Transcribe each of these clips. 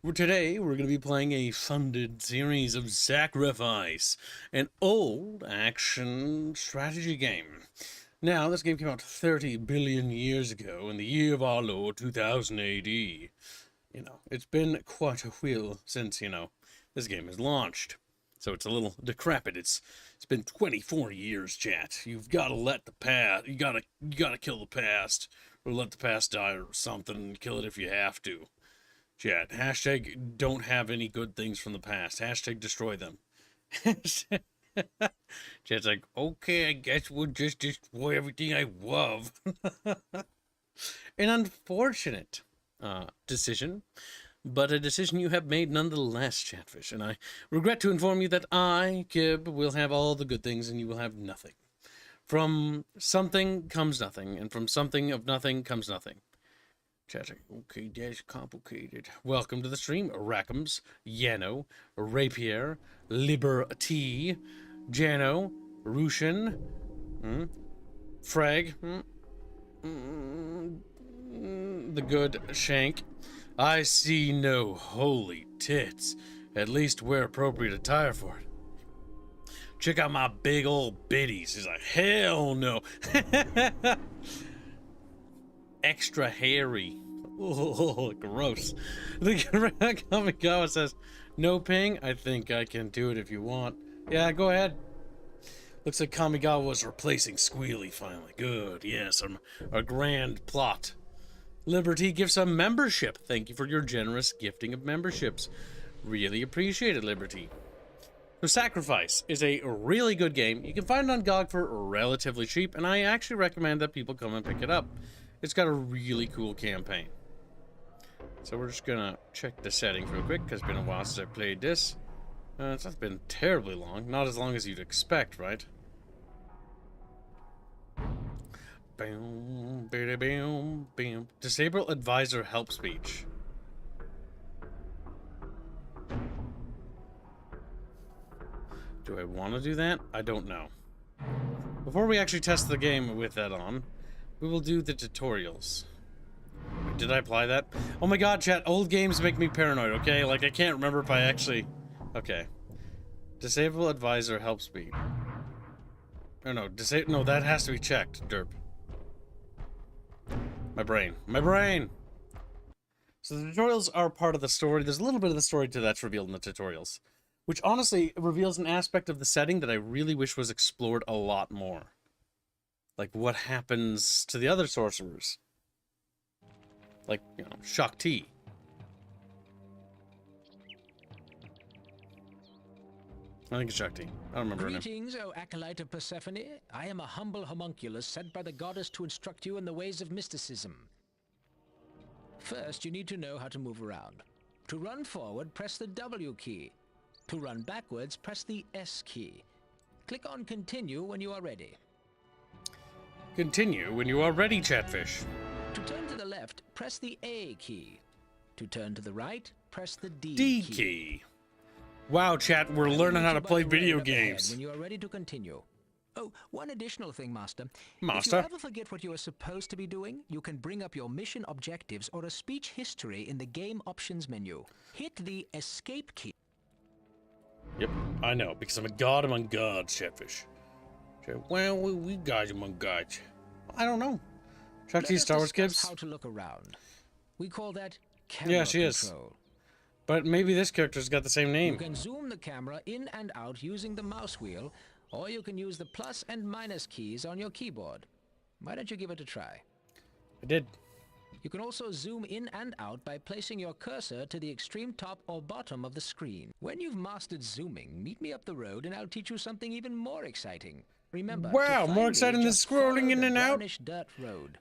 Today, we're going to be playing a funded series of Sacrifice, an old action strategy game. Now, this game came out 30 billion years ago in the year of our Lord 2000 AD. You know, it's been quite a while since, this game has launched. So it's a little decrepit. It's been 24 years, chat. You've got to let the past, you gotta kill the past, or let the past die or something, kill it if you have to. Chat, hashtag don't have any good things from the past. Hashtag destroy them. Chat's like, okay, I guess we'll just destroy everything I love. An unfortunate decision, but a decision you have made nonetheless, Chatfish. And I regret to inform you that I, Kib, will have all the good things and you will have nothing. From something comes nothing, and from something of nothing comes nothing. Chatting. Okay, that's complicated. Welcome to the stream, Rackums, Yano, Rapier, Liberty, Jano, Rushin, Frag, the good Shank. I see no holy tits. At least wear appropriate attire for it. Check out my big old biddies. He's like, hell no. Extra hairy. Oh, gross. The Kamigawa says, no ping? I think I can do it if you want. Yeah, go ahead. Looks like Kamigawa was replacing Squealy finally. Good, yes, a grand plot. Liberty gives some membership. Thank you for your generous gifting of memberships. Really appreciate it, Liberty. So Sacrifice is a really good game. You can find it on GOG for relatively cheap, and I actually recommend that people come and pick it up. It's got a really cool campaign. So we're just gonna check the settings real quick, because it's been a while since I played this. It's not been terribly long. Not as long as you'd expect, right? Boom, boom, boom. Disable advisor help speech. Do I want to do that? I don't know. Before we actually test the game with that on, we will do the tutorials. Did I apply that? Oh my god, chat, old games make me paranoid, okay? Like, I can't remember if I actually... Okay. Disable advisor help speed. Oh no, no, that has to be checked, derp. My brain. My brain! So the tutorials are part of the story. There's a little bit of the story that's revealed in the tutorials. Which honestly reveals an aspect of the setting that I really wish was explored a lot more. Like what happens to the other sorcerers. Like, Shakti. I think it's Shakti. I don't remember her name. Greetings, O acolyte of Persephone. I am a humble homunculus sent by the goddess to instruct you in the ways of mysticism. First, you need to know how to move around. To run forward, press the W key. To run backwards, press the S key. Click on Continue when you are ready. Continue when you are ready, Chatfish. To turn to the left, press the A key. To turn to the right, press the D key. Wow, chat, we're learning how to play video games. When you are ready to continue. Oh, one additional thing, Master. Master? If you ever forget what you are supposed to be doing, you can bring up your mission objectives or a speech history in the game options menu. Hit the Escape key. Yep, I know, because I'm a god among gods, Chatfish. Well, we gods among gods. I don't know. Shakti Star Wars Gibbs? How to look around. We call that camera yeah, she control. Is. But maybe this character's got the same name. You can zoom the camera in and out using the mouse wheel, or you can use the plus and minus keys on your keyboard. Why don't you give it a try? I did. You can also zoom in and out by placing your cursor to the extreme top or bottom of the screen. When you've mastered zooming, meet me up the road and I'll teach you something even more exciting. Remember, wow, more exciting than scrolling in and out. Dirt road.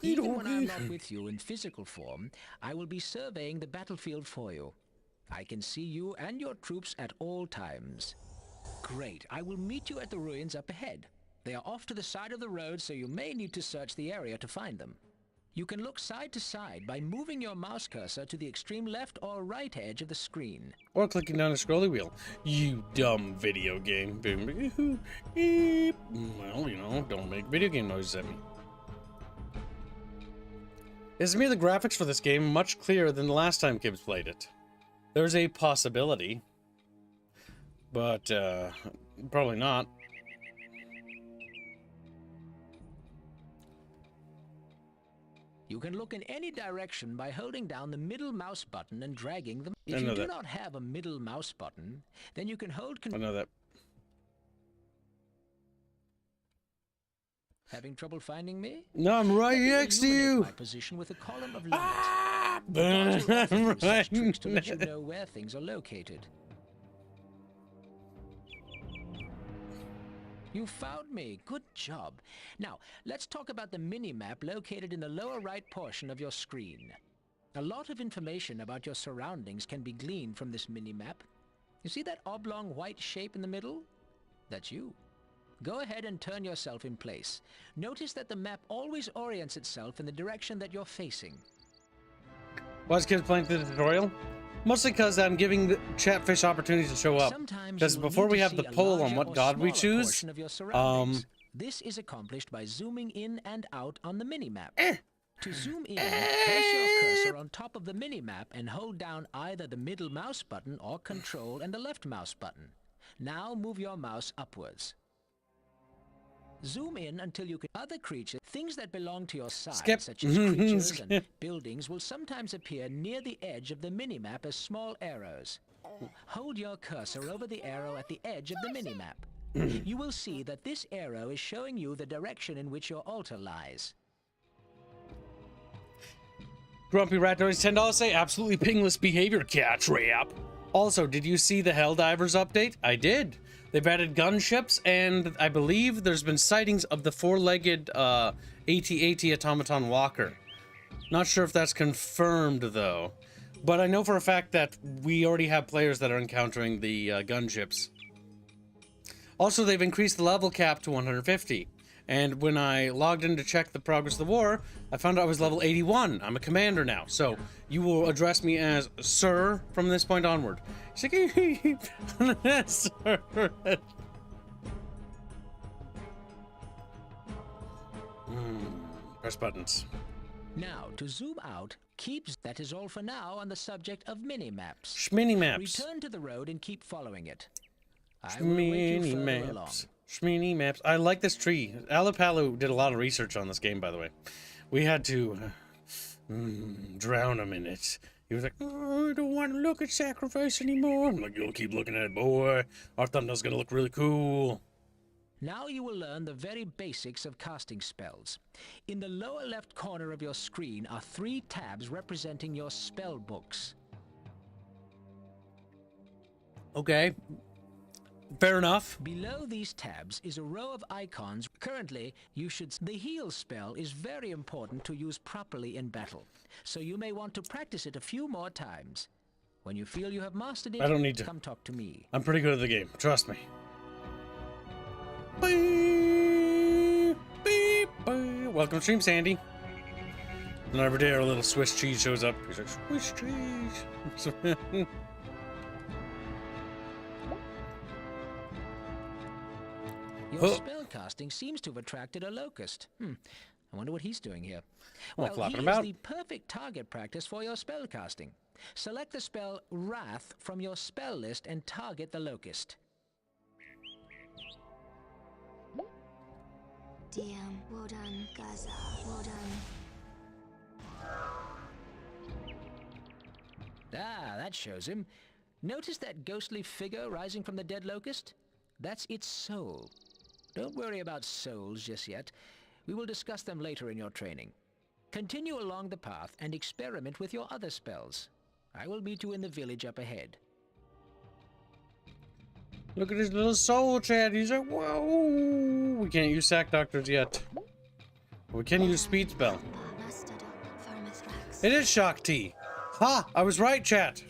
Even when I'm not with you in physical form, I will be surveying the battlefield for you. I can see you and your troops at all times. Great, I will meet you at the ruins up ahead. They are off to the side of the road, so you may need to search the area to find them. You can look side to side by moving your mouse cursor to the extreme left or right edge of the screen. Or clicking down a scrolly wheel. You dumb video game. Well, don't make video game noises at me. It's me the graphics for this game much clearer than the last time Gibbs played it. There's a possibility, but probably not. You can look in any direction by holding down the middle mouse button and dragging them. I If know you do that. not have a middle mouse button, then you can hold I know that. Having trouble finding me? No, I'm right Let me next to illuminate you. my position with a column of light. Ah, The gods will offer you I'm such tricks to let you right. know where things are located. You found me. Good job. Now, let's talk about the mini-map located in the lower right portion of your screen. A lot of information about your surroundings can be gleaned from this mini-map. You see that oblong white shape in the middle? That's you. Go ahead and turn yourself in place. Notice that the map always orients itself in the direction that you're facing. Why is kids playing through the tutorial? Mostly because I'm giving the Chatfish opportunities to show up. Sometimes Because you will before need we to have the see a poll on larger what or god we smaller choose, portion of your surroundings. This is accomplished by zooming in and out on the mini-map. To zoom in, place your cursor on top of the mini-map and hold down either the middle mouse button or Control and the left mouse button. Now move your mouse upwards. Zoom in until you can... Other creatures, things that belong to your side, Skip. such as creatures Skip. and buildings, will sometimes appear near the edge of the mini-map as small arrows. Hold your cursor over the arrow at the edge of the mini-map. You will see that this arrow is showing you the direction in which your altar lies. Grumpy Rat donates $10 say absolutely pingless behavior, cat trap. Also, did you see the Helldivers update? I did. They've added gunships, and I believe there's been sightings of the four-legged AT-AT automaton walker. Not sure if that's confirmed, though. But I know for a fact that we already have players that are encountering the gunships. Also, they've increased the level cap to 150. And when I logged in to check the progress of the war, I found out I was level 81. I'm a commander now. So you will address me as Sir from this point onward. Sir. Press buttons. Now, to zoom out, that is all for now on the subject of mini-maps. Schmini-maps. Return to the road and keep following it. I will await you further along. Shmeeny maps. I like this tree. Alapalu did a lot of research on this game, by the way. We had to drown him in it. He was like, oh, I don't want to look at sacrifice anymore. I'm like, you'll keep looking at it, boy. Our thumbnail's gonna look really cool. Now you will learn the very basics of casting spells. In the lower left corner of your screen are 3 tabs representing your spell books. Okay. Fair enough. Below these tabs is a row of icons. Currently, the heal spell is very important to use properly in battle, so you may want to practice it a few more times. When you feel you have mastered it, I don't need to. come talk to me. I'm pretty good at the game. Trust me. Beep, beep, beep. Welcome to stream, Sandy. And every day our little Swiss cheese shows up. He's like, Swiss cheese. Your spellcasting seems to have attracted a locust. I wonder what he's doing here. Well, he is the perfect target practice for your spellcasting. Select the spell Wrath from your spell list and target the locust. DM, well done, Gaza, well done. Ah, that shows him. Notice that ghostly figure rising from the dead locust? That's its soul. Don't worry about souls just yet. We will discuss them later in your training. Continue along the path and experiment with your other spells. I will meet you in the village up ahead. Look at his little soul, Chad. He's like, whoa. We can't use sack doctors yet. We can use speed spell. It is Shakti. Ha! I was right, chat.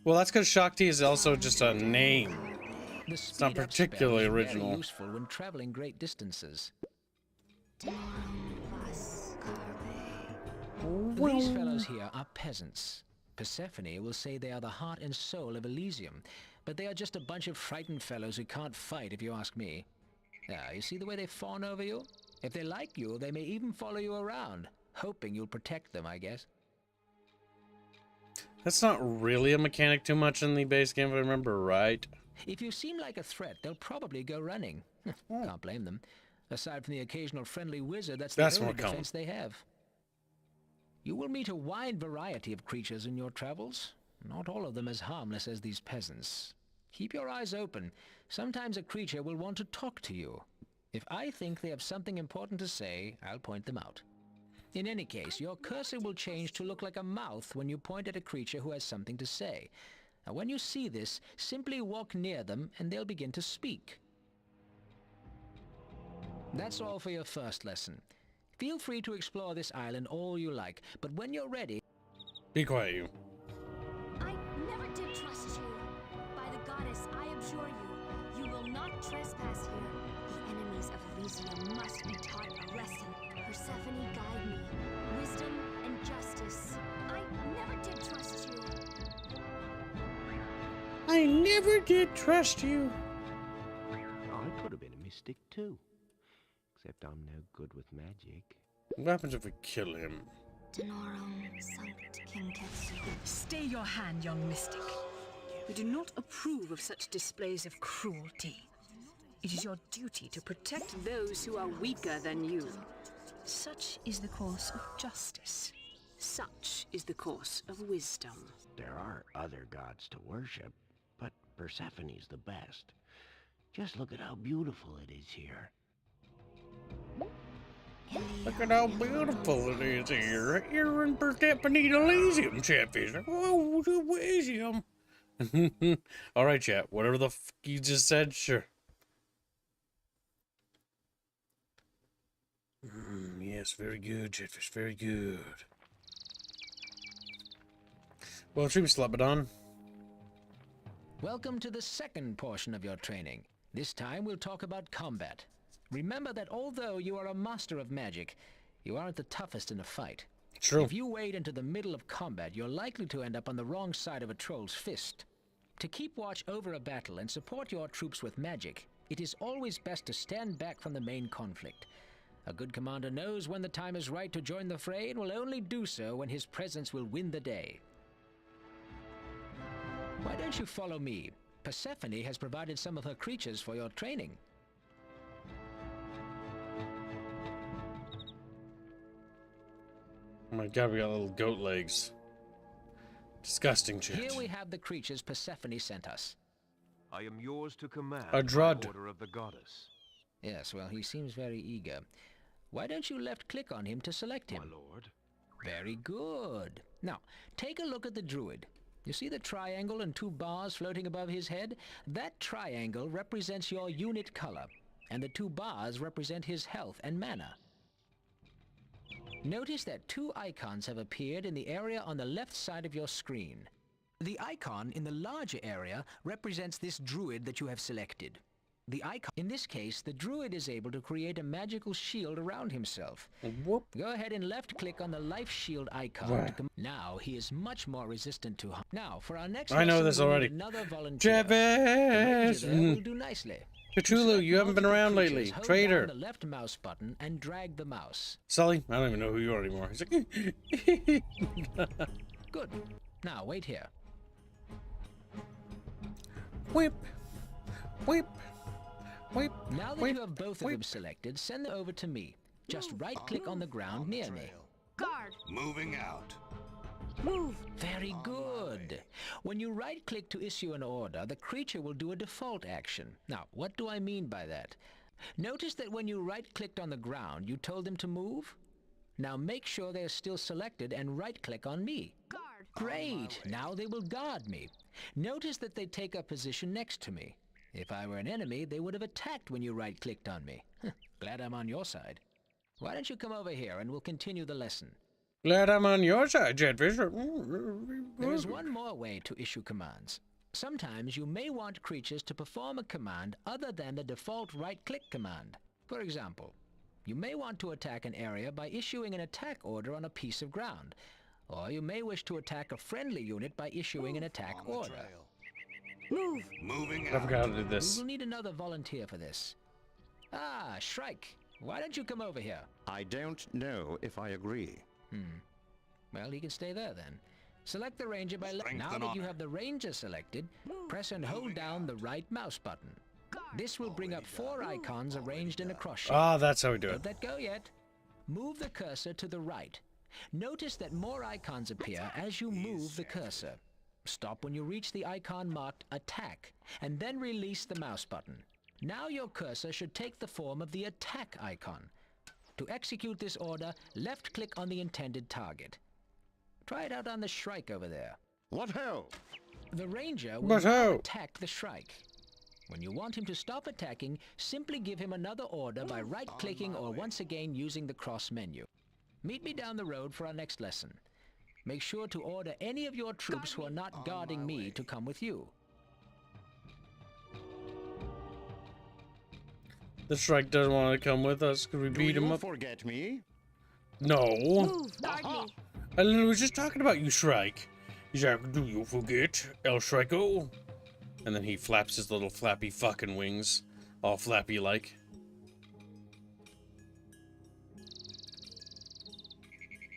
Well, that's because Shakti is also just a name. It's not particularly original. Very useful when traveling great distances. These fellows here are peasants. Persephone will say they are the heart and soul of Elysium, but they are just a bunch of frightened fellows who can't fight, if you ask me. You see the way they fawn over you? If they like you, they may even follow you around, hoping you'll protect them, I guess. That's not really a mechanic too much in the base game, if I remember right. If you seem like a threat, they'll probably go running. Can't blame them. Aside from the occasional friendly wizard, that's the only defense they have. You will meet a wide variety of creatures in your travels. Not all of them as harmless as these peasants. Keep your eyes open. Sometimes a creature will want to talk to you. If I think they have something important to say, I'll point them out. In any case, your cursor will change to look like a mouth when you point at a creature who has something to say. Now, when you see this, simply walk near them and they'll begin to speak. That's all for your first lesson. Feel free to explore this island all you like, but when you're ready... Be quiet, you. I never did trust you. By the goddess, I abjure you. You will not trespass here. The enemies of Elysium must be taught a lesson. Persephone, guide me. Wisdom and justice. I never did trust you. I never did trust you. I could have been a mystic too. Except I'm no good with magic. What happens if we kill him? Denorum Sanct King Ketsu. Stay your hand, young mystic. We do not approve of such displays of cruelty. It is your duty to protect those who are weaker than you. Such is the course of justice. Such is the course of wisdom. There are other gods to worship, but Persephone's the best. Just look at how beautiful it is here. Look at how beautiful it is here. Here in Persephone Elysium, Chatfish. Oh, Elysium. Alright, chat. Whatever the f you just said, sure. Yes, very good, Chatfish. Very good. Well, should we slap it on? Welcome to the second portion of your training. This time we'll talk about combat. Remember that although you are a master of magic, you aren't the toughest in a fight. True. If you wade into the middle of combat, you're likely to end up on the wrong side of a troll's fist. To keep watch over a battle and support your troops with magic, it is always best to stand back from the main conflict. A good commander knows when the time is right to join the fray and will only do so when his presence will win the day. Why don't you follow me? Persephone has provided some of her creatures for your training. Oh my god, we got little goat legs. Disgusting, chat. Here we have the creatures Persephone sent us. I am yours to command A by Drud. order of the goddess. Yes, well, he seems very eager. Why don't you left-click on him to select him? My lord. Very good. Now, take a look at the druid. You see the triangle and two bars floating above his head? That triangle represents your unit color, and the two bars represent his health and mana. Notice that two icons have appeared in the area on the left side of your screen. The icon in the larger area represents this druid that you have selected. The icon, in this case, the druid is able to create a magical shield around himself. Whoop. Go ahead and left-click on the life shield icon. Now he is much more resistant to harm. Now, for our next I know lesson, this we need already. Another volunteer. Chatfish! The ranger there will do nicely. Cthulhu, Select you haven't been multiple around creatures, lately. hold Traitor. down the left mouse button and drag the mouse. Sully, I don't even know who you are anymore. He's like, Good. Now wait here. whip, whip, whip. Now that whip, you have both of them selected, send them over to me. Just right-click on the ground near me. Guard! Moving out. Move! Very good. When you right-click to issue an order, the creature will do a default action. Now, what do I mean by that? Notice that when you right-clicked on the ground, you told them to move? Now make sure they are still selected and right-click on me. Guard! Great! Now they will guard me. Notice that they take up position next to me. If I were an enemy, they would have attacked when you right-clicked on me. Glad I'm on your side. Why don't you come over here and we'll continue the lesson. Glad I'm on your side, Chatfish. There is one more way to issue commands. Sometimes you may want creatures to perform a command other than the default right-click command. For example, you may want to attack an area by issuing an attack order on a piece of ground, or you may wish to attack a friendly unit by issuing an attack order. Move! Moving I out. forgot how to do We this. will need another volunteer for this. Ah, Shrike, why don't you come over here? I don't know if I agree. Well, he can stay there then. Select the ranger by left. Now that you have the ranger selected, press and hold down the right mouse button. This will bring up 4 icons arranged in a cross shape. Ah, that's how we do it. Don't let go yet. Move the cursor to the right. Notice that more icons appear as you move the cursor. Stop when you reach the icon marked Attack, and then release the mouse button. Now your cursor should take the form of the attack icon. To execute this order, left-click on the intended target. Try it out on the Shrike over there. What ho? The ranger will What ho? attack the Shrike. When you want him to stop attacking, simply give him another order by right-clicking or once again using the cross menu. Meet me down the road for our next lesson. Make sure to order any of your troops who are not guarding me to come with you. The Shrike doesn't want to come with us. Could we beat him up? Forget me? No. Move, guard me. I was just talking about you, Shrike. He's like, do you forget, El Shriko? And then he flaps his little flappy fucking wings, all flappy-like.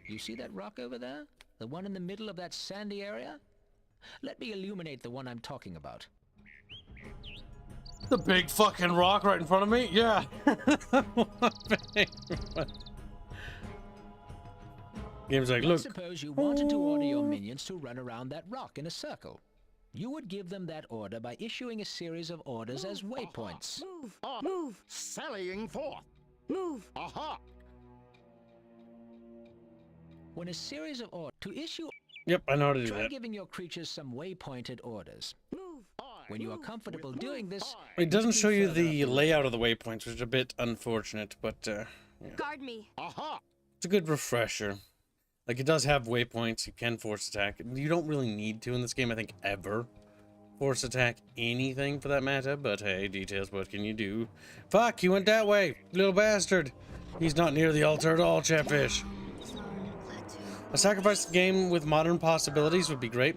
You see that rock over there? The one in the middle of that sandy area? Let me illuminate the one I'm talking about. The big fucking rock right in front of me? Yeah. Game's like, look. Suppose you wanted to order your minions to run around that rock in a circle. You would give them that order by issuing a series of orders as waypoints. Move, move, Sallying forth. move. Aha! When a series of orders to issue, Yep, I know how to do try that. giving your creatures some waypointed orders. Move. When you are comfortable doing this, It doesn't show you the layout of the waypoints, which is a bit unfortunate, but yeah. Guard me. Aha! It's a good refresher. Like, it does have waypoints, you can force attack. You don't really need to in this game, I think, ever force attack anything for that matter, but hey, details, what can you do? Fuck, he went that way, little bastard. He's not near the altar at all, Chatfish. A sacrificed game with modern possibilities would be great.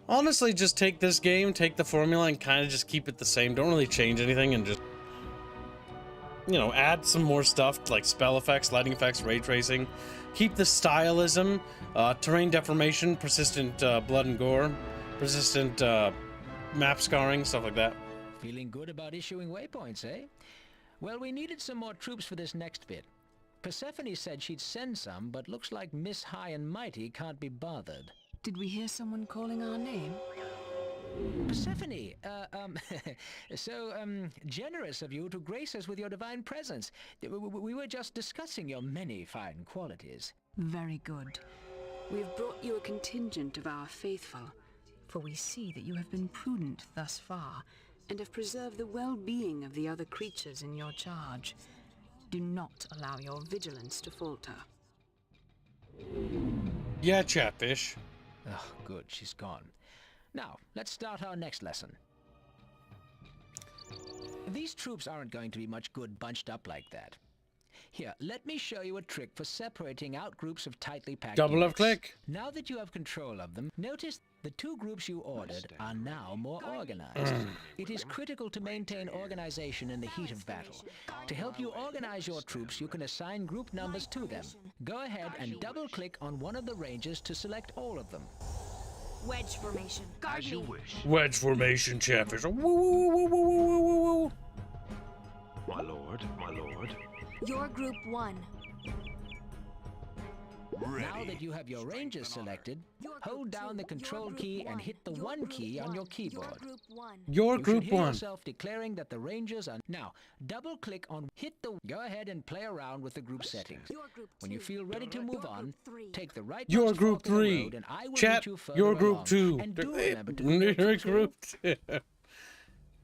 Honestly, just take this game, take the formula, and kind of just keep it the same. Don't really change anything, and just, you know, add some more stuff like spell effects, lighting effects, ray tracing. Keep the stylism, terrain deformation, persistent blood and gore, persistent map scarring, stuff like that. feeling good about issuing waypoints, eh? Well, we needed some more troops for this next bit. Persephone said she'd send some, but looks like Miss High and Mighty can't be bothered. Did we hear someone calling our name? Persephone, so generous of you to grace us with your divine presence. We were just discussing your many fine qualities. Very good. We have brought you a contingent of our faithful, for we see that you have been prudent thus far, and have preserved the well-being of the other creatures in your charge. Do not allow your vigilance to falter. Yeah, Chatfish. Oh, good, she's gone. Now, let's start our next lesson. These troops aren't going to be much good bunched up like that. Here, let me show you a trick for separating out groups of tightly packed Double left units. click. Now that you have control of them, notice the two groups you ordered are now more organized. It is critical to maintain organization in the heat of battle. To help you organize your troops, you can assign group numbers to them. Go ahead and double-click on one of the rangers to select all of them. Wedge formation. Guard As you me. wish. Wedge formation, Chatfish. Woo, woo, woo, woo, woo, woo, woo, woo. My lord, my lord. Your group 1. Now that you have your rangers selected, hold down the control key and hit the 1 key on your keyboard. Your group 1. Your You group should hear 1. yourself declaring that the rangers are... Now, double-click on hit the... Go ahead and play around with the group settings. Your group 2. When you feel ready to move on, take the right Your mouse group fork in the 3. road and I will Chat, meet you further your group along. 2. And do remember to bring your Your troops with group 2.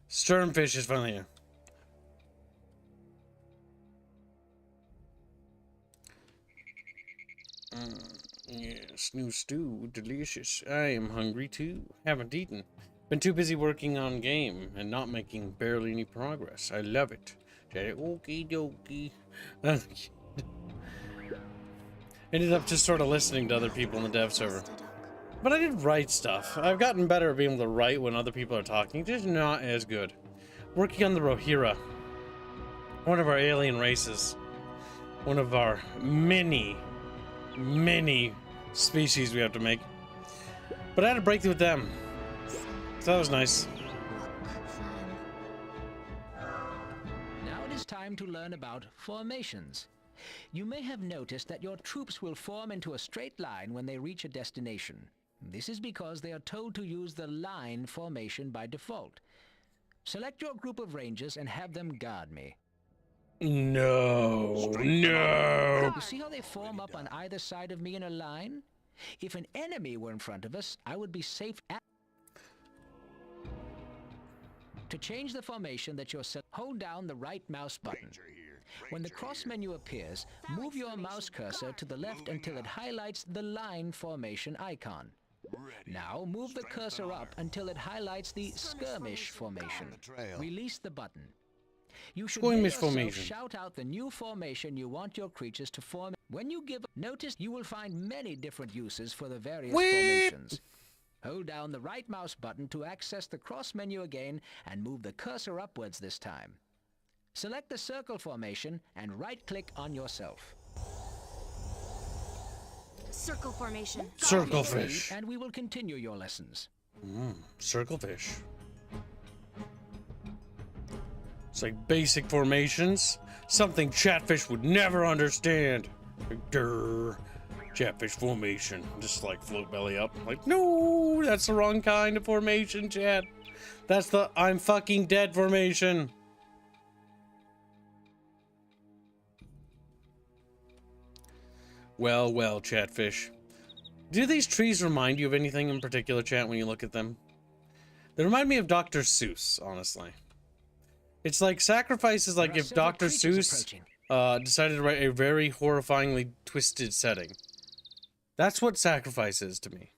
Sternfish is finally here. Yes, new stew, delicious. I am hungry too. Haven't eaten. Been too busy working on game and not making barely any progress. I love it. Okie dokie. Ended up just sort of listening to other people in the dev server. But I did write stuff. I've gotten better at being able to write when other people are talking, just not as good. Working on the Rohirra, one of our alien races. One of our many species we have to make. But I had a breakthrough with them. So that was nice. Now it is time to learn about formations. You may have noticed that your troops will form into a straight line when they reach a destination. This is because they are told to use the line formation by default. Select your group of rangers and have them guard me. No. No. You see how they form up on either side of me in a line? If an enemy were in front of us, I would be safe at... To change the formation that you're set, hold down the right mouse button. When the cross menu appears, move your mouse cursor to the left until it highlights the line formation icon. Now move the cursor up until it highlights the skirmish formation. Release the button. You should hear yourself shout out the new formation you want your creatures to form. When you give notice, you will find many different uses for the various formations. Hold down the right mouse button to access the cross menu again and move the cursor upwards this time. Select the circle formation and right-click on yourself. Circle formation. Circle fish. And we will continue your lessons. Circle fish. It's like basic formations. Something Chatfish would never understand. Durr. Chatfish formation. Just like float belly up. Like, no, that's the wrong kind of formation, chat. That's the I'm fucking dead formation. Well, well, Chatfish. Do these trees remind you of anything in particular, chat, when you look at them? They remind me of Dr. Seuss, honestly. It's like sacrifices, like if Dr. Seuss decided to write a very horrifyingly twisted setting. That's what sacrifice is to me.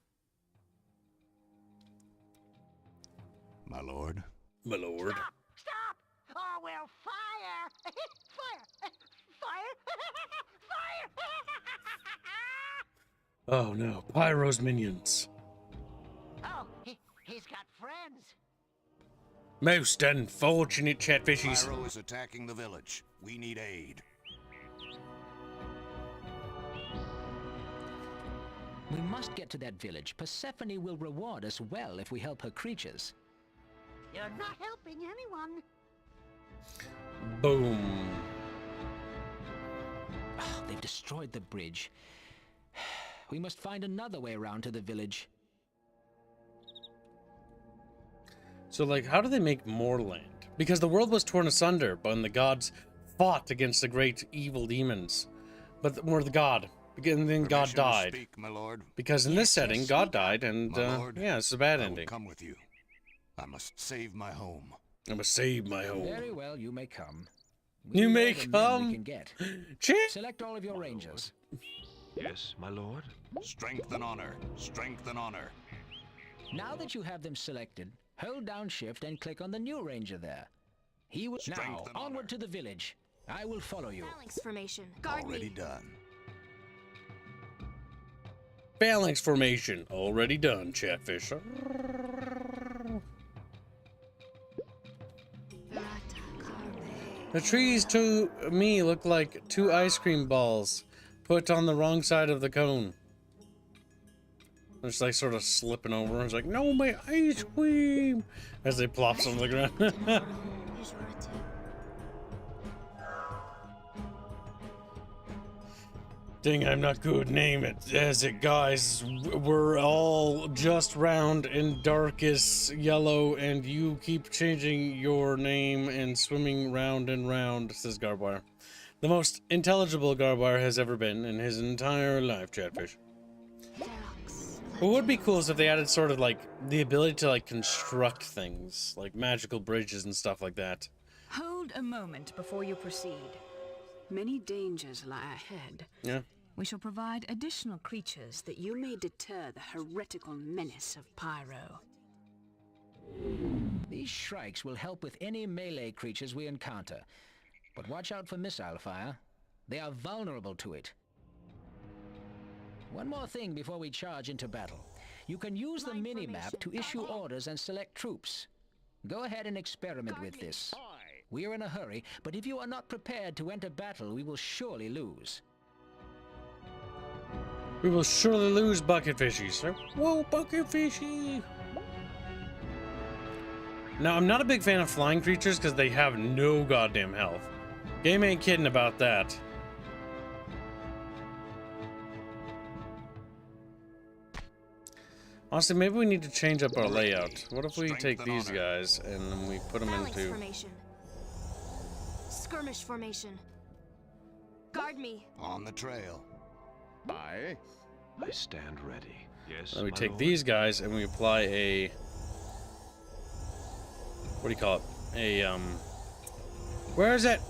My lord. My lord. Stop! Oh, well, fire! Fire! Fire! Fire! Oh no, Pyro's minions. Oh, he's got friends. Most unfortunate Chatfishies. Pyro is attacking the village. We need aid. We must get to that village. Persephone will reward us well if we help her creatures. You're not helping anyone. Boom. Oh, they've destroyed the bridge. We must find another way around to the village. So, like, how do they make more land? Because the world was torn asunder when the gods fought against the great evil demons. But we're the god. And then God died. Speak, my lord. Because in this setting, God died, and, My lord, yeah, it's a bad I will ending. come with you. I must save my home. I must save my home. Very well, you may come. You We may know the men come. We can get. Chit. Select all of your rangers. Yes, my lord. Strength and honor. Strength and honor. Now that you have them selected, hold down shift and click on the new ranger there. He will Strength now and honor. onward to the village. I will follow you. Phalanx formation. Guard Already me. done. Phalanx formation. Already done, Chatfish. The trees to me look like two ice cream balls put on the wrong side of the cone. They're just like sort of slipping over. It's like, no, my ice cream! As they plops on the ground. Dang, I'm not good. Name it as it, guys. We're all just round and darkest yellow, and you keep changing your name and swimming round and round, says Garbwire. The most intelligible Garbwire has ever been in his entire life, Chatfish. What would be cool is if they added sort of like the ability to like construct things, like magical bridges and stuff like that. Hold a moment before you proceed. Many dangers lie ahead. Yeah. We shall provide additional creatures that you may deter the heretical menace of Pyro. These shrikes will help with any melee creatures we encounter. But watch out for missile fire. They are vulnerable to it. One more thing before we charge into battle. You can use the mini-map to issue orders and select troops. Go ahead and experiment with this. We are in a hurry, but if you are not prepared to enter battle, we will surely lose. We will surely lose bucket fishies. Whoa, bucket fishy! Now, I'm not a big fan of flying creatures because they have no goddamn health. Game ain't kidding about that. Honestly, maybe we need to change up our layout. What if we take these guys and then we put them into... Formation. Skirmish formation. Guard me. On the trail. I stand ready. Yes, Then we my take lord. these guys and we apply a... What do you call it? A, Where is it?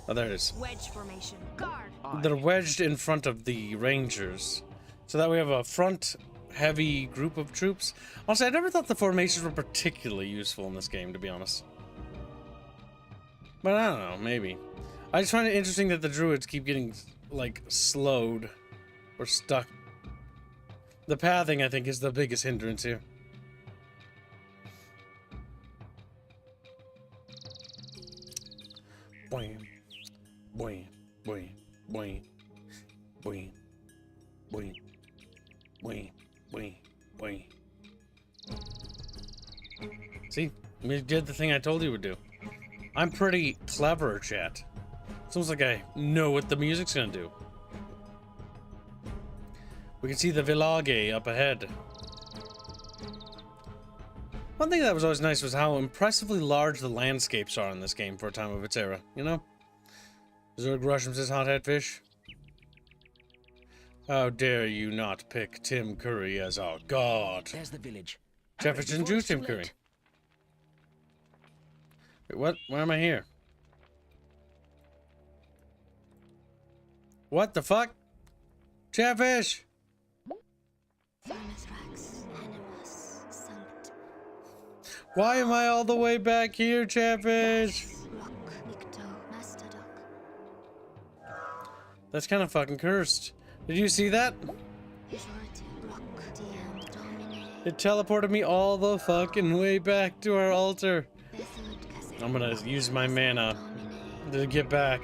Oh, there it is. Wedge formation. Guard. They're wedged in front of the Rangers. So that we have a front-heavy group of troops. Honestly, I never thought the formations were particularly useful in this game, to be honest. But I don't know, maybe. I just find it interesting that the druids keep getting, like, slowed. Or stuck. The pathing, I think, is the biggest hindrance here. Boing. Boing. Boing. Boing. Boing. Boing. Boing. Boing. Boing. See? We did the thing I told you would do. I'm pretty clever, chat. It's almost like I know what the music's gonna do. We can see the village up ahead. One thing that was always nice was how impressively large the landscapes are in this game for a time of its era, you know? Zerg Rusham says hothead fish. How dare you not pick Tim Curry as our god? There's the village. Jefferson Jew Tim Curry. Wait, what? Why am I here? What the fuck? Chatfish! Why am I all the way back here, Chatfish? That's kind of fucking cursed. Did you see that? It teleported me all the fucking way back to our altar. I'm gonna use my mana to get back.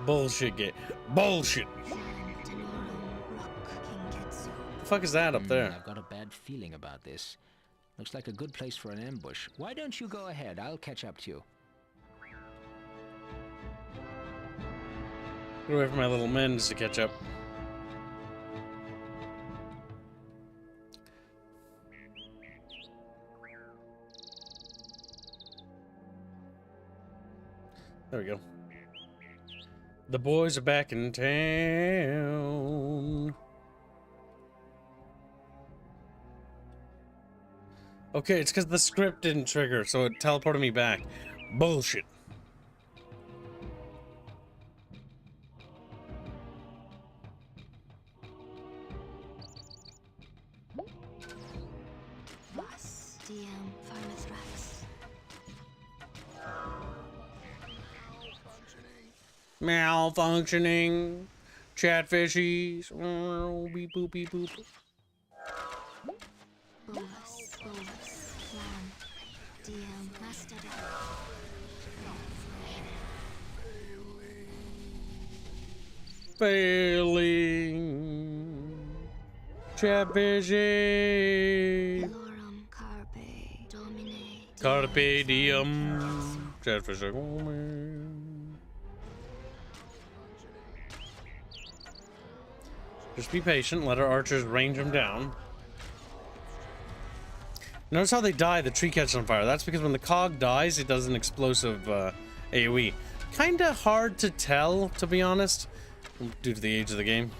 Bullshit get. Bullshit! The fuck is that up there? I've got a bad feeling about this. Looks like a good place for an ambush. Why don't you go ahead? I'll catch up to you. Get away from my little men's to catch up. There we go. The boys are back in town. Okay, it's because the script didn't trigger, so it teleported me back. Bullshit. Malfunctioning. Chatfishies. Oh, beep boop beep boop. Failing. Chatfishy. Carpe diem. Chatfish like, oh man. Just be patient, let our archers range them down. Notice how they die, the tree catches on fire. That's because when the cog dies, it does an explosive AoE. Kinda hard to tell, to be honest, due to the age of the game.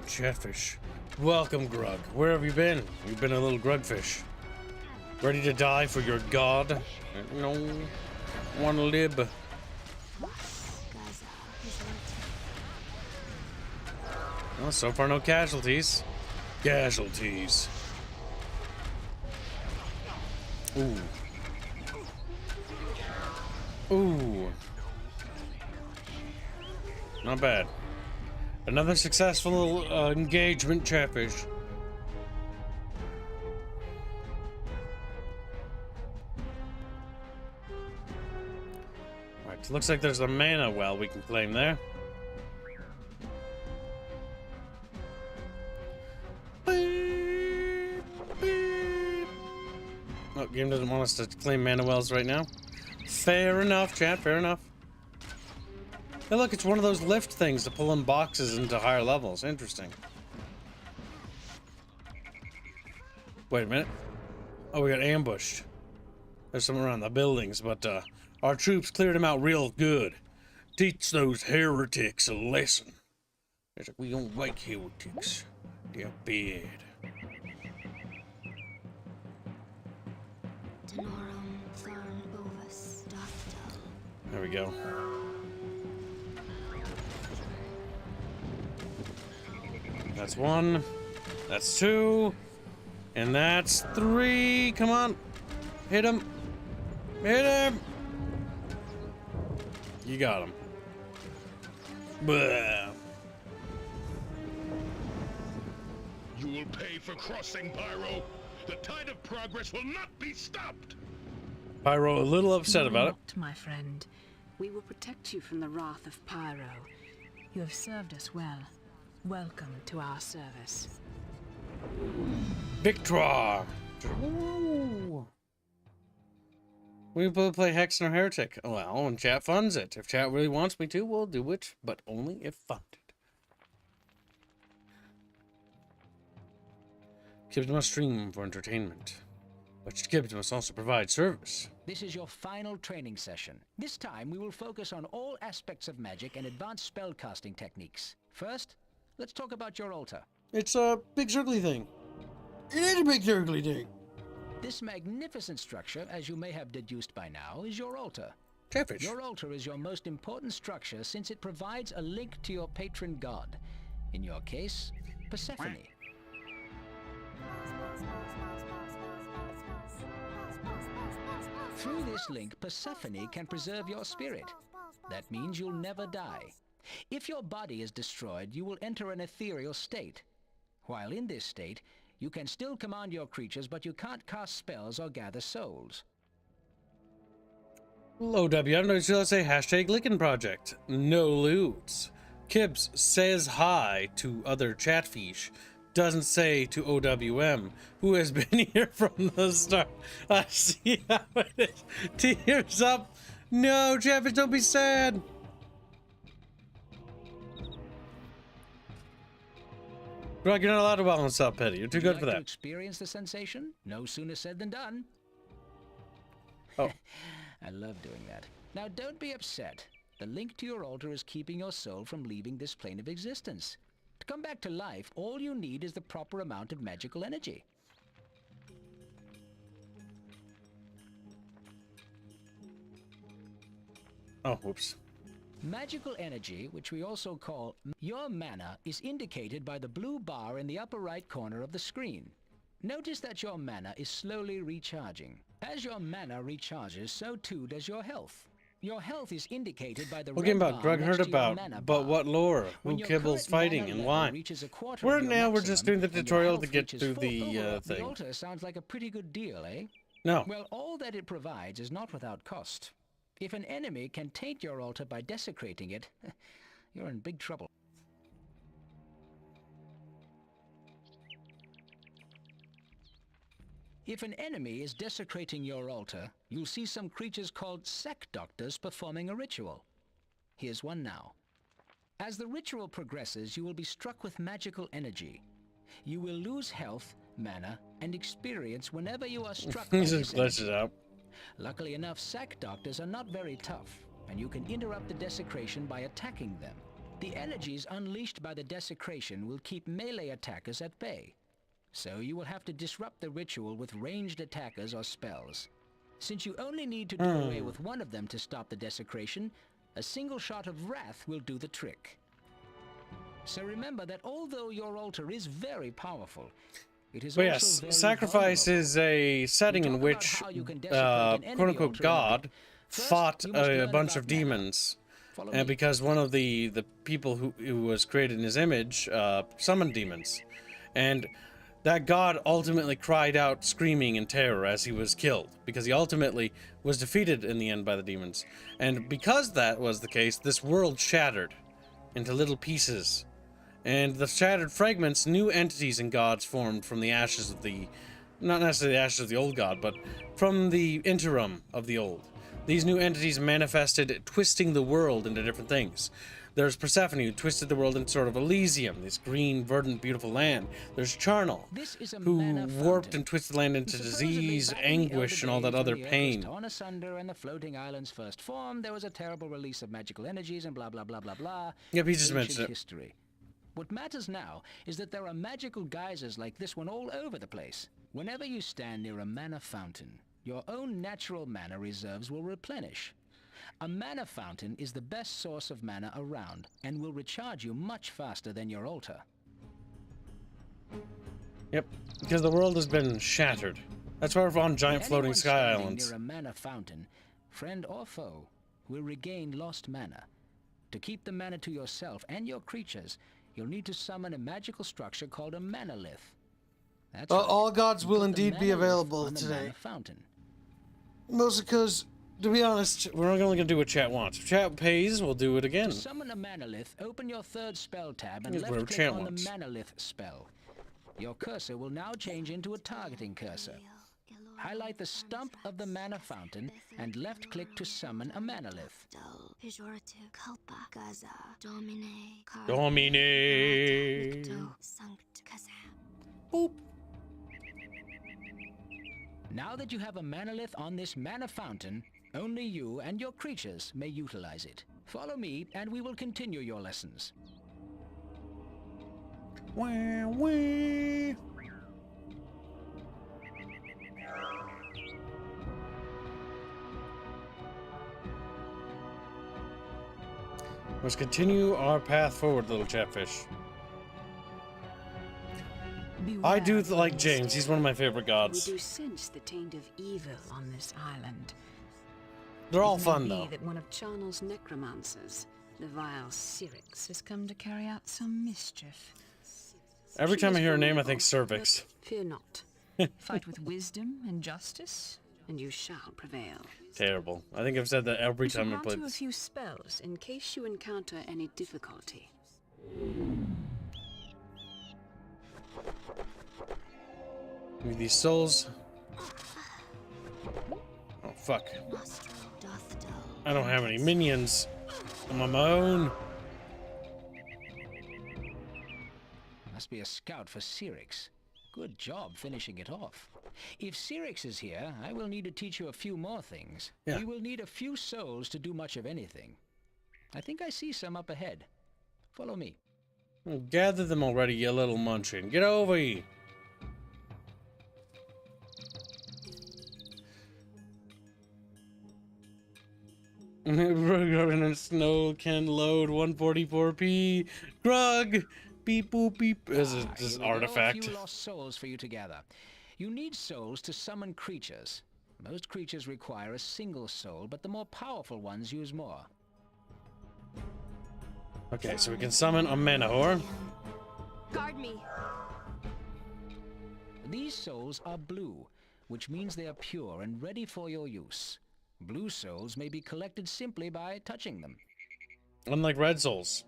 Chatfish. Welcome, Grug. Where have you been? You've been a little Grugfish. Ready to die for your god? No. Wanna live. Well, so far no casualties. Casualties. Ooh. Ooh. Not bad. Another successful engagement, Chatfish. So looks like there's a mana well we can claim there. Beep, beep. Oh, game doesn't want us to claim mana wells right now. Fair enough, chat, fair enough. Hey, look, it's one of those lift things to pull in boxes into higher levels. Interesting. Wait a minute. Oh, we got ambushed. There's someone around the buildings, but our troops cleared them out real good. Teach those heretics a lesson. It's like, we don't like heretics. They're bad. There we go. That's one. That's two. And that's three. Come on. Hit him. Hit him. You got him. Blah. You will pay for crossing, Pyro. The tide of progress will not be stopped. Pyro a little upset about it. Not, my friend. We will protect you from the wrath of Pyro. You have served us well. Welcome to our service. Victoire! We will play Hexen or Heretic. Well, when chat funds it. If chat really wants me to, we'll do it, but only if funded. Kibbs must stream for entertainment, but Kibbs must also provide service. This is your final training session. This time we will focus on all aspects of magic and advanced spellcasting techniques. First, let's talk about your altar. It's a big circly thing. It is a big circly thing. This magnificent structure, as you may have deduced by now, is your altar. Chatfish. Your altar is your most important structure since it provides a link to your patron god. In your case, Persephone. Through this link, Persephone can preserve your spirit. That means you'll never die. If your body is destroyed, you will enter an ethereal state. While in this state, you can still command your creatures, but you can't cast spells or gather souls. Low W, I'm going to say hashtag Lickin' Project. No loots. Kibbs says hi to other chatfish. Doesn't say to OWM, who has been here from the start. I see how it is. Tears up. No, chatfish, don't be sad. Greg, you're not allowed to balance up, Petty. You're too good for that. To experience the sensation? No sooner said than done. Oh. I love doing that. Now, don't be upset. The link to your altar is keeping your soul from leaving this plane of existence. To come back to life, all you need is the proper amount of magical energy. Oh, whoops. Magical energy, which we also call your mana, is indicated by the blue bar in the upper right corner of the screen. Notice that your mana is slowly recharging. As your mana recharges, so too does your health. Your health is indicated by the Talking red about bar Greg next heard to your about, mana but bar. what lore? When Who your Kibble's current fighting mana and level why? reaches a quarter We're of your now we're just doing maximum the and your tutorial to health get reaches through full the overload, thing. The altar sounds like a pretty good deal, eh? No. Well, all that it provides is not without cost. If an enemy can taint your altar by desecrating it, you're in big trouble. If an enemy is desecrating your altar, you'll see some creatures called sack doctors performing a ritual. Here's one now. As the ritual progresses, you will be struck with magical energy. You will lose health, mana, and experience whenever you are struck by He this just glitches energy. out. Luckily enough, sack doctors are not very tough, and you can interrupt the desecration by attacking them. The energies unleashed by the desecration will keep melee attackers at bay. So you will have to disrupt the ritual with ranged attackers or spells. Since you only need to do away with one of them to stop the desecration, a single shot of wrath will do the trick. So remember that although your altar is very powerful, it is But also yes, very sacrifice vulnerable. is a setting in talk about which, how you can desecrate an enemy quote-unquote, altar in a God bit. First, fought you must a learn bunch about of mana. demons. Follow And me. because one of the people who was created in his image summoned demons. And that god ultimately cried out screaming in terror as he was killed, because he ultimately was defeated in the end by the demons. And because that was the case, this world shattered into little pieces. And the shattered fragments, new entities and gods formed from the ashes of the, not necessarily the ashes of the old god, but from the interim of the old. These new entities manifested, twisting the world into different things. There's Persephone, who twisted the world into sort of Elysium, this green, verdant, beautiful land. There's Charnel, who warped and twisted land into disease, anguish, and all that other pain. Torn asunder and the floating islands first formed, there was a terrible release of magical energies and blah blah blah blah blah. Yep, he just mentioned it. History. What matters now is that there are magical geysers like this one all over the place. Whenever you stand near a mana fountain, your own natural mana reserves will replenish. A mana fountain is the best source of mana around and will recharge you much faster than your altar. Yep, because the world has been shattered. That's why we're on giant floating sky islands. Near a mana fountain, friend or foe, will regain lost mana. To keep the mana to yourself and your creatures, you'll need to summon a magical structure called a manolith. That's right. All gods will indeed be available today. Mostly because, to be honest, we're only going to do what chat wants. If chat pays, we'll do it again. To summon a manolith, open your third spell tab and left-click on the manolith spell. Your cursor will now change into a targeting cursor. Highlight the stump of the mana fountain and left-click to summon a manolith. Domine. Boop. Now that you have a manolith on this mana fountain, only you and your creatures may utilize it. Follow me and we will continue your lessons. Wah, wah. Let's continue our path forward, little chatfish. I do like James. He's one of my favorite gods. We do sense the taint of evil on this island. They're all fun, though. It may be that one of Charnel's necromancers, the vile Syrinx, has come to carry out some mischief. Every time I hear her name, I think cervix. Fear not. Fight with wisdom and justice, and you shall prevail. Terrible. I think I've said that every time I play you a this. few spells in case you encounter any difficulty. Give me these souls. Oh, fuck. I don't have any minions. I'm on my own. Must be a scout for Syrinx. Good job finishing it off. If Syrinx is here, I will need to teach you a few more things. Yeah. You will need a few souls to do much of anything. I think I see some up ahead. Follow me. Gather them already, you little munchkin. Get over here. And snow can load 144p. Grug! Beep boop beep. This is artifact. A few lost souls for you to gather. You need souls to summon creatures. Most creatures require a single soul, but the more powerful ones use more. Okay, so we can summon a Manahor. Guard me. These souls are blue, which means they are pure and ready for your use. Blue souls may be collected simply by touching them. Unlike red souls.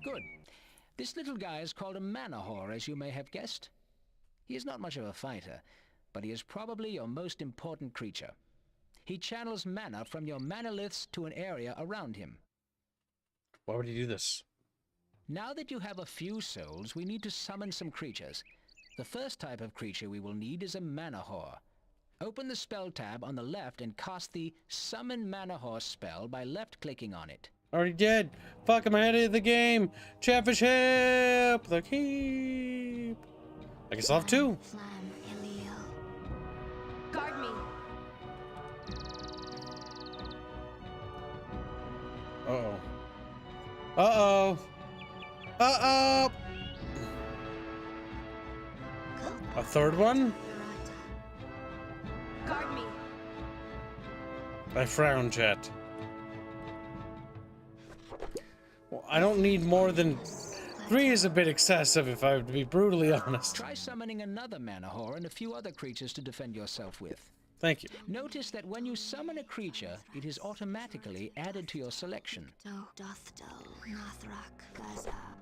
Good. This little guy is called a Manahor, as you may have guessed. He is not much of a fighter, but he is probably your most important creature. He channels mana from your manoliths to an area around him. Why would he do this? Now that you have a few souls, we need to summon some creatures. The first type of creature we will need is a Manahor. Open the spell tab on the left and cast the Summon Manahor spell by left-clicking on it. Already dead. Fuck, I'm ahead of the game. Chatfish, help! The keep. I guess I'll have two. Guard me. Uh-oh. Uh-oh. Uh-oh! A third one? Guard me. I frown, chat. Well, I don't need more than... 3 is a bit excessive, if I have to be brutally honest. Try summoning another mana whore and a few other creatures to defend yourself with. Thank you. Notice that when you summon a creature, it is automatically added to your selection.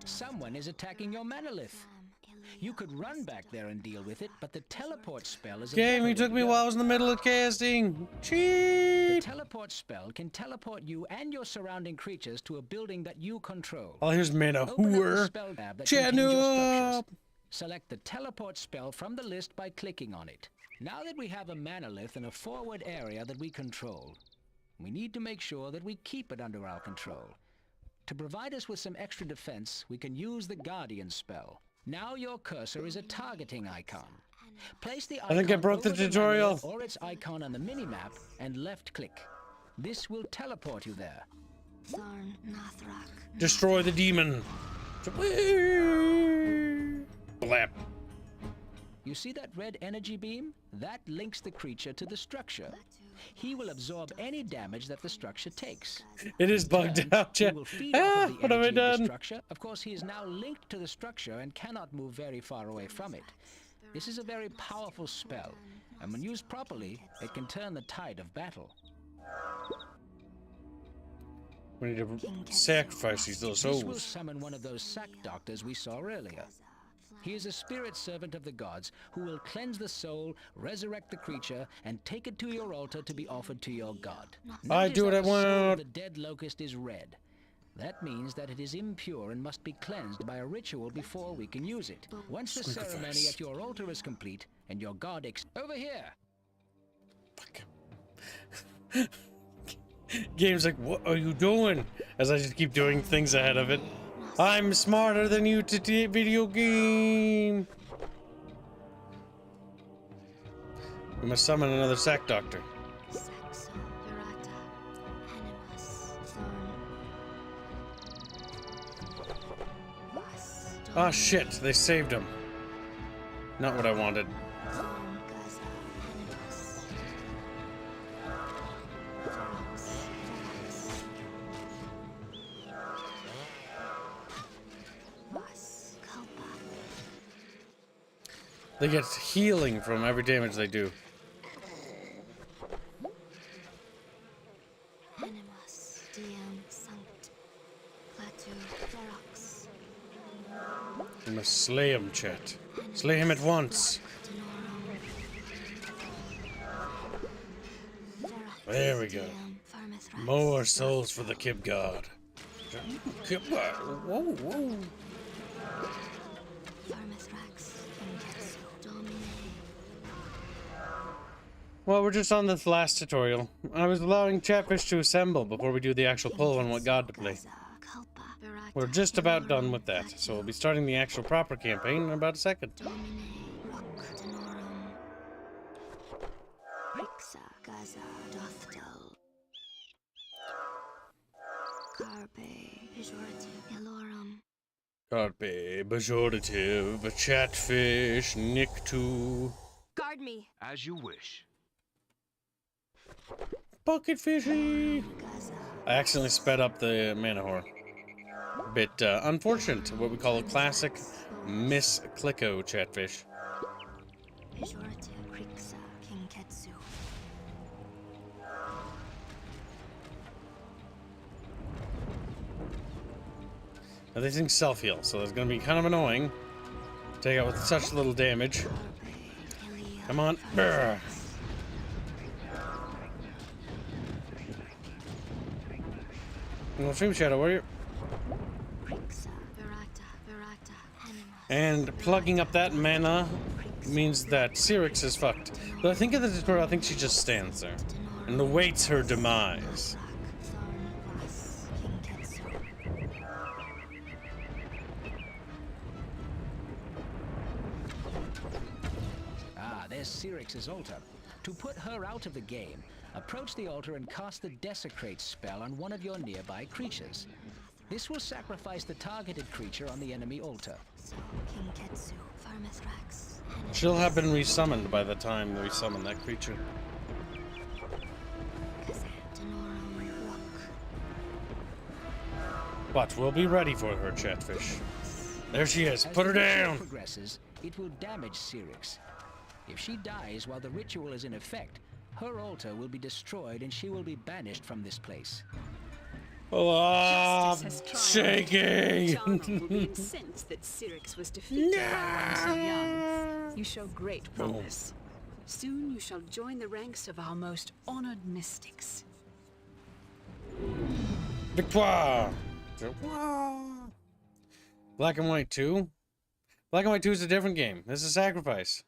Someone is attacking your manolith. You could run back there and deal with it, but the teleport spell is a Game, better you took way me to while I go. was in the middle of casting. The Cheat! teleport spell can teleport you and your surrounding creatures to a building that you control. Oh, here's mana Open up the whore. spell tab that Chatting contains your up. structures. Select the teleport spell from the list by clicking on it. Now that we have a manolith in a forward area that we control, we need to make sure that we keep it under our control. To provide us with some extra defense, we can use the Guardian spell. Now your cursor is a targeting icon. Place the icon think I broke the over tutorial. manolith or its icon on the minimap and left click. This will teleport you there. Destroy the demon. Blap. You see that red energy beam? That links the creature to the structure. He will absorb any damage that the structure takes. It is bugged out, He chat. will feed off of the What have I energy of the done? structure. Of course, he is now linked to the structure and cannot move very far away from it. This is a very powerful spell, and when used properly, it can turn the tide of battle. We need to sacrifice these little This will souls. summon one of those sack doctors we saw earlier. He is a spirit servant of the gods who will cleanse the soul, resurrect the creature, and take it to your altar to be offered to your god. I do what I Notice that the soul of want. the dead locust is red. That means that it is impure and must be cleansed by a ritual before we can use it. Once the ceremony at your altar is complete and your god over here. Game's like, what are you doing? As I just keep doing things ahead of it. I'm smarter than you to video game. We must summon another sack doctor. Ah, shit, they saved him. Not what I wanted. They get healing from every damage they do. We must slay him, chat. Slay him at once. There we go. More souls for the Kib God. Kib God. Whoa, whoa. Well, we're just on this last tutorial. I was allowing Chatfish to assemble before we do the actual pull on what god to play. We're just about done with that, so we'll be starting the actual proper campaign in about a second. Carpe, pejorative, Chatfish, Nictu. Guard me. As you wish. Bucket fishy! I accidentally sped up the mana whore. Bit unfortunate, what we call a classic miss-clicko Chatfish. Now these things self-heal, so it's gonna be kind of annoying. Take out with such little damage. Come on. Brr. Well, Stream Shadow Warrior. And plugging up that mana means that Cyrix is fucked. But I think in the tutorial, I think she just stands there and awaits her demise. Ah, there's Cyrix's altar. To put her out of the game, approach the altar and cast the Desecrate spell on one of your nearby creatures. This will sacrifice the targeted creature on the enemy altar. She'll have been resummoned by the time we summon that creature. But we'll be ready for her, Chatfish. There she is. As Put her the ritual down. progresses, it will damage Cyrix. If she dies while the ritual is in effect, her altar will be destroyed and she will be banished from this place. Oh, Justice has shaking. Charnock will be incensed that Cyrix was defeated by one so young. You show great promise. Soon you shall join the ranks of our most honored mystics. Victoire. Black and White 2? Black and White 2 is a different game. This is Sacrifice.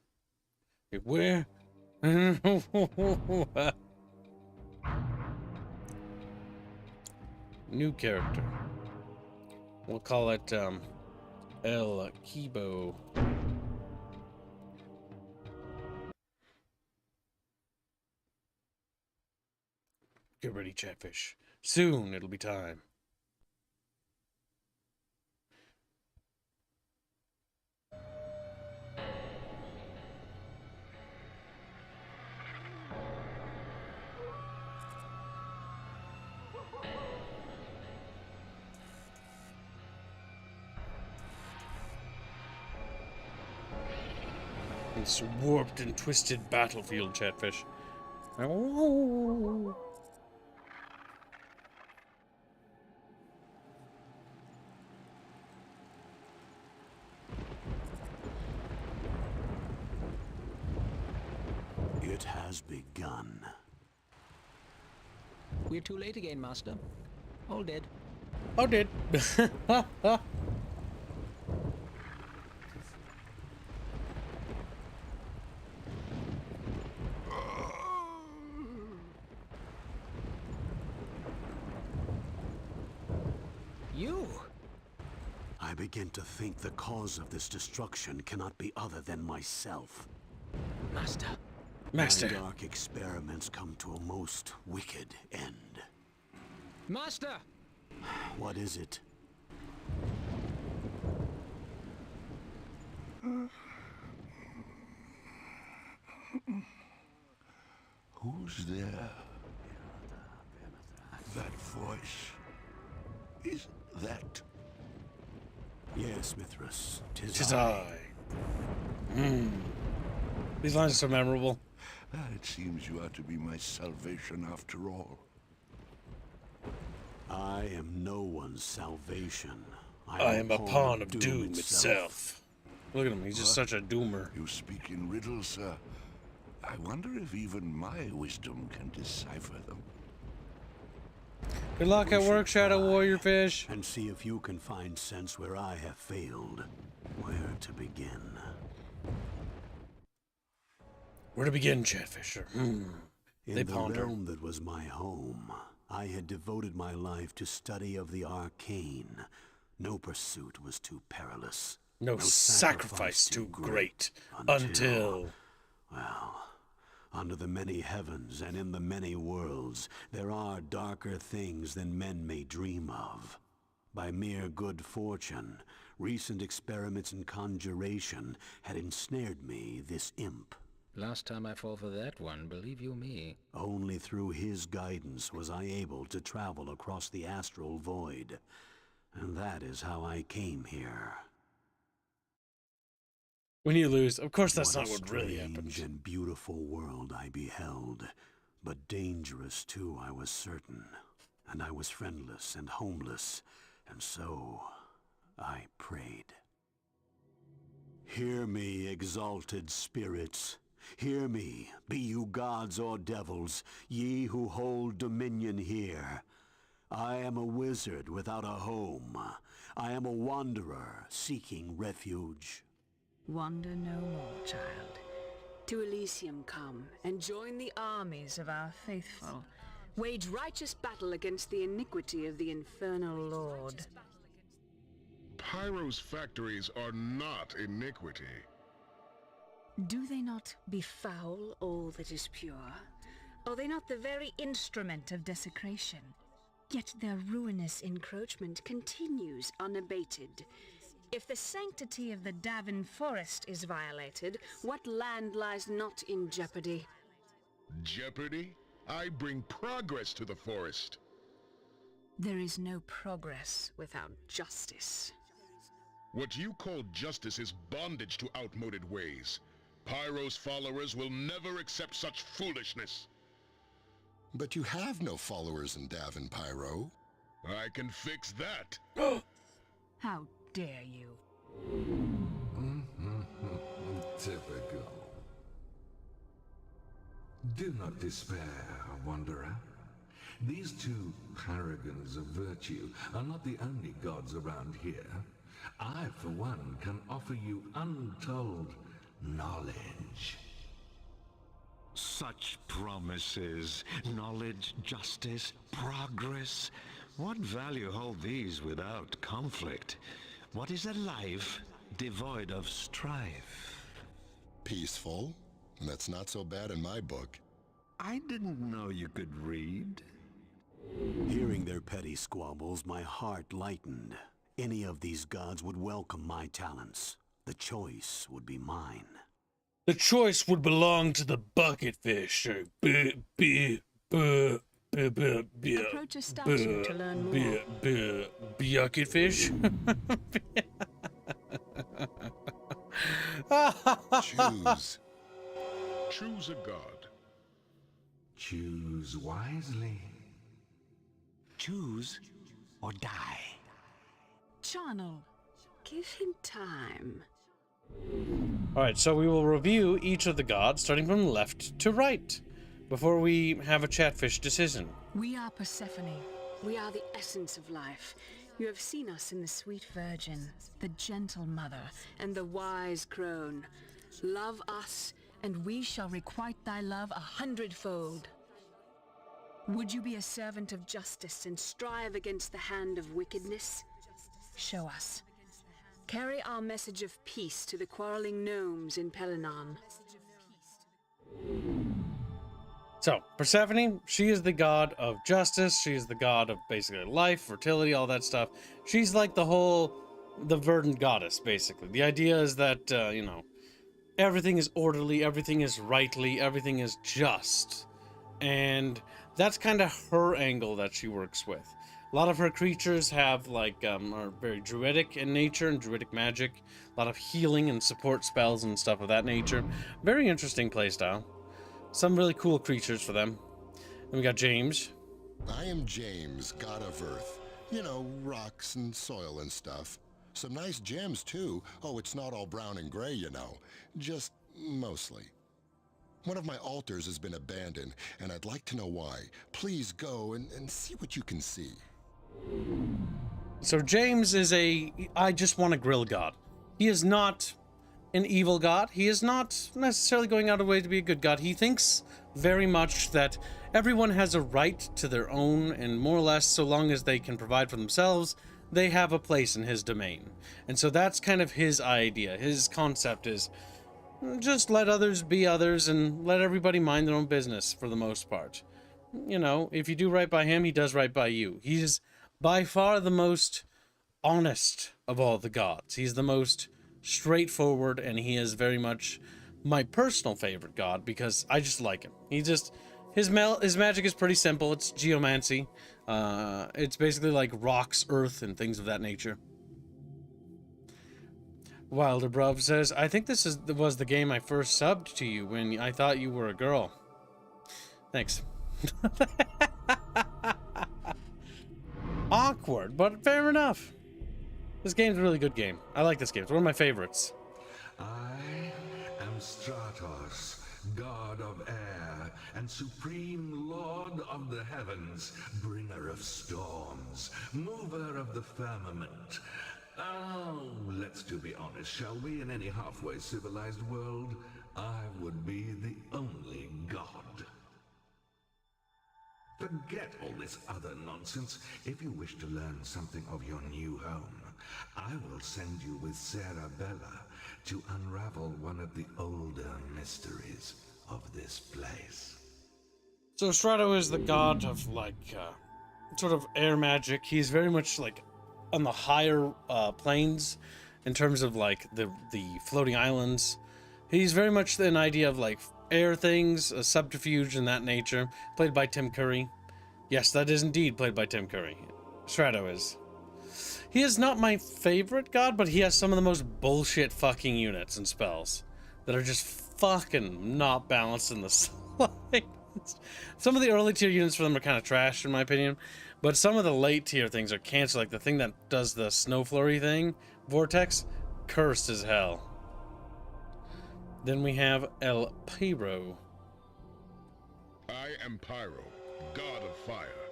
Where? New character. We'll call it, El Kibo. Get ready, Chatfish. Soon it'll be time. It's warped and twisted battlefield, Chatfish. Oh. It has begun. We're too late again, Master. All dead. Oh, did. You? I begin to think the cause of this destruction cannot be other than myself. Master. Master. My dark experiments come to a most wicked end. Master! What is it? Who's there? That voice. Is that... Yes, Mithras. Tis I. These lines are so memorable. It seems you are to be my salvation after all. I am no one's salvation. I am a pawn of doom itself. Look at him, he's just such a doomer. You speak in riddles, sir. I wonder if even my wisdom can decipher them. Good luck at work, Shadow Warrior Fish. And see if you can find sense where I have failed. Where to begin? Where to begin, Chatfisher? They In the ponder. realm that was my home, I had devoted my life to study of the arcane. No pursuit was too perilous. No sacrifice too great. Until... Well, under the many heavens and in the many worlds, there are darker things than men may dream of. By mere good fortune, recent experiments in conjuration had ensnared me, this imp. Last time I fall for that one, believe you me. Only through his guidance was I able to travel across the astral void. And that is how I came here. When you lose, of course that's What not a what really strange happened. and beautiful world I beheld. But dangerous too, I was certain. And I was friendless and homeless. And so, I prayed. Hear me, exalted spirits. Hear me, be you gods or devils, ye who hold dominion here. I am a wizard without a home. I am a wanderer seeking refuge. Wander no more, child. To Elysium come, and join the armies of our faithful. Wage righteous battle against the iniquity of the infernal lord. Pyro's factories are not iniquity. Do they not befoul all that is pure? Are they not the very instrument of desecration? Yet their ruinous encroachment continues unabated. If the sanctity of the Davin Forest is violated, what land lies not in jeopardy? Jeopardy? I bring progress to the forest. There is no progress without justice. What you call justice is bondage to outmoded ways. Pyro's followers will never accept such foolishness. But you have no followers in Davin, Pyro. I can fix that. How dare you? Typical. Do not despair, Wanderer. These two paragons of virtue are not the only gods around here. I, for one, can offer you untold knowledge. Such promises, knowledge, justice, progress. What value hold these without conflict? What is a life devoid of strife? Peaceful? That's not so bad in my book. I didn't know you could read. Hearing their petty squabbles, my heart lightened. Any of these gods would welcome my talents. The choice would be mine. The choice would belong to the bucket fish. Approach a statue to learn more. Bucket fish? Choose. Choose a god. Choose wisely. Choose or die. Charnel, give him time. Alright, so we will review each of the gods, starting from left to right, before we have a chatfish decision. We are Persephone. We are the essence of life. You have seen us in the sweet virgin, the gentle mother, and the wise crone. Love us, and we shall requite thy love 100-fold. Would you be a servant of justice and strive against the hand of wickedness? Show us. Carry our message of peace to the quarreling gnomes in Pelinon. So, Persephone, she is the god of justice. She is the god of basically life, fertility, all that stuff. She's like the verdant goddess, basically. The idea is that, you know, everything is orderly, everything is rightly, everything is just. And that's kind of her angle that she works with. A lot of her creatures have, like, are very druidic in nature and druidic magic. A lot of healing and support spells and stuff of that nature. Very interesting playstyle. Some really cool creatures for them. Then we got James. I am James, god of earth. You know, rocks and soil and stuff. Some nice gems, too. Oh, it's not all brown and gray, you know. Just mostly. One of my altars has been abandoned, and I'd like to know why. Please go and see what you can see. So James is I just want to grill god. He is not an evil god. He is not necessarily going out of the way to be a good god. He thinks very much that everyone has a right to their own, and more or less, so long as they can provide for themselves, they have a place in his domain. And so that's kind of his idea. His concept is just let others be others and let everybody mind their own business for the most part. You know, if you do right by him, he does right by you. He's by far the most honest of all the gods. He's the most straightforward, and he is very much my personal favorite god because I just like him. He just his magic is pretty simple. It's geomancy. It's basically like rocks, earth, and things of that nature. Wilder Bruv says, I think this was the game I first subbed to you when I thought you were a girl. Thanks. Awkward, but fair enough. This game's a really good game. I like this game. It's one of my favorites. I am Stratos, god of air and supreme lord of the heavens, bringer of storms, mover of the firmament. Oh, let's to be honest, shall we? In any halfway civilized world, I would be the only god. Forget all this other nonsense. If you wish to learn something of your new home, I will send you with Sarah Bella to unravel one of the older mysteries of this place. So Strato is the god of, like, sort of air magic. He's very much, like, on the higher planes in terms of, like, the floating islands. He's very much an idea of, like, air things, a subterfuge in that nature, played by Tim Curry. Yes, that is indeed played by Tim Curry. Strato is. He is not my favorite god, but he has some of the most bullshit fucking units and spells that are just fucking not balanced in the slightest. Some of the early tier units for them are kind of trash in my opinion, but some of the late tier things are canceled, like the thing that does the snow flurry thing, Vortex, cursed as hell. Then we have El Pyro. I am Pyro, god of fire.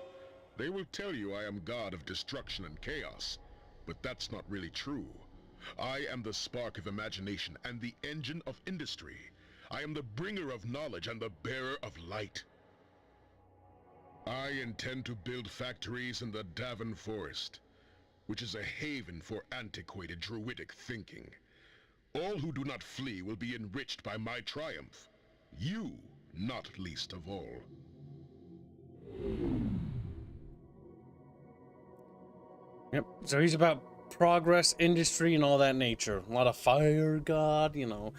They will tell you I am god of destruction and chaos, but that's not really true. I am the spark of imagination and the engine of industry. I am the bringer of knowledge and the bearer of light. I intend to build factories in the Davin Forest, which is a haven for antiquated druidic thinking. All who do not flee will be enriched by my triumph. You, not least of all. Yep, so he's about progress, industry, and all that nature. A lot of fire god, you know,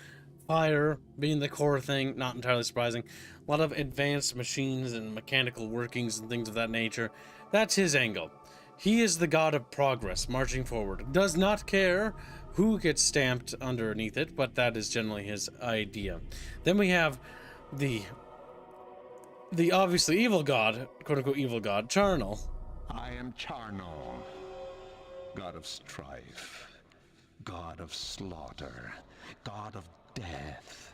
fire being the core thing, not entirely surprising. A lot of advanced machines and mechanical workings and things of that nature. That's his angle. He is the god of progress, marching forward. Does not care who gets stamped underneath it, but that is generally his idea. Then we have the obviously evil god, quote-unquote evil god, Charnel. I am Charnel, god of strife, god of slaughter, god of death.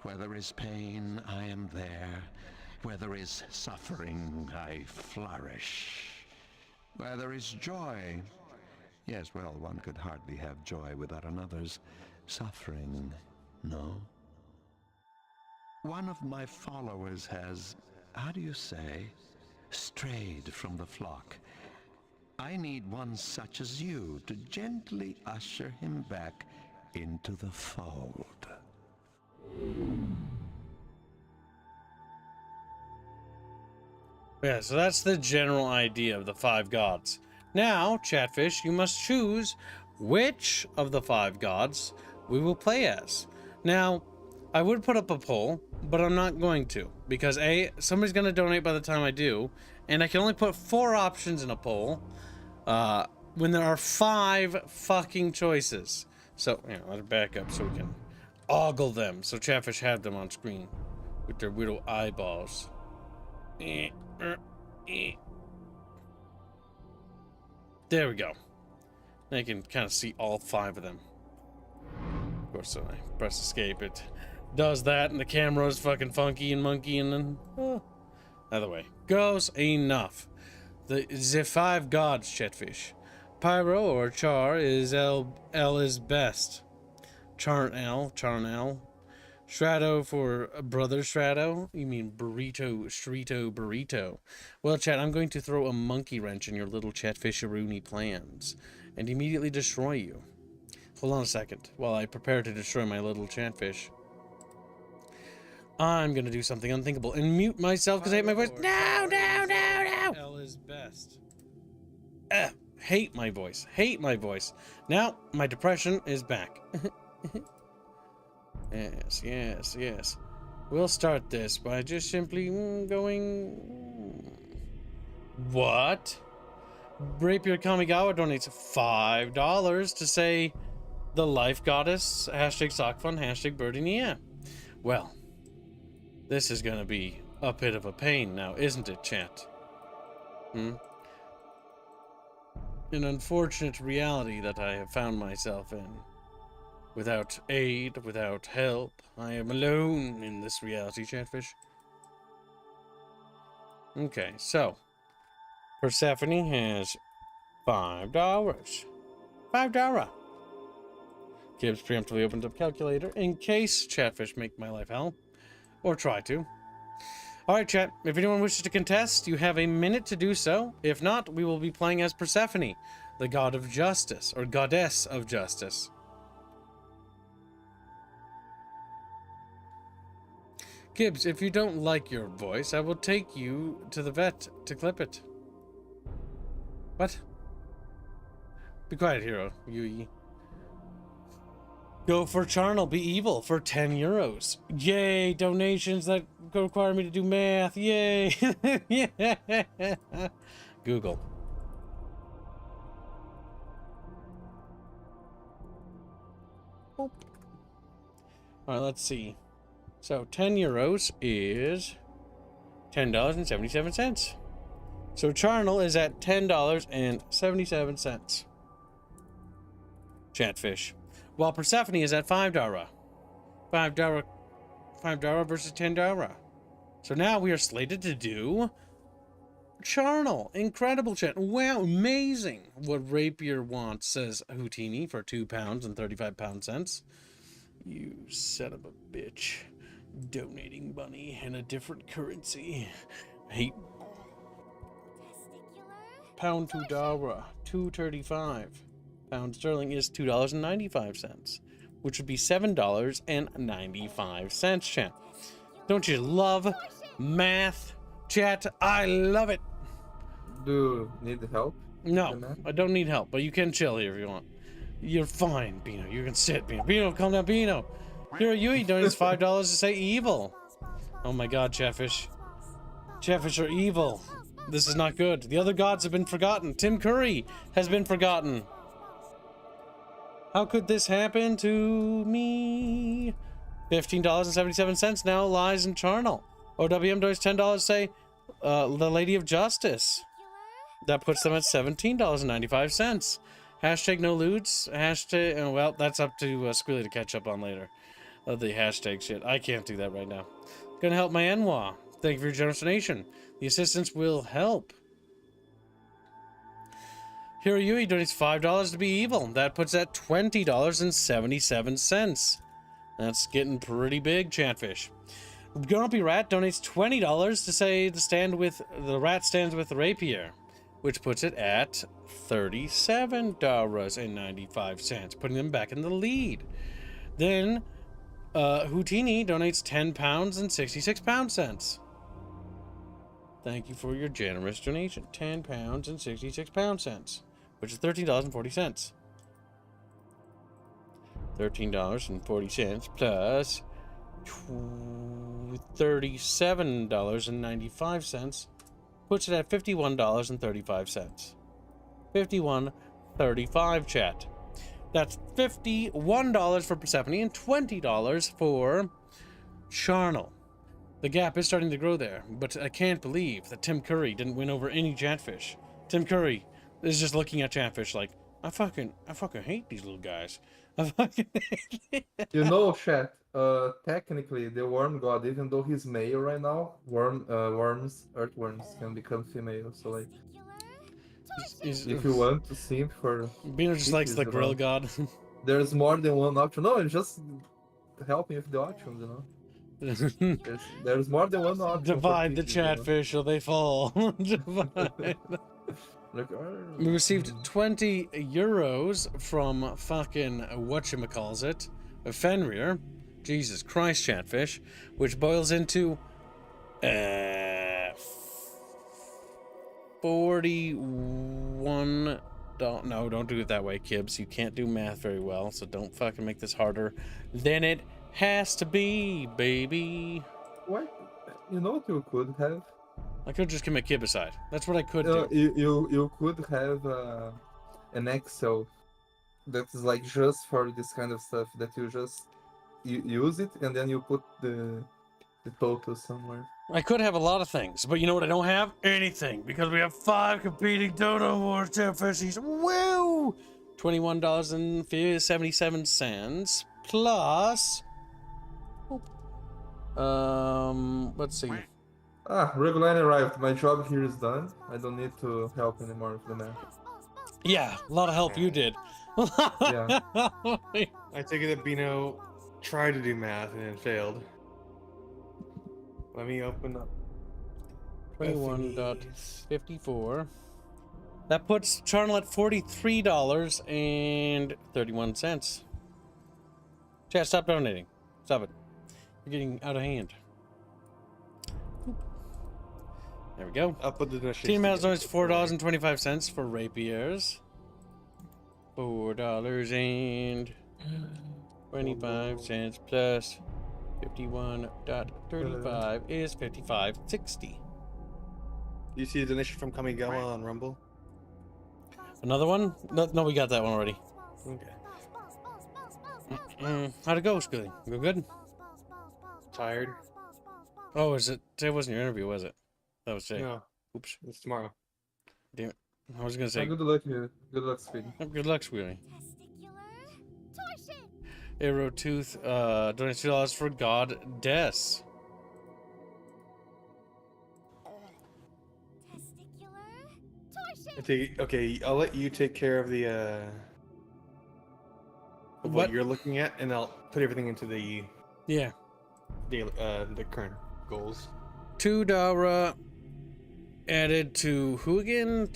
Where there is pain, I am there. Where there is suffering, I flourish. Where there is joy, yes, well, one could hardly have joy without another's suffering, no? One of my followers has, how do you say, strayed from the flock. I need one such as you to gently usher him back into the fold. Yeah, so that's the general idea of the 5 gods. Now, Chatfish, you must choose which of the 5 gods we will play as. Now, I would put up a poll, but I'm not going to, because A, somebody's going to donate by the time I do, and I can only put 4 options in a poll when there are 5 fucking choices. So, you know, let's back up so we can ogle them, so Chatfish have them on screen with their little eyeballs. There we go. Now you can kind of see all 5 of them. Of course, so I press escape, it does that, and the camera is fucking funky and monkey, and then other way goes. Enough. The 5 gods, Chatfish. Pyro or Char is L is best. Charnel. Strato for brother Strato? You mean burrito. Well, chat, I'm going to throw a monkey wrench in your little Chatfisharoonie plans and immediately destroy you. Hold on a second while I prepare to destroy my little Chatfish. I'm gonna do something unthinkable and mute myself because I hate my voice. No! L is best. Hate my voice. Now, my depression is back. Yes. We'll start this by just simply going... What? Rapier Kamigawa donates $5 to say the life goddess, hashtag sockfun, hashtag birdinia. Well, this is gonna be a bit of a pain now, isn't it, chat? An unfortunate reality that I have found myself in. Without aid, without help, I am alone in this reality, Chatfish. Okay, so Persephone has $5. $5. Gibbs preemptively opens up calculator in case Chatfish make my life hell, or try to. Alright, chat, if anyone wishes to contest, you have a minute to do so. If not, we will be playing as Persephone, the god of justice, or goddess of justice. Gibbs, if you don't like your voice, I will take you to the vet to clip it. What? Be quiet, hero. Yui. Go for Charnel, be evil for €10. Yay, donations that require me to do math. Yay. Yeah. Google. Boop. All right, let's see. So 10 euros is $10.77. So charnel is at $10.77. Chatfish. While Persephone is at $5. $5 versus $10. So now we are slated to do charnel. Incredible chat. Wow, amazing. What Rapier wants, says Houtini, for £2.35. You son of a bitch. Donating money in a different currency. Hate. Pound $2, $2.35. Pound sterling is $2.95, which would be $7.95, chat. Don't you love math, chat? I love it. Do you need help? No, I don't need help, but you can chill here if you want. You're fine, Bino. You can sit, Bino. Bino, calm down, Bino. Here you donates $5 to say evil. Oh my god, Chatfish. Chatfish are evil. This is not good. The other gods have been forgotten. Tim Curry has been forgotten. How could this happen to me? $15.77 now lies in charnel. OWM donates $10 say the Lady of Justice. That puts them at $17.95. Hashtag no lewds. Hashtag, well, that's up to Squealy to catch up on later. The hashtag shit. I can't do that right now. Gonna help my Enwa. Thank you for your generous donation. The assistance will help. Hiro Yui donates $5 to be evil. That puts at $20.77. That's getting pretty big, Chatfish. Grumpy Rat donates $20 to say the rat stands with the rapier, which puts it at $37.95, putting them back in the lead. Then Houtini donates £10.66. Thank you for your generous donation. £10.66, which is $13.40. $13.40 plus $37.95 puts it at $51.35. $51.35, chat. That's $51 for Persephone and $20 for Charnel. The gap is starting to grow there, but I can't believe that Tim Curry didn't win over any Chatfish. Tim Curry is just looking at Chatfish like, I fucking hate these little guys. I fucking hate it. You know, chat, technically the worm god, even though he's male right now, earthworms can become female, so like, if you want to simp for... Bino just likes the grill god. There's more than one option. No, it's just helping with the options, you know. There's more than one option. Divide the Chatfish or they fall. Divide. We received 20 euros from fucking whatchamacallit, Fenrir. Jesus Christ, Chatfish, which boils into 41 no, don't do it that way, Kibbs. You can't do math very well, so don't fucking make this harder than it has to be, baby. What? You know what you could have? I could just commit Kib aside. That's what I could do. You could have an Excel that is like just for this kind of stuff, that you use it and then you put the total somewhere. I could have a lot of things, but you know what I don't have? Anything, because we have 5 competing Dodo Wars Chatfishies. Woo! $21.77 plus... let's see. Regularly arrived. My job here is done. I don't need to help anymore with the math. Yeah, a lot of help you did. Yeah. I take it that Bino tried to do math and then failed. Let me open up 21.54. That puts Charnel at $43.31. Chat, stop donating. Stop it. You're getting out of hand. There we go. I'll put the donation. Team has donated $4.25 for rapiers. $4.25 plus 51.35 is 55.60. You see the donation from Kamigawa on Rumble? Another one? No, we got that one already. Okay. How'd it go, Squilly? Go good? Tired? Oh, is it? Today wasn't your interview, was it? That was today. No. Oops. It's tomorrow. Damn it. I was gonna say. Good luck, you. Good luck, Speedy. Good luck, Squilly. Arrow Tooth, donates $2 for Goddess. Okay, I'll let you take care of the of what you're looking at, and I'll put everything into the the current goals. $2 added to who again?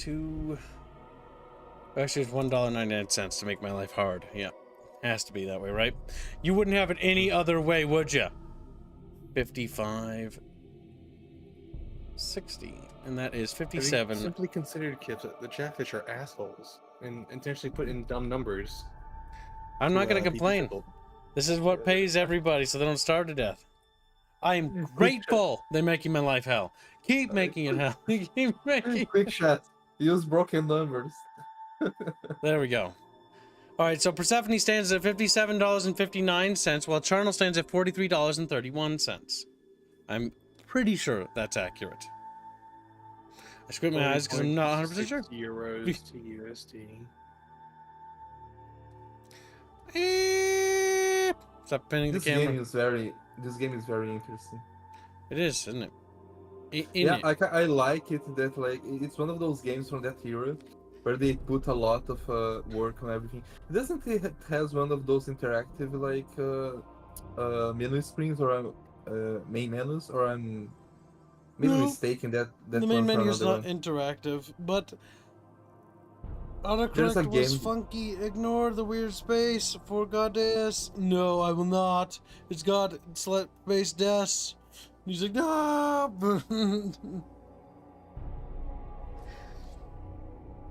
Actually, it's $1.99 to make my life hard. Yeah, has to be that way, right? You wouldn't have it any other way, would you? 55, 60, and that is 57. Simply considered, kids, that the Chatfish are assholes and intentionally put in dumb numbers. I'm not going to complain. This is what pays everybody so they don't starve to death. I am grateful they're making my life hell. Keep making it hell. Keep making. Quick shot. Use broken numbers. There we go. All right, so Persephone stands at $57.59, while Charnel stands at $43.31. I'm pretty sure that's accurate. I squint my eyes because I'm not 100% sure. Euros to USD. Stop pinning the camera. This game is very interesting. It is, isn't it? I like it that like it's one of those games from that era where they put a lot of work on everything. Doesn't it has one of those interactive like menu screens or main menus, or I'm maybe mistaken that the main menu is not interactive, but autocorrect was funky. Ignore the weird space for Goddess. No, I will not. It's God select-based deaths. He's like, no.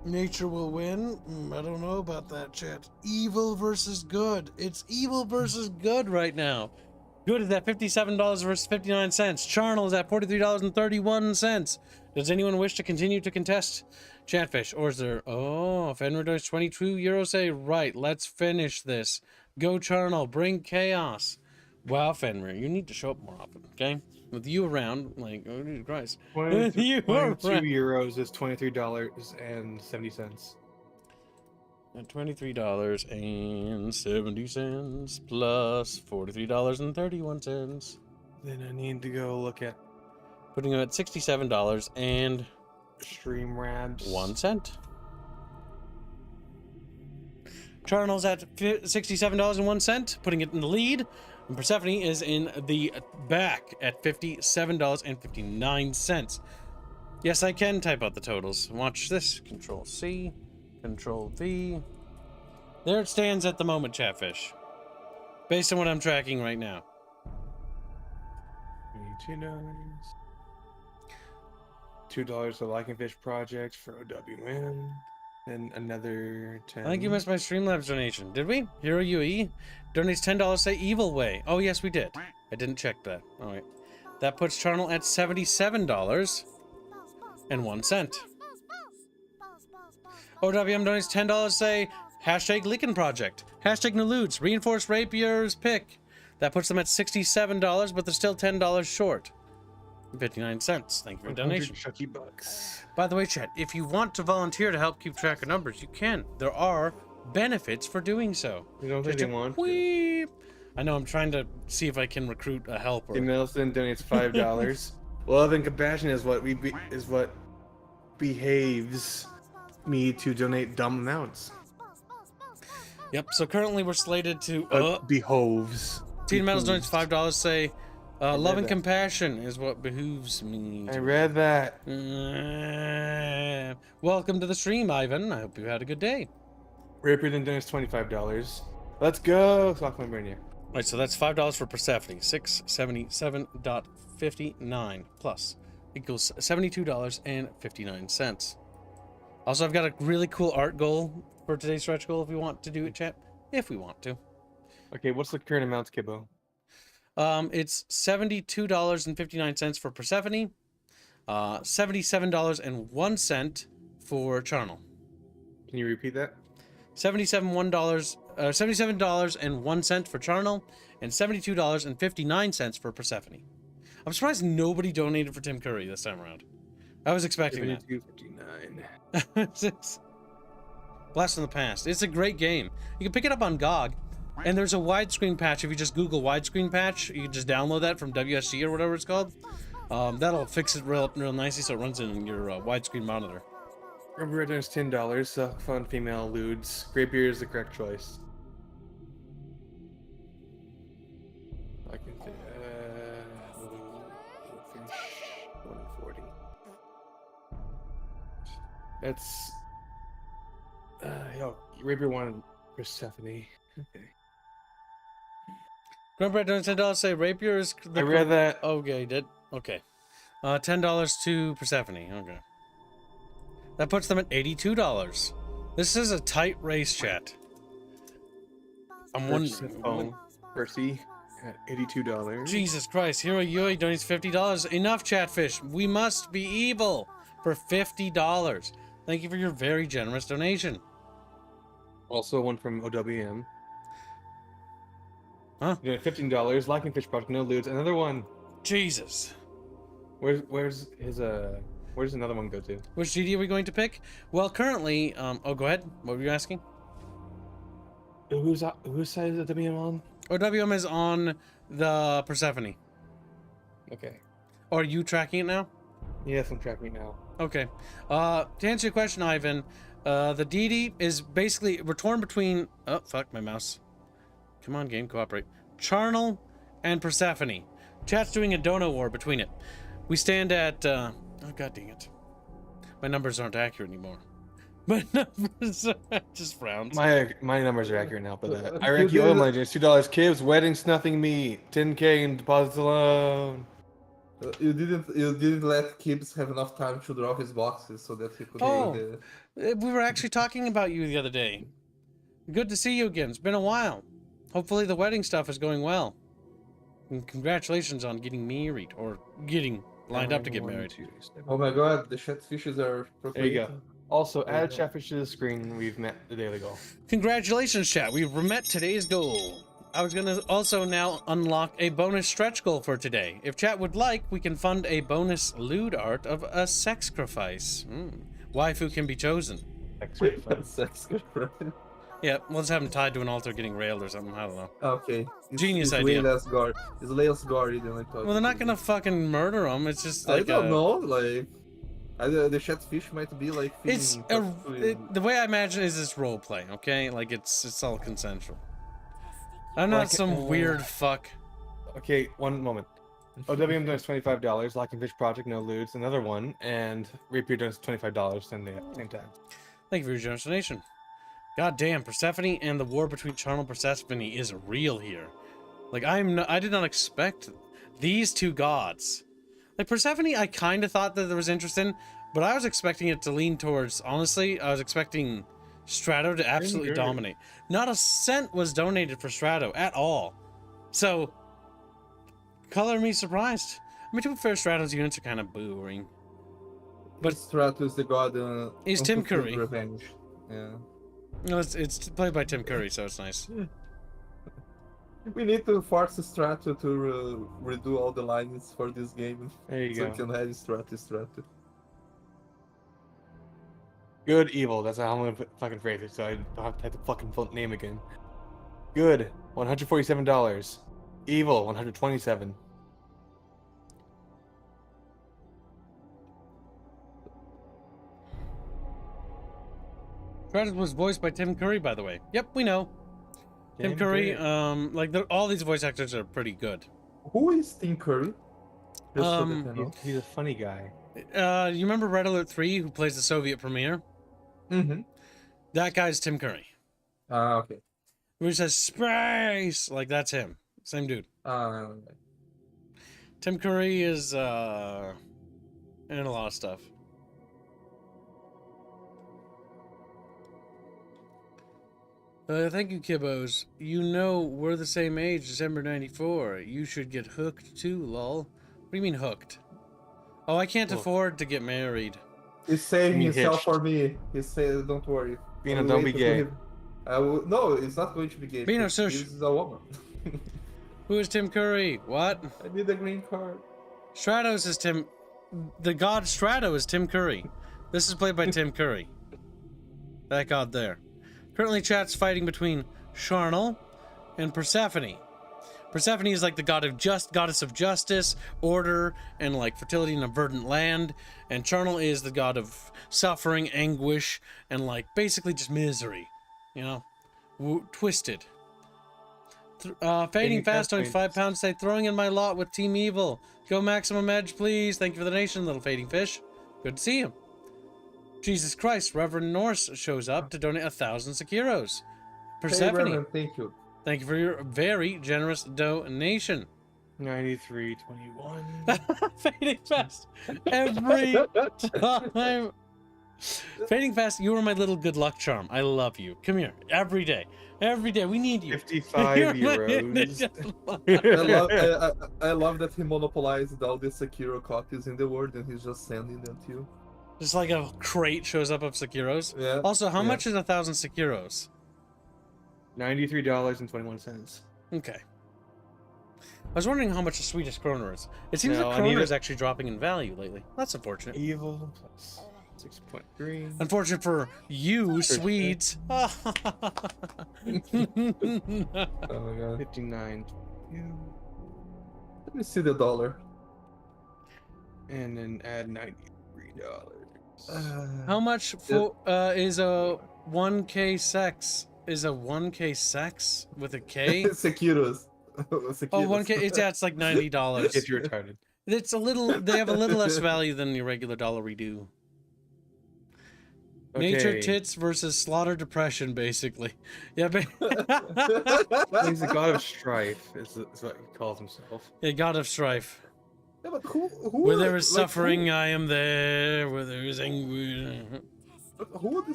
Nature will win. I don't know about that, chat. Evil versus good. It's evil versus good right now. Good is at $57 versus 59 cents. Charnel is at $43.31. Does anyone wish to continue to contest Chatfish? Or is there... Oh, Fenrir does 22 euros. Say, right, let's finish this. Go Charnel, bring chaos. Wow, Fenrir, you need to show up more often, okay? With you around, like, oh, Jesus Christ. 22 euros is $23.70. And $23.70 plus $43.31. Then I need to go look at putting him at $67 and stream rabs 1 cent. Charnel's at $67.01, putting it in the lead. And Persephone is in the back at $57.59. Yes, I can type out the totals. Watch this. Control C, Control V. There it stands at the moment, Chatfish. Based on what I'm tracking right now. $2 the Like and Fish project for OWN. And another 10. I think you missed my Streamlabs donation. Did we? Hero UE donates $10. Say Evil Way. Oh, yes, we did. I didn't check that. All right. That puts Charnel at $77.01. OWM donates $10. Say hashtag Leakin Project. Hashtag Neludes. Reinforced Rapier's Pick. That puts them at $67, but they're still $10 short. 59 cents. Thank you for your donation. Chucky bucks. By the way, chat, if you want to volunteer to help keep track of numbers, you can. There are benefits for doing so. You don't think they want to? I know, I'm trying to see if I can recruit a helper. Nelson donates $5. Love and compassion is what behaves me to donate dumb amounts. Yep, so currently we're slated to... behoves. Teen Metals donates $5. Say... love and compassion is what behooves me. I read that. Welcome to the stream, Ivan. I hope you had a good day. Rapier then donates $25. Let's go. Sock my brain here. Alright, so that's $5 for Persephone. $677.59 plus equals $72.59. Also, I've got a really cool art goal for today's stretch goal if we want to do it, chat. If we want to. Okay, what's the current amount, Kibbo? It's $72.59 for Persephone, $77.01 for Charnel. Can you repeat that? $77.01 $77.01 for Charnel, and $72.59 for Persephone. I'm surprised nobody donated for Tim Curry this time around. I was expecting that. 72.59. Blast from the Past. It's a great game. You can pick it up on GOG, and there's a widescreen patch. If you just Google widescreen patch, you can just download that from WSG or whatever it's called. That'll fix it real nicely so it runs in your widescreen monitor. Remember, it's $10. Fun female lewds. Great beer is the correct choice. I can finish 140. That's Rapier wanted Persephone. Okay. Remember, $10 say Rapier is. I read that. Okay, did. Okay. $10 to Persephone. Okay. That puts them at $82. This is a tight race, chat. I'm wondering. Percy at $82. Jesus Christ, Hero Yui donates $50. Enough, Chatfish. We must be evil for $50. Thank you for your very generous donation. Also one from OWM. Huh? Yeah, $15. Lacking Fish Project, no lewds. Another one. Jesus. Where's another one go to? Which GD are we going to pick? Well, currently, oh, go ahead. What were you asking? Whose side is OWM on? OWM is on the Persephone. Okay. Are you tracking it now? Yes, I'm tracking it now. Okay. To answer your question, Ivan, the deity is basically, we're torn between, oh, fuck, my mouse. Come on, game, cooperate. Charnel and Persephone. Chat's doing a dono war between it. We stand at, oh, god dang it. My numbers aren't accurate anymore. My numbers just frowns. My numbers are accurate now, but Iraqi oil legends, $2 Kibs, wedding snuffing me, 10K in deposits alone. You didn't let Kibbs have enough time to draw his boxes so that he could do the... We were actually talking about you the other day. Good to see you again. It's been a while. Hopefully the wedding stuff is going well. And congratulations on getting married, or getting lined up to get married. Oh my god, the Chatfishes are There you go. Also, add Chatfish to the screen. We've met the daily goal. Congratulations, chat. We've met today's goal. I was going to also now unlock a bonus stretch goal for today. If chat would like, we can fund a bonus lewd art of a sexcrifice. Waifu can be chosen. Sexcrifice. Yeah, let's have him tied to an altar getting railed or something. I don't know. Okay. Genius it's idea. It's less gory than I thought. Well, they're not going to fucking murder him. It's just like I don't know, like... the Chatfish might be like... It's the way I imagine is this role play, okay? Like it's all consensual. I'm not some weird fuck. Okay, one moment. OWM does $25. Lacking Fish Project, no lewds. Another one, and Rapier does $25. And the same time. Thank you for your generous donation. God damn, Persephone and the war between Charnel and Persephone is real here. Like I did not expect these two gods. Like Persephone, I kind of thought that there was interest in, but I was expecting it to lean towards. Honestly, I was expecting Strato to absolutely dominate. Not a cent was donated for Strato at all. So, color me surprised. I mean, to be fair, Strato's units are kind of boring. But Strato is the god. He's Tim Curry. Revenge. Yeah. No, it's played by Tim Curry, so it's nice. We need to force Strato to redo all the lines for this game. There you go. So we can have Strato. Good, evil. That's how I'm gonna fucking phrase it, so I don't have to type the fucking full name again. Good, $147. Evil, $127. Stratus was voiced by Tim Curry, by the way. Yep, we know. Tim Curry, like all these voice actors are pretty good. Who is Tim Curry? He's a funny guy. You remember Red Alert 3, who plays the Soviet premier? Mm-hmm. That guy's Tim Curry. Okay. Who says space, like that's him. Same dude. Tim Curry is in a lot of stuff. Thank you, Kibbos. You know we're the same age, December 94. You should get hooked too, lol. What do you mean hooked? Oh, I can't afford to get married. He's saving himself for me. He's saying, don't worry. Don't be gay. No, it's not going to be gay. Bino, This shush. is a woman. Who is Tim Curry? What? I need a green card. Stratos is Tim. The god Strato is Tim Curry. This is played by Tim Curry. That god there. Currently, chat's fighting between Charnel and Persephone. Persephone is like the goddess of justice, order, and like fertility in a verdant land. And Charnel is the god of suffering, anguish, and like basically just misery. You know, twisted. Fading fast on £5. Say throwing in my lot with Team Evil. Go maximum edge, please. Thank you for the donation, little fading fish. Good to see you. Jesus Christ, Reverend Norse shows up to donate 1,000 Sekiros. Persephone. Hey, Reverend, thank you. Thank you for your very generous donation. 93.21. Fading fast every time. Fading fast, you are my little good luck charm. I love you. Come here every day. Every day, we need you. 55 euros. I love that he monopolized all the Sekiro copies in the world and he's just sending them to you. Just like a crate shows up of Sekiros. Yeah. Also, how much is 1,000 Sekiros? $93.21. Okay. I was wondering how much a Swedish kroner is. It seems No, like I need kroner it- is actually dropping in value lately. That's unfortunate. Evil plus 6.3. Unfortunate for you, Swedes. Oh my god. 59. Let me see the dollar. And then add $93. How much for is a 1K sex? Is a 1K sex with a K? Sekiros. Oh, 1K. It's like $90. If you're retarded. It's a little. They have a little less value than the regular dollar we do. Nature Okay. tits versus slaughter depression, basically. Yeah, He's the god of strife, is what he calls himself. yeah, god of strife. Yeah, but who Where there is like, suffering, I am there. Where there is anguish. Who would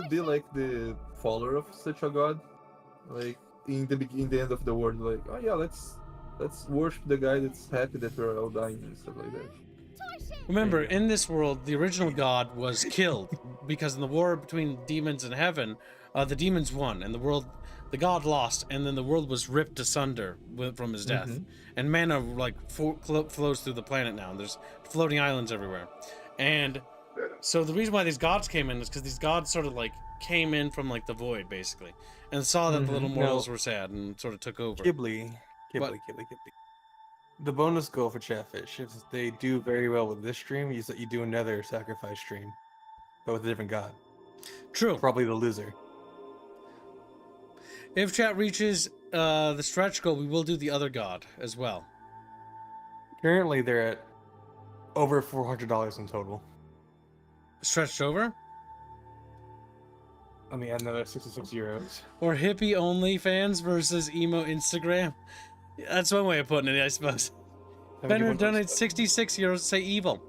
be like the follower of such a god? Like in the end of the world, like, oh yeah, let's worship the guy that's happy that we're all dying and stuff like that. Remember, in this world, the original god was killed because in the war between demons and heaven, the demons won, and the god lost, and then the world was ripped asunder from his death. And mana like flows through the planet now. And there's floating islands everywhere, and so the reason why these gods came in is because these gods sort of like came in from like the void, basically, and saw that the little mortals were sad and sort of took over. Kibble. The bonus goal for Chatfish, if they do very well with this stream, is that you do another sacrifice stream, but with a different god. True. Probably the loser. If chat reaches the stretch goal, we will do the other god as well. Currently, they're at over $400 in total. Stretched over? Let me add another 66 euros. Or hippie only fans versus emo Instagram. That's one way of putting it, I suppose. Benner donates 66 euros to say evil.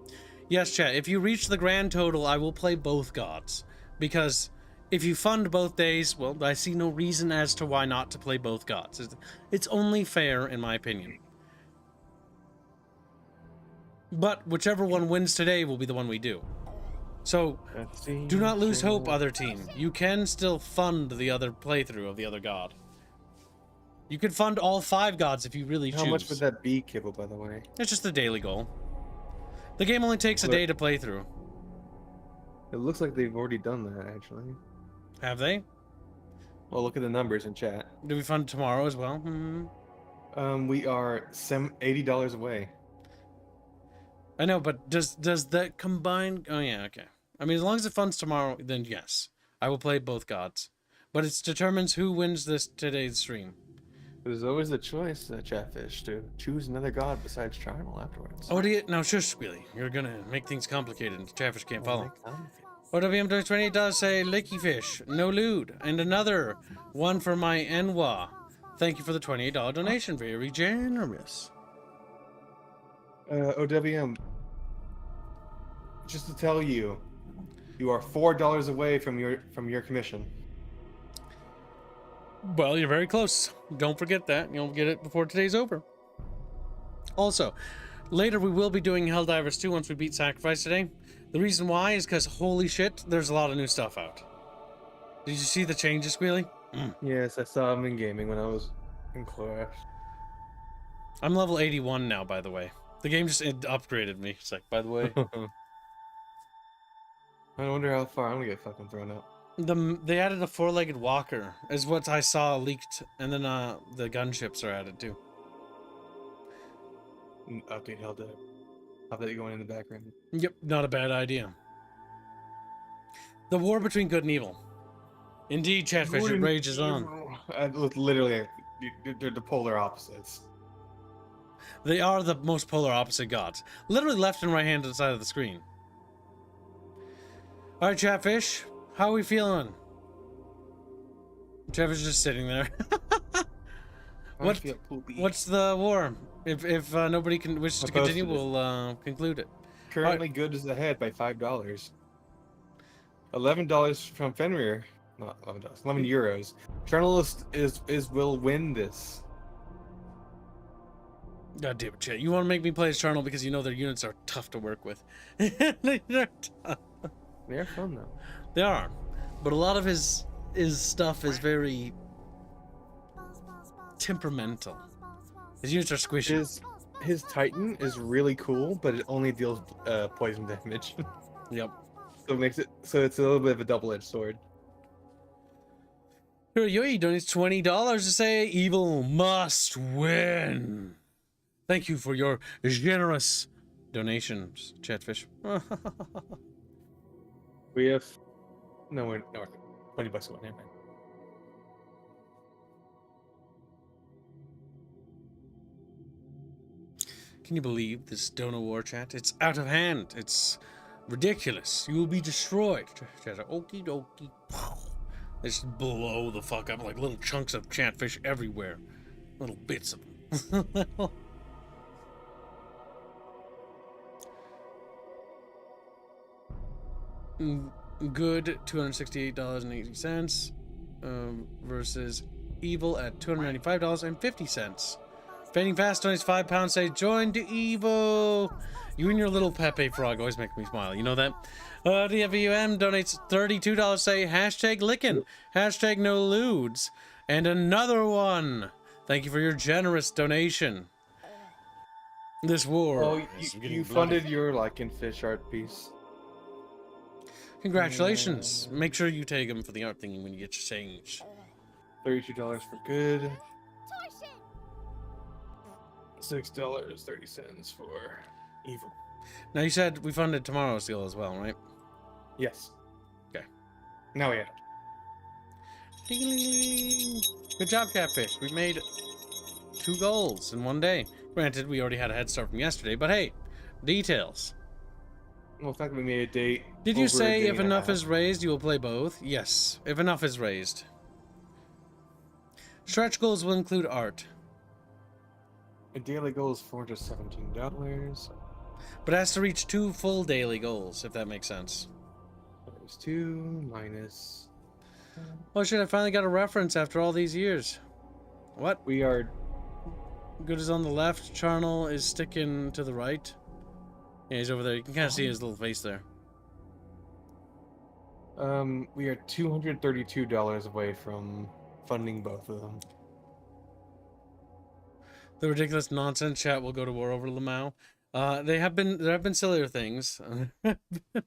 Yes, chat. If you reach the grand total, I will play both gods. Because if you fund both days, well, I see no reason as to why not to play both gods. It's only fair, in my opinion. But whichever one wins today will be the one we do. So, do not lose hope, other team. You can still fund the other playthrough of the other god. You could fund all 5 gods if you really choose. How much would that be, Kibble, by the way? It's just a daily goal. The game only takes a day to play through. It looks like they've already done that, actually. Have they? Well, look at the numbers in chat. Do we fund tomorrow as well? We are $80 away. I know, but does that combine? Oh yeah, okay. I mean, as long as it funds tomorrow, then yes, I will play both gods. But it determines who wins today's stream. There's always the choice, Chatfish, to choose another god besides Charnel afterwards. Oh, now shush, Squealy. You're gonna make things complicated and Chatfish can't follow. OWM does $28 say Licky Fish, no lewd, and another one for my Enwa. Thank you for the $28 donation, very generous. OWM, just to tell you, you are $4 away from your commission. Well, you're very close. Don't forget that. You'll get it before today's over. Also, later we will be doing Helldivers 2 once we beat Sacrifice today. The reason why is because, holy shit, there's a lot of new stuff out. Did you see the changes, Squealy? Yes, I saw him in gaming when I was in class. I'm level 81 now, by the way. The game just upgraded me. It's like, by the way. I wonder how far I'm gonna get fucking thrown up. They added a 4-legged walker, is what I saw leaked, and then the gunships are added too. Update held up. Have that going in the background. Yep, not a bad idea. The war between good and evil. Indeed, Chatfish, it rages on. Literally, they're the polar opposites. They are the most polar opposite gods. Literally left and right hand to the side of the screen. Alright, Chatfish, how are we feeling? Chatfish is just sitting there. What's the war? If nobody wishes to continue, we'll conclude it. Currently, good is ahead by $5. $11 from Fenrir. Not $11. 11 euros. Journalist will win this. God damn it, Chat. You want to make me play as Charnel because you know their units are tough to work with. They're tough. They're fun though. They are, but a lot of his stuff is very temperamental. His units are squishy. His Titan is really cool, but it only deals poison damage. Yep. So it makes it so it's a little bit of a double-edged sword. Yoi donates $20 to say evil must win. Thank you for your generous donations, Chatfish. We have no, 20 bucks away. Never mind. Can you believe this Dono War, Chat? It's out of hand. It's ridiculous. You will be destroyed. Chat, okie dokie. They just blow the fuck up like little chunks of Chatfish everywhere. Little bits of them. Good, $268.80 versus evil at $295.50. Fading Fast donates £5. Say join to evil. You and your little Pepe frog always make me smile. You know that. DFUM donates $32. Say hashtag lickin', hashtag no lewds, and another one. Thank you for your generous donation. This war. Oh, you funded your Lycan fish art piece. Congratulations. Make sure you tag him for the art thingy when you get your change. $32 for good. $6.30 for evil. Now you said we funded tomorrow's deal as well, right? Yes. Okay. Now we have. Ding-a-ling-a-ling. Good job, Catfish. We made 2 goals in one day. Granted, we already had a head start from yesterday, but hey, details. Well, the fact that we made a date. Did you say if enough is raised, you will play both? Yes, if enough is raised. Stretch goals will include art. A daily goal is $417. But it has to reach 2 full daily goals, if that makes sense. There's 2 minus. Oh shit, I finally got a reference after all these years. What? We are. Good is on the left, Charnel is sticking to the right. Yeah, he's over there. You can kind of see his little face there. We are $232 away from funding both of them. The ridiculous nonsense chat will go to war over Lamau. There have been sillier things.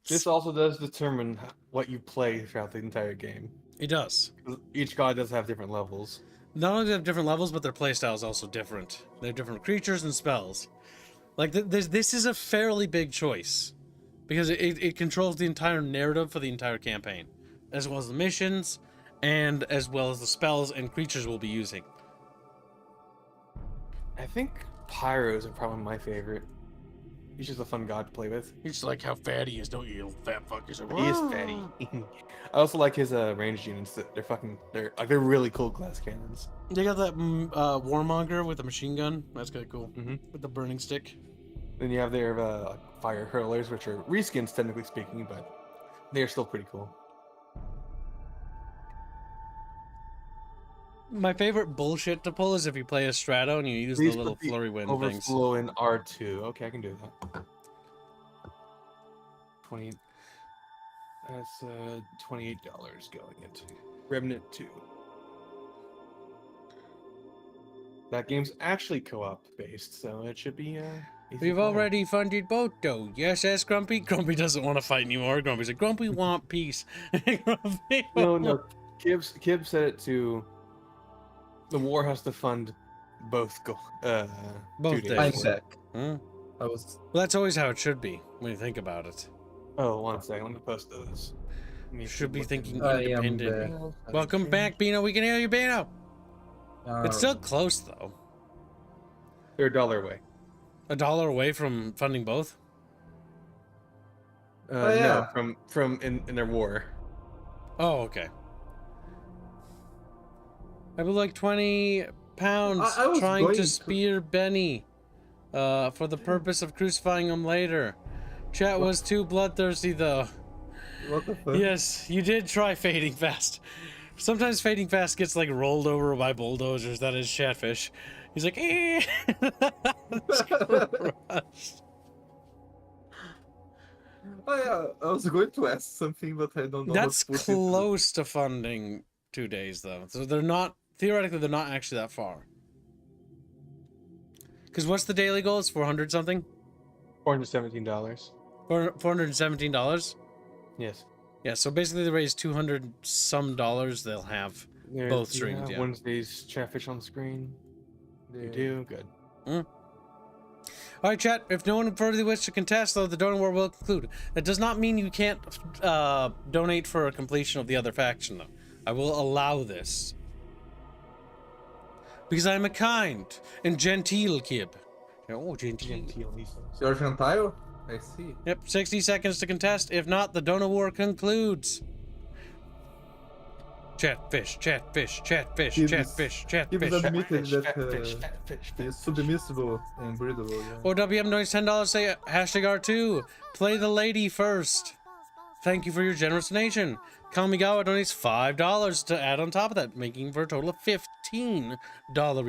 This also does determine what you play throughout the entire game. It does. Each god does have different levels. Not only do they have different levels, but their playstyle is also different. They have different creatures and spells. Like, this is a fairly big choice. Because it controls the entire narrative for the entire campaign. As well as the missions, and as well as the spells and creatures we'll be using. I think Pyros are probably my favorite. He's just a fun god to play with. You just like how fat he is, don't you, little fat fuckers? He is fatty. I also like his ranged units. They're really cool glass cannons. They got that warmonger with a machine gun. That's kind of cool. Mm-hmm. With the burning stick. Then you have their fire hurlers, which are reskins technically speaking, but they're still pretty cool. My favorite bullshit to pull is if you play a Strato and you use the little flurry wind things. Overflow in R2. Okay, I can do that. 20. That's $28 going into Remnant 2. That game's actually co-op based, so it should be easy We've play. already funded both, though. Yes, Grumpy. Grumpy doesn't want to fight anymore. Grumpy's like, Grumpy want peace. Grumpy No. Kib said it to. The war has to fund both both duties. days. I'm back. Hmm? I was. Well, that's always how it should be when you think about it. Oh, one second. Let me post those. You should be thinking I am independently. back. Welcome back, Bino. We can hear you, Bino. It's still Alright. close, though. They're $1 away. $1 away from funding both? No, from in their war. Oh, okay. I would like 20 pounds I was trying going to to- spear Benny for the purpose of crucifying him later. Chat was too bloodthirsty, though. What the fuck? Yes, you did try fading fast. Sometimes fading fast gets like rolled over by bulldozers. That is Chatfish. He's like, eh. I was going to ask something, but I don't know. That's how to put close to funding 2 days, though. So they're not, theoretically, they're not actually that far. Because what's the daily goal? It's 400 something? $417. $417? Yes. Yeah, so basically they raise 200 some dollars. They'll have both streams. Yeah. Wednesday's Chatfish on screen. it. You do? Good. All right, chat. If no one further wishes to contest, though, the donor war will conclude. That does not mean you can't donate for a completion of the other faction, though. I will allow this. Because I am a kind and genteel kid. Oh, genteel. You're Gentile? I see. Yep, 60 seconds to contest. If not, the donor war concludes. Chatfish, Chatfish, Chatfish, He was- Chatfish, He was Chatfish. admitted that Fatfish. he is submissible and breedable. Yeah. OWM donates $10. Say hashtag R2. Play the lady first. Thank you for your generous donation. Kamigawa donates $5 to add on top of that, making for a total of $15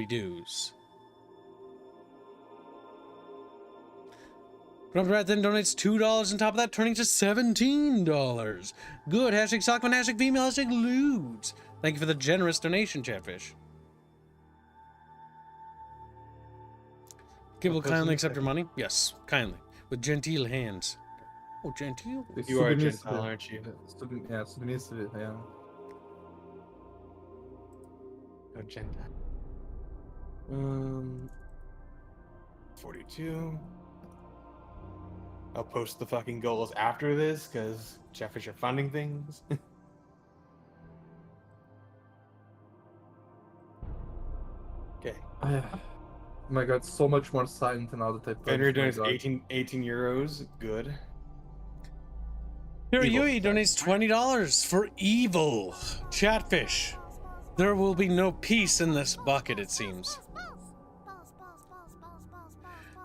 dues. Grumpy Rat then donates $2 on top of that, turning to $17. Good. Hashtag Sockman, hashtag female, hashtag lewds. Thank you for the generous donation, Chatfish. Kib will kindly accept your money? Yes, kindly. With genteel hands. Oh, genteel? You are a Submissive. Gentile, aren't you? Yeah, submissive, yeah. Oh, Gentile. 42. I'll post the fucking goals after this, because Chatfish are funding things. Okay. Oh my god, so much more silent now that I put. Fenrir donates 18 euros. Good. Hirayui donates $20 for evil. Chatfish. There will be no peace in this bucket, it seems.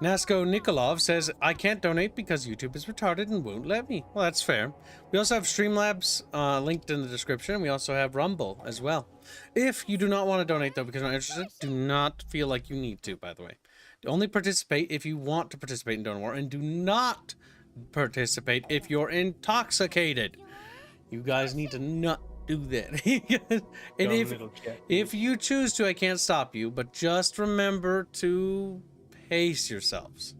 Nasko Nikolov says, I can't donate because YouTube is retarded and won't let me. Well, that's fair. We also have Streamlabs linked in the description. We also have Rumble as well. If you do not want to donate, though, because you're not interested, do not feel like you need to, by the way. Only participate if you want to participate in Donor War, and do not participate if you're intoxicated. You guys need to not do that. And if you choose to, I can't stop you, but just remember to pace yourselves.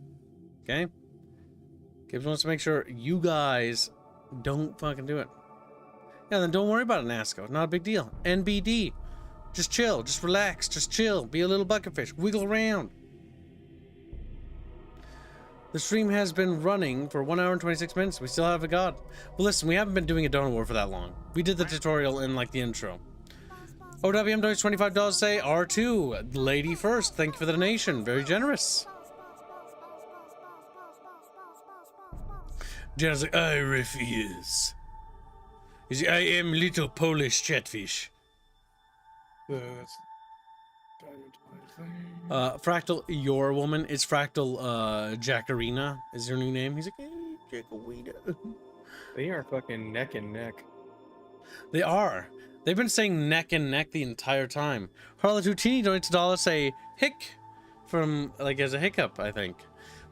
Okay? Gibbs wants to make sure you guys don't fucking do it. Yeah, then don't worry about it, Nasco. Not a big deal. NBD. Just chill. Just relax. Just chill. Be a little bucketfish. Wiggle around. The stream has been running for 1 hour and 26 minutes. We still haven't got. Well, listen, we haven't been doing a donor war for that long. We did the tutorial in, like, the intro. OWM donates $25. Say R2. Lady first. Thank you for the donation. Very generous. Jenna's like, I refuse. He's like, I am little Polish Chatfish. Fractal, your woman. It's Fractal Jackarina is her new name. He's like, hey, Jackarina. They are fucking neck and neck. They are. They've been saying neck and neck the entire time. Harla Tutini donates $1, say hick from, like, as a hiccup, I think.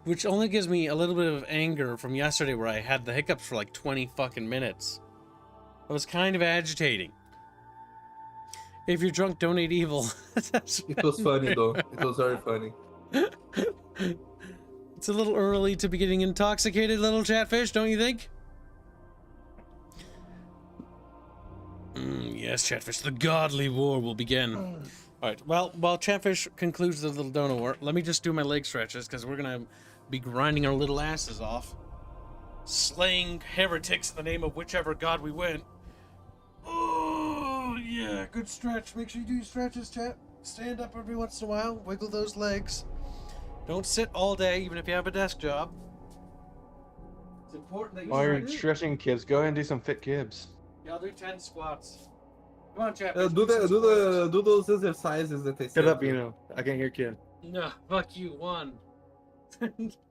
Which only gives me a little bit of anger from yesterday where I had the hiccups for like 20 fucking minutes. I was kind of agitating. If you're drunk, donate evil. It was funny though. It was very funny. It's a little early to be getting intoxicated, little chatfish, don't you think? Yes, chatfish, the godly war will begin. Alright, well, while chatfish concludes the little dono war, let me just do my leg stretches, because we're gonna be grinding our little asses off. Slaying heretics in the name of whichever god we win. Oh, yeah, good stretch. Make sure you do your stretches, chat. Stand up every once in a while, wiggle those legs. Don't sit all day, even if you have a desk job. It's important that you While you're stretching, kids, go ahead and do some fit kibs. Yeah, I'll do 10 squats. Come on, chat. Do those exercises that they said. Shut up, I can't hear kid. No, fuck you. 1. 3.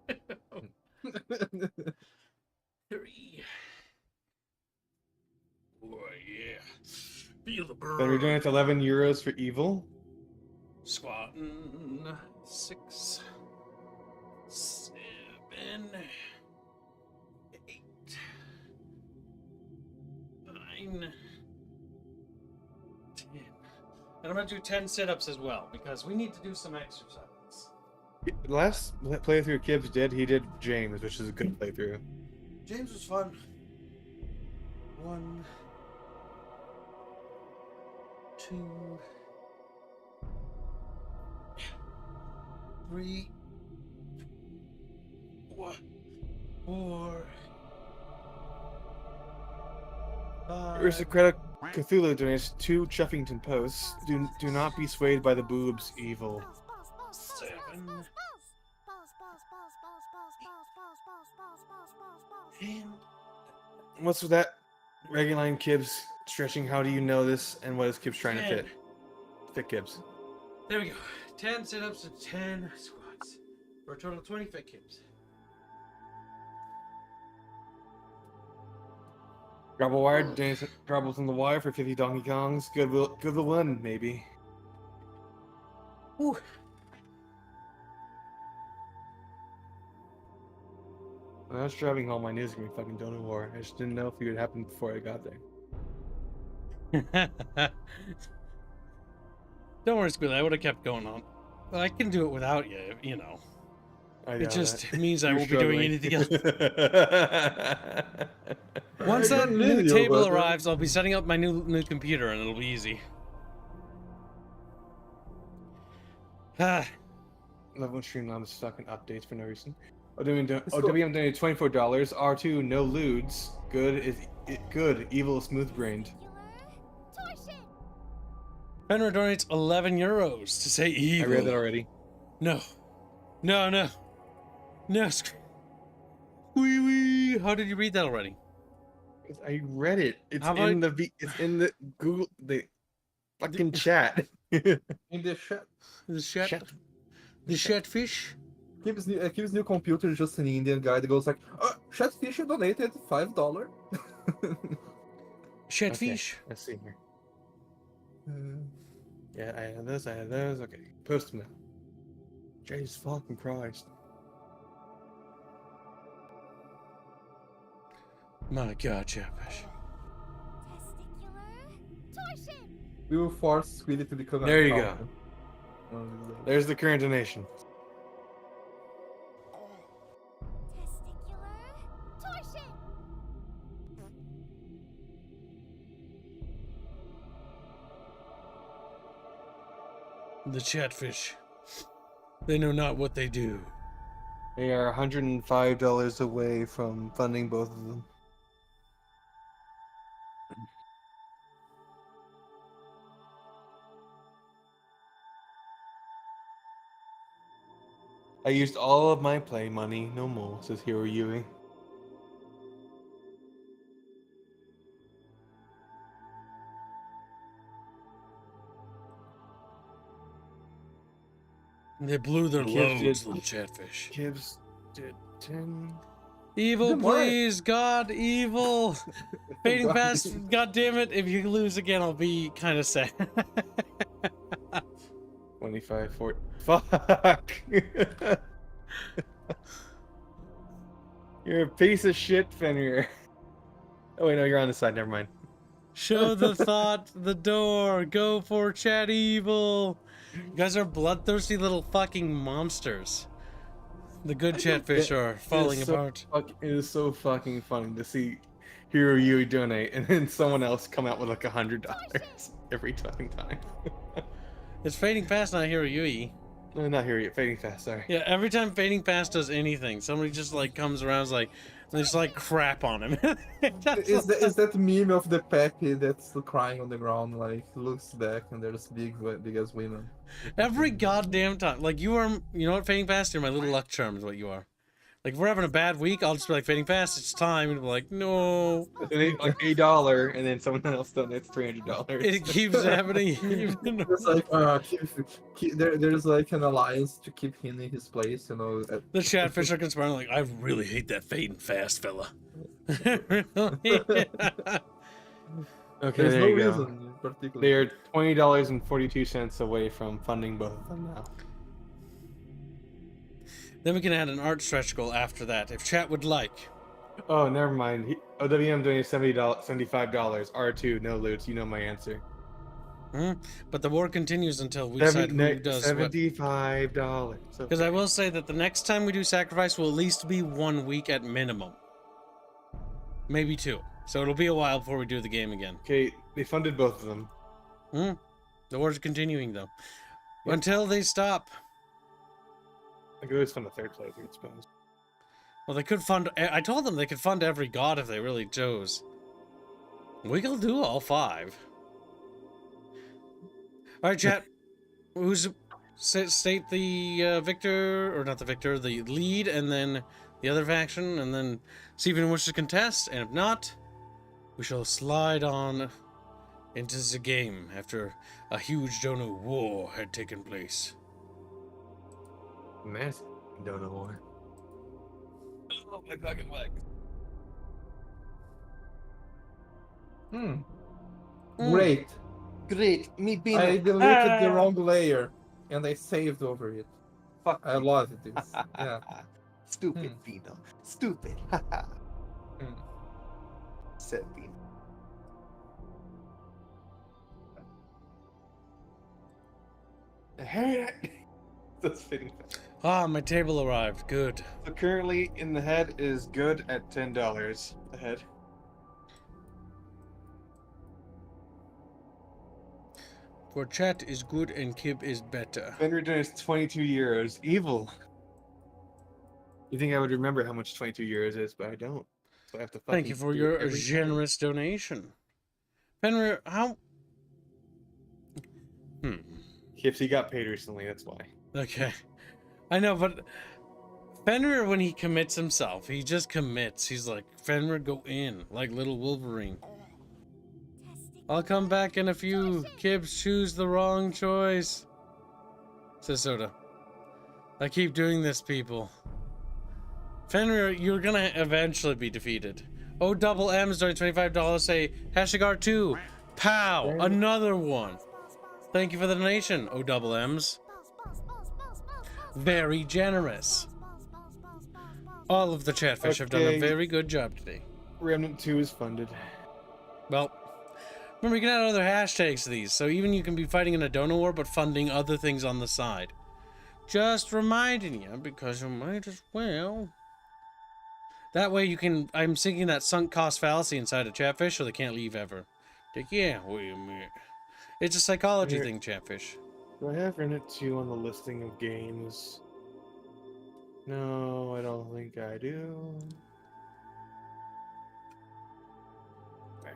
Oh, yeah. Feel the burn. So we're doing it to 11 euros for evil. Squatting. 6. 7. 8. 9. 10. And I'm gonna do 10 sit-ups as well, because we need to do some exercise. The last playthrough Kibbs did, he did James, which is a good playthrough. James was fun. 1, 2, 3, 4, 5. Aristocratic Cthulhu donates 2 Chuffington posts. Do not be swayed by the boobs, evil. 7. 10. What's with that? Reguline Kibbs stretching. How do you know this? And what is Kibbs trying to 10. fit? Fit Kibbs. There we go. 10 sit-ups and 10 squats. For a total of 20 fit kibs. Grabble Wire donates Grabbles on the Wire for 50 Donkey Kongs. Good will win, maybe. Ooh. When I was driving home, I knew it was gonna be fucking Donut War. I just didn't know if it would happen before I got there. Don't worry, Squealy. I would have kept going on. Well, I can do it without you, you know. It just means I won't be doing anything else. Once that new table arrives, I'll be setting up my new computer, and it'll be easy. Love when Streamlabs fucking updates for no reason. WM donated $24. R2, no lewds. Good. Evil is smooth-brained. Fenrir donates 11 euros to say evil. I read that already. No. Wee. How did you read that already? I read it. It's in the Google the fucking chat. In the chat. The chatfish. Kibbs' new computer is just an Indian guy that goes like, Chatfish donated $5. Chatfish? Okay, let's see here. Yeah, I have those. Okay, post them now. Jesus fucking Christ. My God, chatfish. We will force Squealy to become There you go. There's the current donation. The chatfish. They know not what they do. They are $105 away from funding both of them. I used all of my play money, no more, says Hero Yui. They blew their loads, little chatfish. Kibbs did 10. Evil, please, God, evil. Fading past, God damn it. If you lose again, I'll be kind of sad. 25, 40. Fuck. You're a piece of shit, Fenrir. Oh wait, no, you're on the side. Never mind. Show the thought the door. Go for chat evil. You guys are bloodthirsty little fucking monsters. The good chatfish are falling apart. It is so fucking funny to see Hero Yui donate and then someone else come out with like $100 every fucking time. It's Fading Fast, not Hero Yui. No, not Hero Yui. Fading Fast, sorry. Yeah, every time Fading Fast does anything, somebody just like comes around, is like, they just like crap on him. Is that meme of the Peppy that's crying on the ground, like looks back and there's big as women? Every goddamn time, like you know what, Fading Fast, you're my little luck charm is what you are. Like if we're having a bad week, I'll just be like, Fading Fast, it's time, and be like, no. And then like $1, and then someone else donates $300. It keeps happening. It's like there's like an alliance to keep him in his place, you know. The chatfish are conspiring, like, I really hate that Fading Fast fella. Okay, There's there no you go. reason in particular. They are $20.42 away from funding both of them now. Then we can add an art stretch goal after that, if chat would like. Oh, never mind. OWM donated $75. R2, no loots. You know my answer. But the war continues until we decide who does $75. Because I will say that the next time we do sacrifice will at least be 1 week at minimum. Maybe 2. So it'll be a while before we do the game again. Okay, they funded both of them. The war's continuing though. Yep. Until they stop. I could always fund a third place, I suppose. Well, they could fund... I told them they could fund every god if they really chose. We can do all 5. Alright, chat. Who's... State the victor... Or not the victor, the lead, and then the other faction, and then see if anyone wishes to contest, and if not, we shall slide on into the game after a huge dono war had taken place. Massive dono war. Oh, my fucking legs. Great. Great. Me being I deleted the wrong layer and I saved over it. Fuck. I love this. Yeah. Stupid Pino. Stupid. Said Pino. That's fitting. Ah, my table arrived. Good. So currently in the head is good at $10 a head. For chat is good and Kib is better. Fenrir donates €22. Evil. You think I would remember how much 22 euros is, but I don't. So I have to fucking Thank you for your generous donation. Fenrir, how... Kipsy got paid recently, that's why. Okay. I know, but Fenrir, when he commits himself, he just commits. He's like, Fenrir, go in, like little Wolverine. I'll come back in a few. Kibbs, choose the wrong choice. Says Soda. I keep doing this, people. Fenrir, you're gonna eventually be defeated. Oh, double M's during $25 say #R2. Pow! Another one. Thank you for the donation, oh double M's. Very generous. All of the chatfish have done a very good job today. Remnant 2 is funded. Well, remember you can add other hashtags to these, so even you can be fighting in a dono war but funding other things on the side. Just reminding you, because you might as well. That way you can, I'm thinking that sunk cost fallacy inside a chatfish so they can't leave ever. Like, yeah, wait a minute. It's a psychology thing, chatfish. Do I have Remnant 2 on the listing of games? No, I don't think I do. Okay.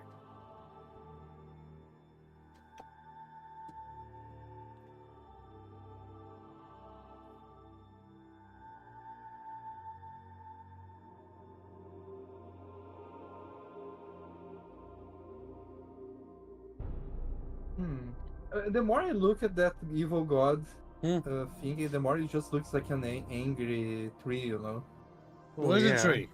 The more I look at that evil god thingy, the more it just looks like an angry tree, you know? What is a tree?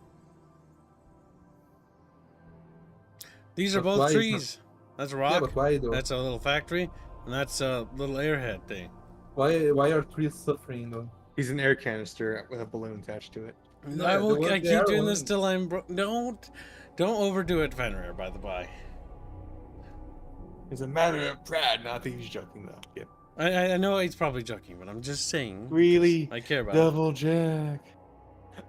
These are both trees. That's a rock. Yeah, but why though? That's a little factory, and that's a little airhead thing. Why are trees suffering though? He's an air canister with a balloon attached to it. I keep doing this till I'm don't overdo it, Fenrir, by the by. It's a matter of pride. No, I think he's joking though. Yeah. I know he's probably joking, but I'm just saying. Really? I care about Double jack.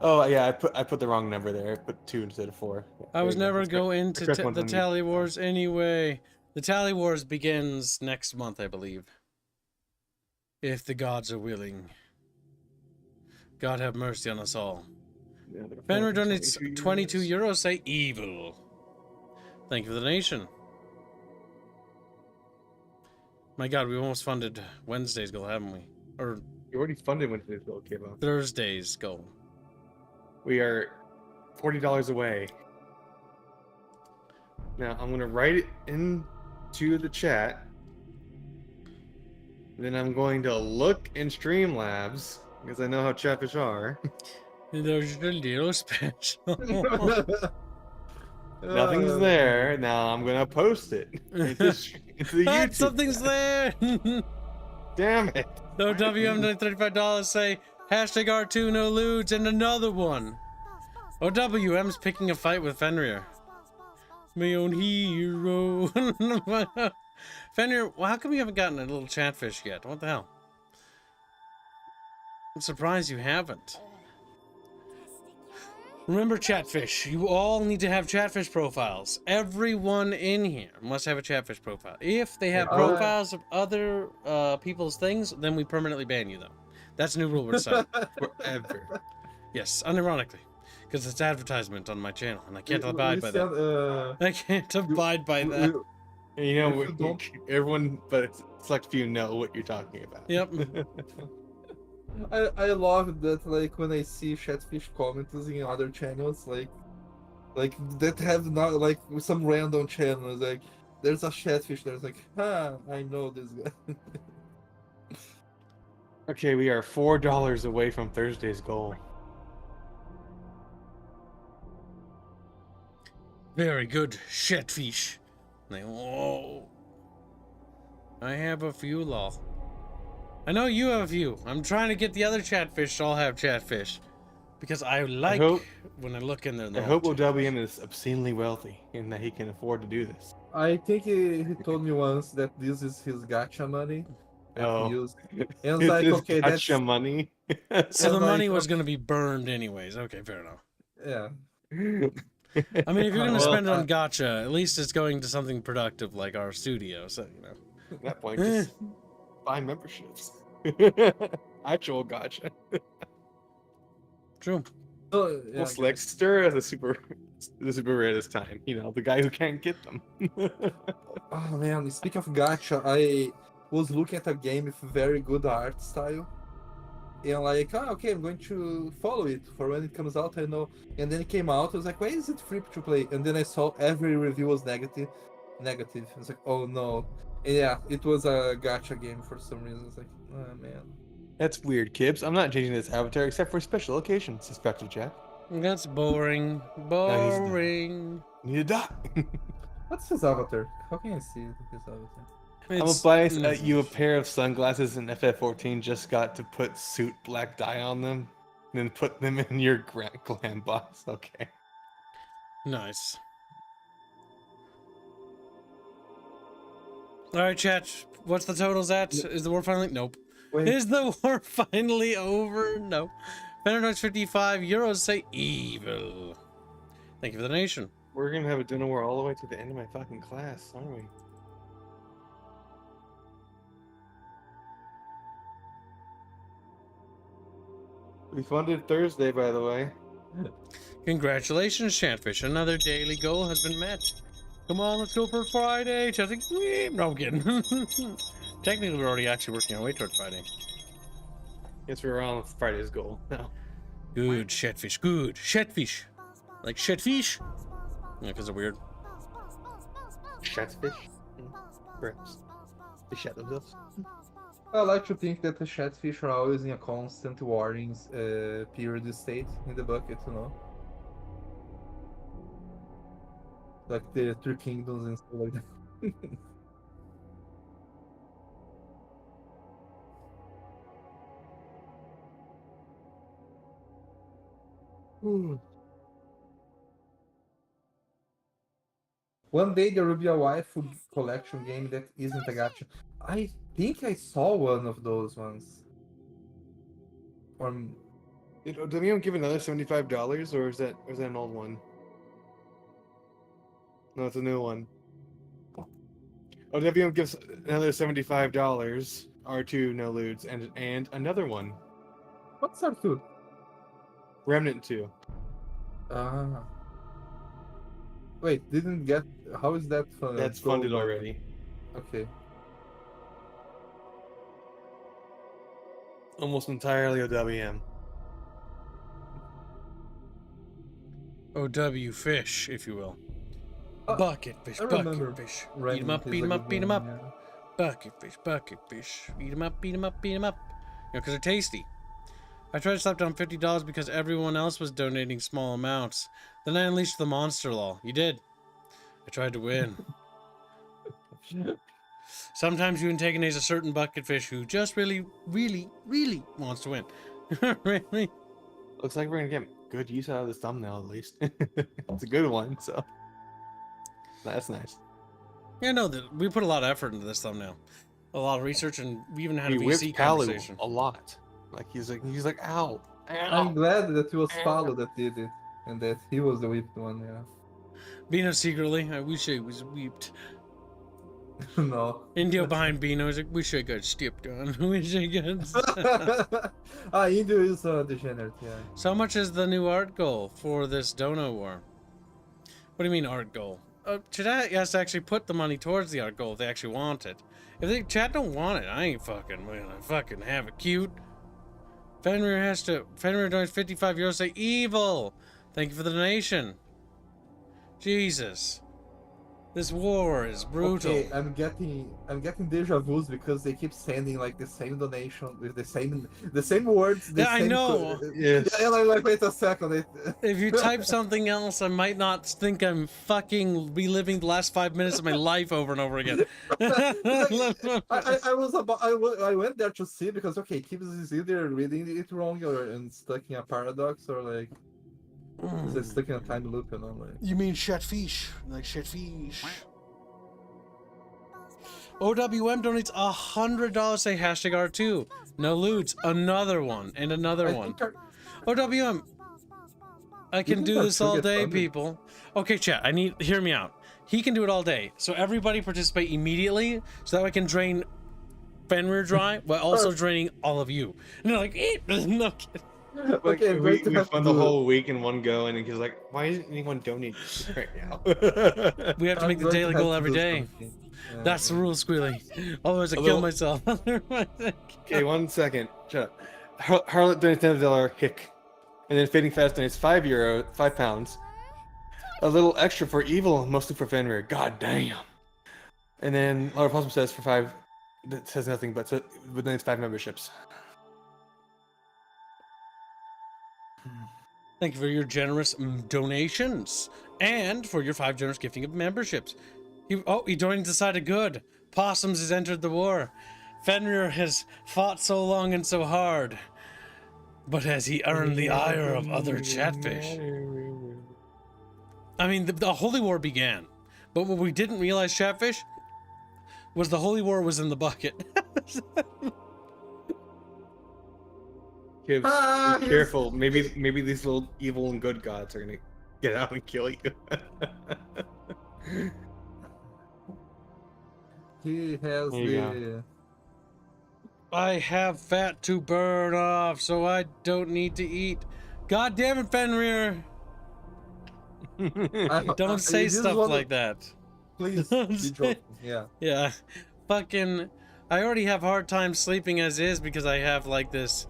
Oh yeah, I put the wrong number there. I put 2 instead of 4. Yeah, I was never That's go correct. into correct one's the on you. Tally Wars anyway. The Tally Wars begins next month, I believe. If the gods are willing. God have mercy on us all. Yeah, Fenrir donates 22 euros. euros, say evil. Thank you for the donation. My God, we almost funded Wednesday's goal, haven't we? Or You already funded when today's goal came out. Thursday's goal. We are $40 away. Now I'm gonna write it into the chat. Then I'm going to look in Streamlabs because I know how Chatfish are. There's a little special. Nothing's there. Now I'm gonna post it. Into the YouTube. Something's there. Damn it. No WM $35 say hashtag R2 no lewds and another one. OWM's picking a fight with Fenrir. My own hero. Fenrir, well, how come you haven't gotten a little chatfish yet? What the hell? I'm surprised you haven't. Remember, chatfish, you all need to have chatfish profiles. Everyone in here must have a chatfish profile. If they have profiles of other people's things, then we permanently ban you them. That's a new rule we're deciding. Forever. Yes, unironically. Because it's advertisement on my channel, and I can't abide by that. I can't abide by that. You know, everyone, but select few know what you're talking about. Yep. I love that, like, when I see Chatfish comments in other channels, like that have not, like, some random channels, like, there's a Chatfish, there's like, I know this guy. Okay, we are $4 away from Thursday's goal. Very good, Chatfish. Whoa. I have a few, lol. I know you have a few. I'm trying to get the other chatfish to all have chatfish. Because I like when I look in there. I hope OWM is obscenely wealthy and that he can afford to do this. I think he told me once that this is his gacha money. Oh. He used. And I was like, okay, that's gacha money. So the money was going to be burned anyways. Okay, fair enough. Yeah. I mean, if you're going to spend it on gacha, at least it's going to something productive like our studio. So, you know. At that point, just buy memberships. Actual gacha. True. Oh, yeah, well, Slickster as the super rare this time. You know, the guy who can't get them. Oh man, speaking of gacha, I was looking at a game with very good art style. And like, okay, I'm going to follow it for when it comes out, I know. And then it came out, I was like, why is it free to play? And then I saw every review was negative. I was like, oh no. And yeah, it was a gacha game for some reason. It's like, oh man. That's weird, Kibbs. I'm not changing this avatar except for special occasions, Inspector Jack. That's boring. Boring. Need a dot. What's his avatar? How can I see his avatar? I'm gonna buy you a pair of sunglasses in FF14. Just got to put suit black dye on them, and then put them in your glam box. Okay. Nice. All right, chat. What's the totals at? Is the war finally? Nope. Wait. Is the war finally over? No. Benedict's 55 euros say evil. Thank you for the donation. We're gonna have a dinner war all the way to the end of my fucking class, aren't we? We funded Thursday, by the way. Congratulations, Chatfish. Another daily goal has been met. Come on, let's go for Friday. Chatting. No, I'm kidding. Technically, we're already actually working our way towards Friday. Yes, we're on Friday's goal now. Good, Chatfish. Good. Chatfish. Like Chatfish? Yeah, because they're weird. Chatfish? Perhaps. They shat themselves. I like to think that the Chatfish are always in a constant warring period state in the bucket, you know? Like the Three Kingdoms and stuff like that. One day there will be a waifu collection game that isn't a gacha. I think I saw one of those ones. Or Did OWM give another $75, or is that an old one? No, it's a new one. OWM gives another $75. R2 no lewds and another one. what's R2? Remnant 2. Ah. Wait, didn't get. How is that funded? That's funded already. Okay. Almost entirely OWM. OW fish, if you will. Bucket fish, I remember bucket fish. Eat Remnant 'em up, is beat 'em a up, good beat 'em one, up. yeah. Bucket fish. Eat 'em up, beat 'em up, beat 'em up. You know, because they're tasty. I tried to slap down $50 because everyone else was donating small amounts. Then I unleashed the monster law. You did. I tried to win. Sometimes you antagonize a certain bucket fish who just really wants to win. Really? Looks like we're gonna get good use out of this thumbnail at least. It's a good one, so that's nice. Yeah, no, we put a lot of effort into this thumbnail. A lot of research, and we even had a We VC whipped Palu conversation. a lot. Like he's like, ow. I'm glad that it was Paulo that did it, and that he was the whipped one, yeah. Bino secretly, I wish I was weeped. No. Indio behind Bino is like, wish I got stepped on. Wish I got. Indio is degenerate, yeah. So how much is the new art goal for this Dono War? What do you mean art goal? Chat has to actually put the money towards the art goal if they actually want it. If they chat don't want it, I ain't fucking gonna fucking have it cute. Fenrir donates 55 euros. Say evil. Thank you for the donation. Jesus. This war is brutal. Okay, I'm getting deja vus because they keep sending like the same donation with the same words. The Yeah, I same know. Yes. Yeah, and I'm like, wait a second. If you type something else, I might not think I'm fucking reliving the last 5 minutes of my life over and over again. I went there to see because okay, Kibbs is either reading it wrong or stuck in a paradox or like it's stuck in a time loop, and I'm like. You mean Chatfish? Like Chatfish. OWM donates $100. Say hashtag R2. No lewds. Another one and another one. OWM. I can do this all day, people. Okay, chat. Hear me out. He can do it all day. So everybody participate immediately, so that I can drain Fenrir dry while also draining all of you. And they're like, no kidding. Like, Okay, we have fund to the do whole week in one go, and he's like, "Why isn't anyone donating right now?" We have to make the daily goal every day. That's the rule, Squealy. Otherwise, I kill myself. Okay, 1 second. Shut up. Harlot donates $10 hick, and then Fading Fast donates £5. A little extra for evil, mostly for Fenrir. God damn. And then Laura Possum says for 5. That says nothing, but donates 5 memberships. Thank you for your generous donations and for your 5 generous gifting of memberships. He joined the side of good. Possums has entered the war. Fenrir has fought so long and so hard, but has he earned the ire of other chatfish? I mean, the Holy War began, but what we didn't realize, chatfish, was the Holy War was in the bucket. Kibbs, be careful. Maybe these little evil and good gods are gonna get out and kill you. He has the. I have fat to burn off, so I don't need to eat. God damn it, Fenrir! Don't say stuff like that. Please, be joking. Yeah. Yeah. Fucking. I already have hard time sleeping as is because I have like this.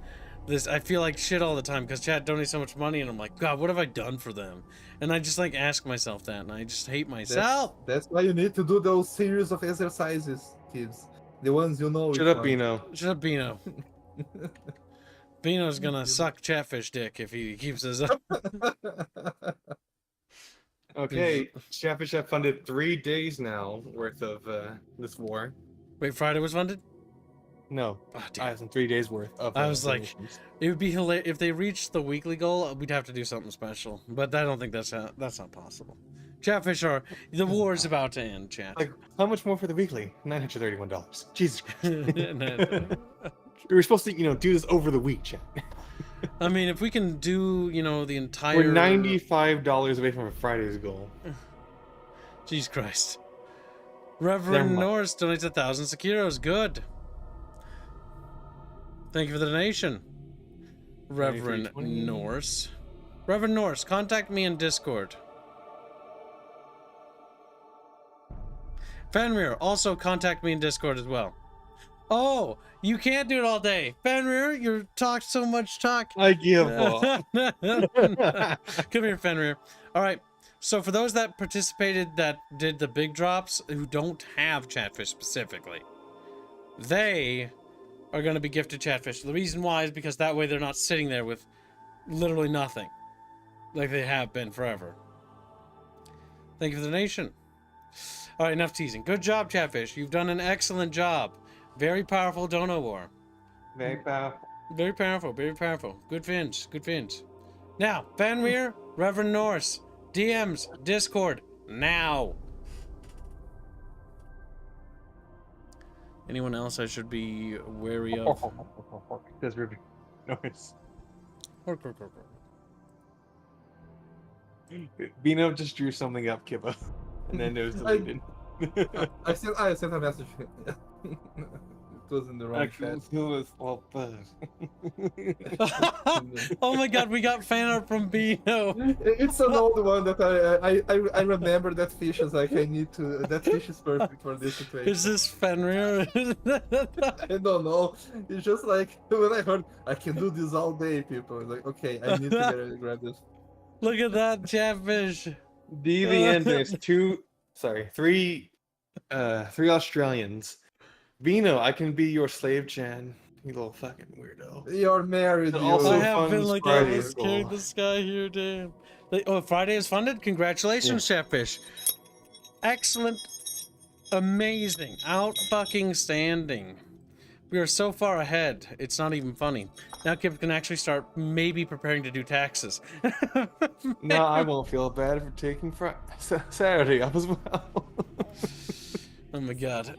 I feel like shit all the time because chat donates so much money and I'm like, God, what have I done for them? And I just like ask myself that and I just hate myself. That's why you need to do those series of exercises, kids. The ones you know. Shut up, Bino. Shut up, Bino. Bino's gonna suck Chatfish dick if he keeps his up. Okay, Chatfish have funded 3 days now worth of this war. Wait, Friday was funded? No, I was in 3 days worth of. I was like, it would be hilarious if they reached the weekly goal. We'd have to do something special, but I don't think that's not possible. Chatfish are... The war is about to end, chat. Like, how much more for the weekly? $931. Jesus Christ. No. We were supposed to, do this over the week, chat. I mean, if we can do, the entire... We're $95 away from a Friday's goal. Jesus Christ. Reverend Norris donates 1,000 Sekiros. Good. Thank you for the donation. Reverend Norris. Reverend Norris, contact me in Discord. Fenrir, also contact me in Discord as well. Oh, you can't do it all day. Fenrir, you talked so much talk. I give up. Come here, Fenrir. All right. So for those that participated that did the big drops who don't have Chatfish specifically, they are going to be gifted Chatfish. The reason why is because that way they're not sitting there with literally nothing like they have been forever. Thank you for the donation. All right, enough teasing. Good job, Chatfish. You've done an excellent job. Very powerful dono war. Very powerful. Very powerful, very powerful. Good fins, good fins. Now, Fenrir, Reverend Norse, DMs, Discord, now. Anyone else I should be wary of? There's Ruby. Noise. Bino just drew something up, Kibba, and then it was deleted. I sent a message. It was in the wrong chat. Oh my god, we got fan art from Bino. It's an old one that I remember that fish is like I need to. That fish is perfect for this situation. Is this Fenrir? I don't know. It's just like when I heard I can do this all day, people. It's like okay, I need to grab this. Look at that Chatfish. DVN, there's three Australians. Vino, I can be your slave, Chan. You little fucking weirdo. You're married. I have been like I was carrying this guy here, damn. Oh, Friday is funded? Congratulations, Chatfish. Excellent. Amazing. Out fucking standing. We are so far ahead, it's not even funny. Now Kip can actually start maybe preparing to do taxes. No, I won't feel bad for taking Saturday up as well. Oh my god.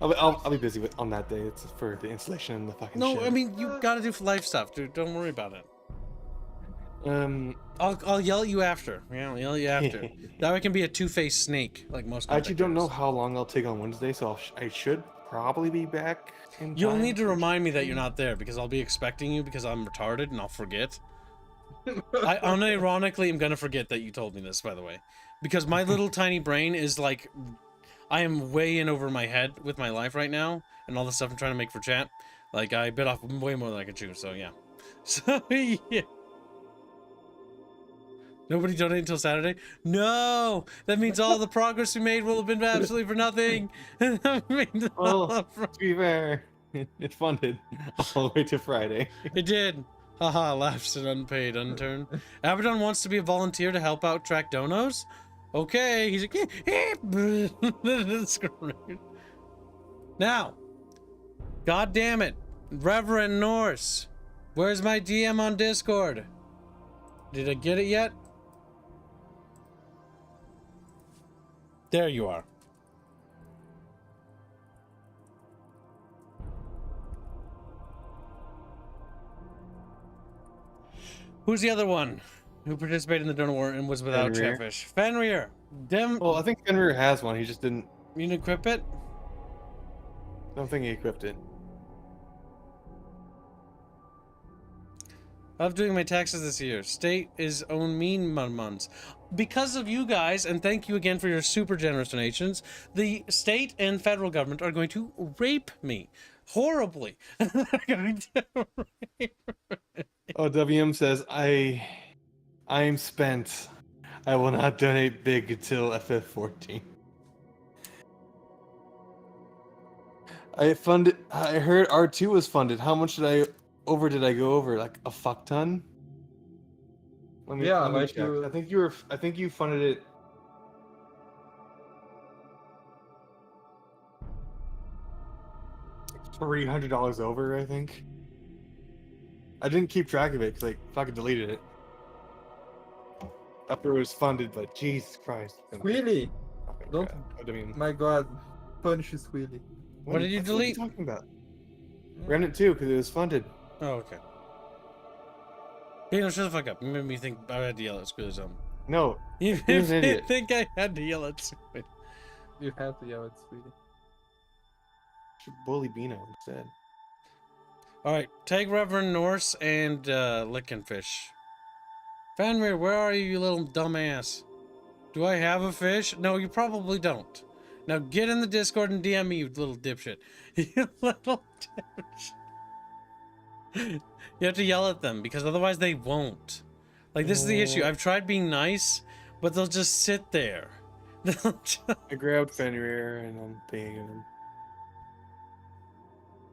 I'll be busy on that day. It's for the installation and the fucking shit. No, I mean, you gotta do life stuff, dude. Don't worry about it. I'll yell at you after. Yeah, I'll yell at you after. That way I can be a two-faced snake, like most. I actually don't know how long I'll take on Wednesday, so I should probably be back in time. You'll need to remind me that you're not there, because I'll be expecting you because I'm retarded and I'll forget. I unironically am gonna forget that you told me this, by the way. Because my little tiny brain is like... I am way in over my head with my life right now, and all the stuff I'm trying to make for chat. Like, I bit off way more than I can chew, so yeah. So, yeah. Nobody donated until Saturday? No! That means all the progress we made will have been absolutely for nothing! Well, to be fair, it funded all the way to Friday. It did. Haha, laughs at unpaid unturned. Abaddon wants to be a volunteer to help out track donos? Okay, he's like, now, god damn it, Reverend Norse, where's my DM on Discord? Did I get it yet? There you are. Who's the other one who participated in the donor war and was without Chatfish? Fenrir. Well, I think Fenrir has one. He just didn't. You didn't equip it? I don't think he equipped it. I love doing my taxes this year. State is own mean months. Because of you guys, and thank you again for your super generous donations, the state and federal government are going to rape me. Horribly. Oh, WM says, I'm spent. I will not donate big until FF14. I heard R2 was funded. How much did I go over? Like a fuck ton? Let me check. I think you funded it. $300 over, I think. I didn't keep track of it because I fucking deleted it. after it was funded, but Jesus Christ. Squealy! Don't. I mean, My God. Punish Squealy. What did you delete? What are you talking about? Remnant 2, because it was funded. Oh, okay. You know, shut the fuck up. You made me think I had to yell at Squealy's something. No. You He's an idiot. think I had to yell at Squealy. You have to yell at Squealy. Should bully Beano instead. Alright, take Reverend Norse and Lickenfish. Fenrir, where are you, you little dumbass? Do I have a fish? No, you probably don't. Now get in the Discord and DM me, you little dipshit. You little dipshit. You have to yell at them, because otherwise they won't. Like, this is the issue. I've tried being nice, but they'll just sit there. I grabbed Fenrir and I'm pinging him.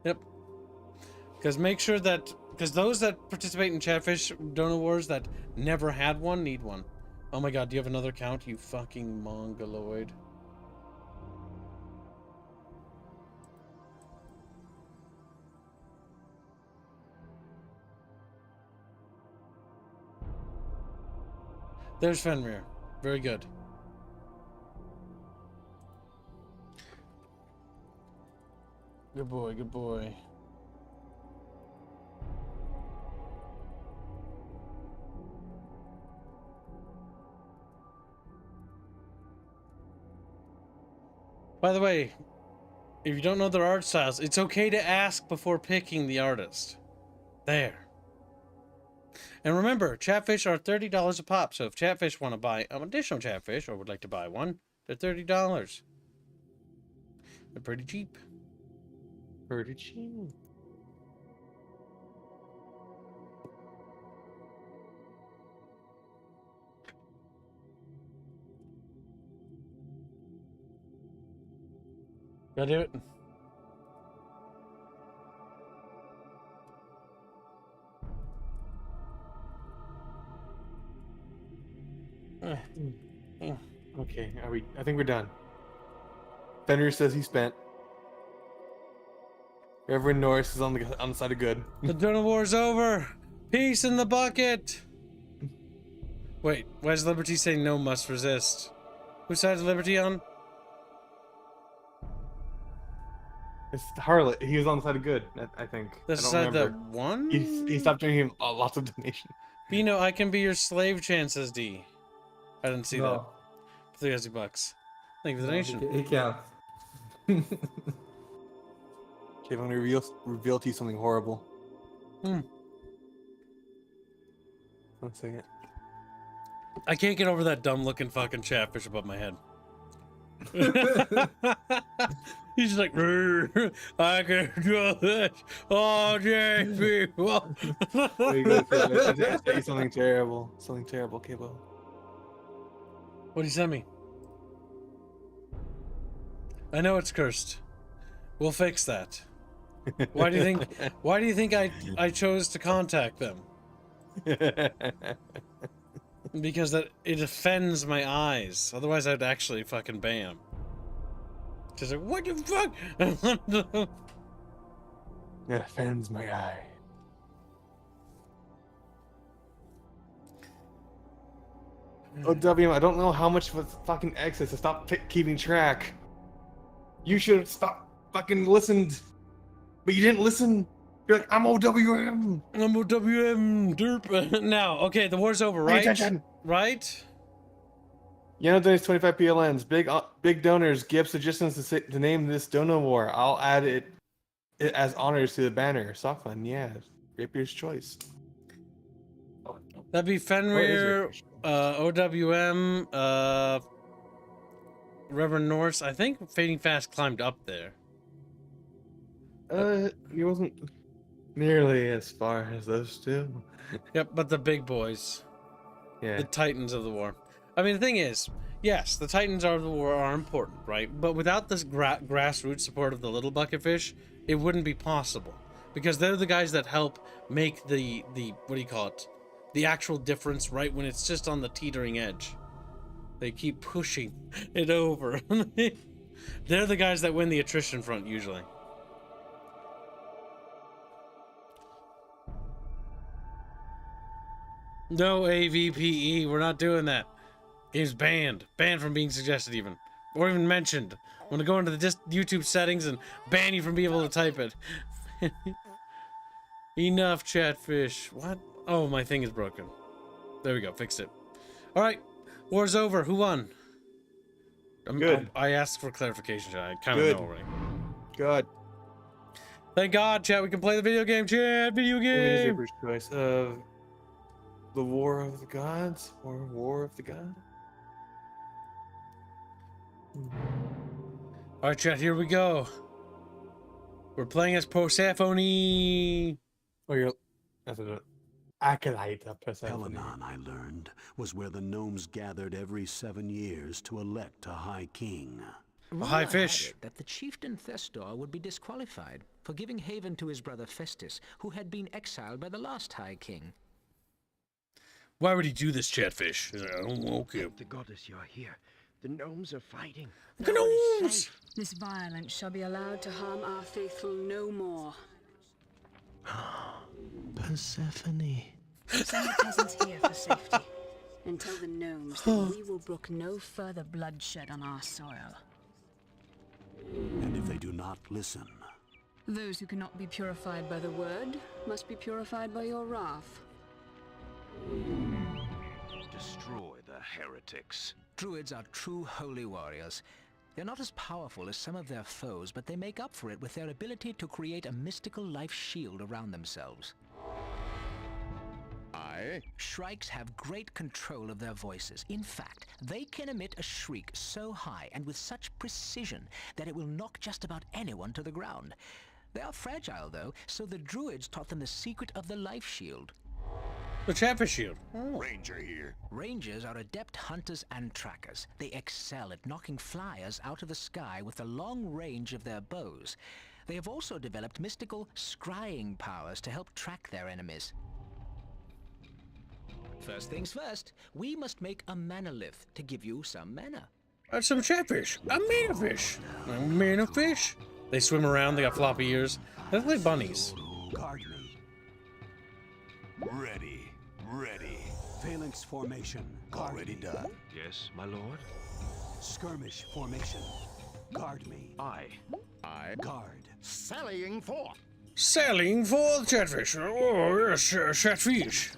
Yep. Because make sure that... Because those that participate in Chatfish Donor Wars that never had one, need one. Oh my god, do you have another account, you fucking mongoloid? There's Fenrir. Very good. Good boy, good boy. By the way, if you don't know their art styles, it's okay to ask before picking the artist. There. And remember, Chatfish are $30 a pop, so if Chatfish want to buy an additional Chatfish, or would like to buy one, they're $30. They're pretty cheap. Pretty cheap. Gotta do it. Okay, I think we're done. Fenrir says he's spent. Reverend Norris is on the side of good. The Donor War's over. Peace in the bucket. Wait, why does Liberty say no must resist? Whose side is Liberty on? It's Harlot. He was on the side of good, I think. The I don't side remember. that won? He stopped doing him lots of donations. Bino, I can be your slave chances, D. I didn't see that. For $300. Thank you for the donation. He can't. Okay, I'm gonna reveal to you something horrible. Hmm. 1 second. I can't get over that dumb looking fucking Chatfish above my head. He's just like, I can do this all day, people. I tell you something terrible. Something terrible, Kabo. What did he send me? I know it's cursed. We'll fix that. Why do you think I chose to contact them? Because it offends my eyes. Otherwise I'd actually fucking bam. Just like, what the fuck? It offends my eye. Oh, W, I don't know how much was fucking excess to stop keeping track. You should have stopped fucking listened. But you didn't listen. You're like, I'm OWM. I'm OWM, derp. Now, okay, the war's over, right? Attention. Right? Yano donates 25 PLNs. Big donors give suggestions to name this donor war. I'll add it as honors to the banner. Soft fun, yeah. Rapier's choice. That'd be Fenrir, OWM, Reverend Norse. I think Fading Fast climbed up there. He wasn't nearly as far as those two. Yep, but the big boys. Yeah. The titans of the war. I mean, the thing is, yes, the titans of the war are important, right? But without this grassroots support of the little bucketfish, it wouldn't be possible. Because they're the guys that help make the what do you call it? The actual difference, right? When it's just on the teetering edge. They keep pushing it over. They're the guys that win the attrition front, usually. No AVPE. We're not doing that. Game's banned. Banned from being suggested even. Or even mentioned. I'm gonna go into the YouTube settings and ban you from being able to type it. Enough, Chatfish. What? Oh, my thing is broken. There we go. Fixed it. Alright. War's over. Who won? Good. I asked for clarification, chat. I kind of know already. Good. Thank God, chat. We can play the video game, chat. Video game. What is your first choice? The War of the Gods or War of the Gods? Alright, chat. Here we go. We're playing as Persephone. Oh, you're... That's an acolyte of Persephone. Pelanon, I learned, was where the gnomes gathered every 7 years to elect a high king. A high fish. Had it that the chieftain Thestor would be disqualified for giving haven to his brother Festus, who had been exiled by the last high king. Why would he do this, Chatfish? Okay. The goddess, you're here. The gnomes are fighting. The gnomes! This violence shall be allowed to harm our faithful no more. Persephone. Send the peasants here for safety. And tell the gnomes that we will brook no further bloodshed on our soil. And if they do not listen... Those who cannot be purified by the word must be purified by your wrath. Destroy the heretics. Druids are true holy warriors. They're not as powerful as some of their foes, but they make up for it with their ability to create a mystical life shield around themselves. Shrikes have great control of their voices. In fact, they can emit a shriek so high and with such precision that it will knock just about anyone to the ground. They are fragile, though, so the druids taught them the secret of the life shield. The Chatfish shield. Ranger here. Rangers are adept hunters and trackers. They excel at knocking flyers out of the sky with the long range of their bows. They have also developed mystical scrying powers to help track their enemies. First things first, we must make a manalith to give you some mana. That's some Chatfish. A mana fish. A mana fish. They swim around. They got floppy ears. They look like bunnies. Guard me. Ready. Ready. Phalanx formation. Guard Already me. done. Yes, my lord. Skirmish formation. Guard me. I Guard. Sallying forth. Sailing for the Chatfish. Oh, yes, Chatfish.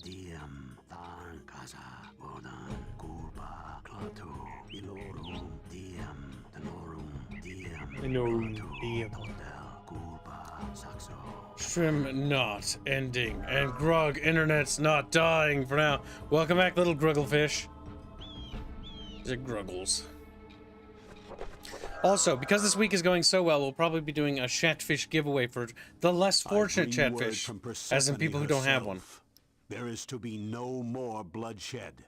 Diem. Than. Kaza. Odan. Kulpa. Klaatu. Ilorum. Diem. Tenorum. Diem. Tenorum. Diem. Tondel. Kulpa. Saxo. Stream not ending, and Grug internet's not dying for now. Welcome back, little Grugglefish. The Gruggles. Also, because this week is going so well, we'll probably be doing a Chatfish giveaway for the less fortunate Chatfish, as in people who don't have one. There is to be no more bloodshed.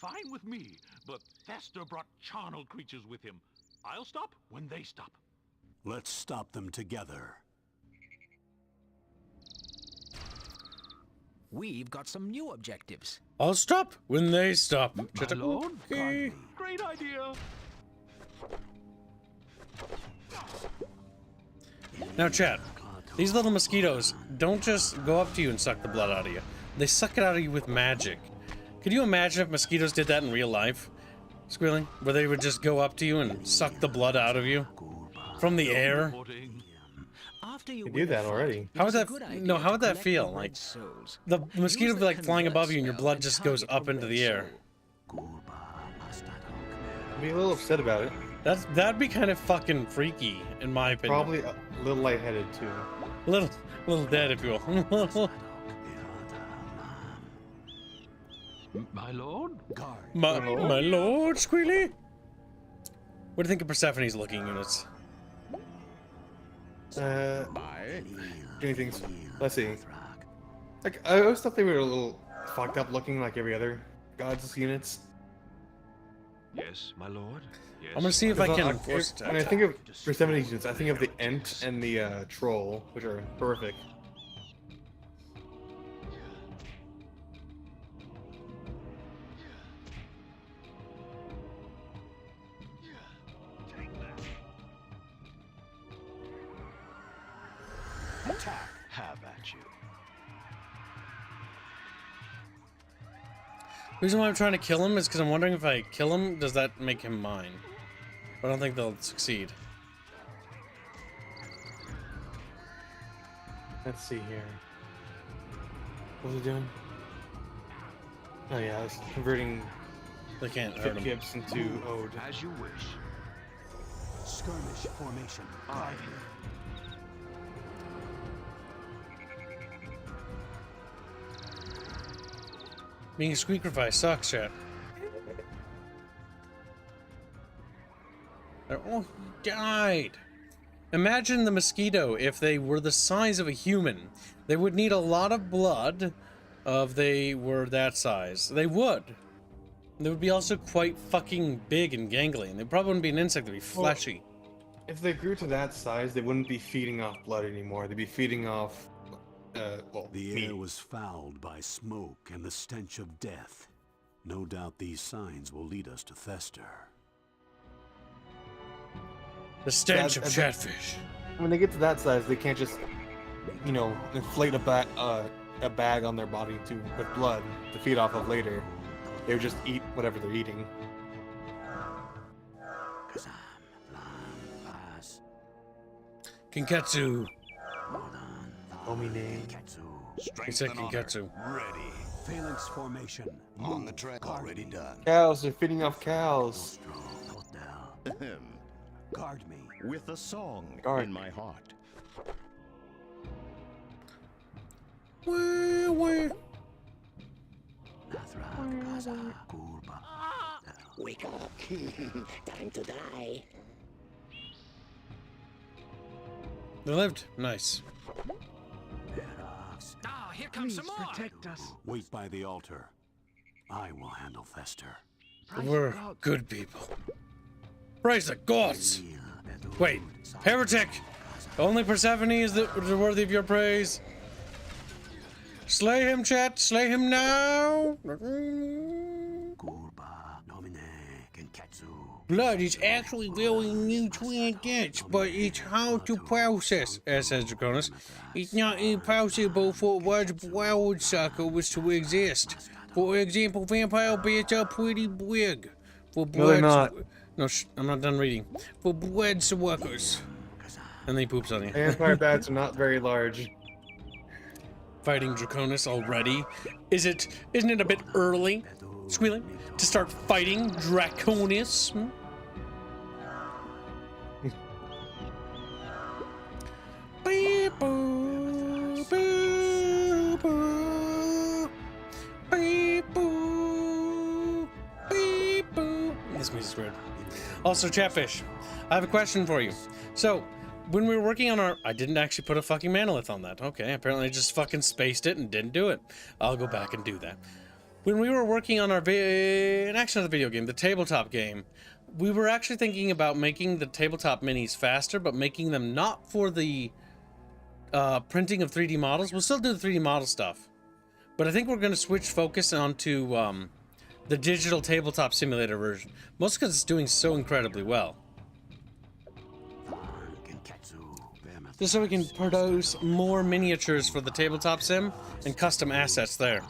Fine with me, but Thestor brought charnel creatures with him. I'll stop when they stop. Let's stop them together. We've got some new objectives. I'll stop when they stop. My lord? Great idea. Now, chat. These little mosquitoes don't just go up to you and suck the blood out of you. They suck it out of you with magic. Could you imagine if mosquitoes did that in real life? Squealing? Where they would just go up to you and suck the blood out of you? From the air? After you do that already. How would that? No, how would that feel? Like the mosquito would be like flying above you, and your blood just goes up into the air. Be a little upset about it. That'd be kind of fucking freaky, in my opinion. Probably a little lightheaded too. Little dead, if you will. My lord? My lord, Squealy. What do you think of Persephone's looking units? Doing things. Let's see. Like I always thought they were a little fucked up looking, like every other gods units. Yes, my lord. Yes. I'm gonna see if I can force When I think of Persephone's units, I think of the Ent and the Troll, which are horrific. Attack. Have at you. The reason why I'm trying to kill him is because I'm wondering if I kill him, does that make him mine? But I don't think they'll succeed. Let's see here. What's it doing? Oh yeah, it's converting. They can't hurt him. Gibbs into Ode. As you wish. Skirmish formation. Aye. Being a squeakerify sucks, chat. They're all died. Imagine the mosquito if they were the size of a human. They would need a lot of blood if they were that size. They would. They would be also quite fucking big and gangly. They probably wouldn't be an insect, they'd be fleshy. Well, if they grew to that size, they wouldn't be feeding off blood anymore. They'd be feeding off, well, the air was fouled by smoke and the stench of death. No doubt these signs will lead us to Thester. The stench of Chatfish. When they get to that size, they can't just, you know, inflate a bag on their body with blood to feed off of later. They would just eat whatever they're eating. Kinketsu. Omine. He said Kinketsu. Ready. Phalanx formation. On the track already done. Cows, they're feeding off cows. Guard me. With a song in my heart. Wake up. Time to die. They lived. Nice. Ah, here comes some more. Protect us. Wait by the altar. I will handle Thester. We're good people. Praise the gods! Wait, heretic! Only Persephone is worthy of your praise. Slay him, chat! Slay him now! Blood is actually very nutrient-dense, but it's hard to process, as says Draconis. It's not impossible for a large blood sucker to exist. For example, vampire bats are pretty big. For blood, no, they're not. No, I'm not done reading. For blood suckers. And then he poops on you. Vampire bats are not very large. Fighting Draconis already? Isn't it a bit early, Squealing, to start fighting Draconis? Beep, boo, boo, boo. Beep, boo, beep, boo. This music's weird. Also, Chatfish, I have a question for you. So, when we were working on our... I didn't actually put a fucking manolith on that. Okay, apparently I just fucking spaced it and didn't do it. I'll go back and do that. When we were working on our... actually not the video game, the tabletop game, we were actually thinking about making the tabletop minis faster, but making them not for the printing of 3D models. We'll still do the 3D model stuff. But I think we're going to switch focus onto the digital tabletop simulator version. Mostly because it's doing so incredibly well. Just so we can produce more miniatures for the tabletop sim and custom assets there.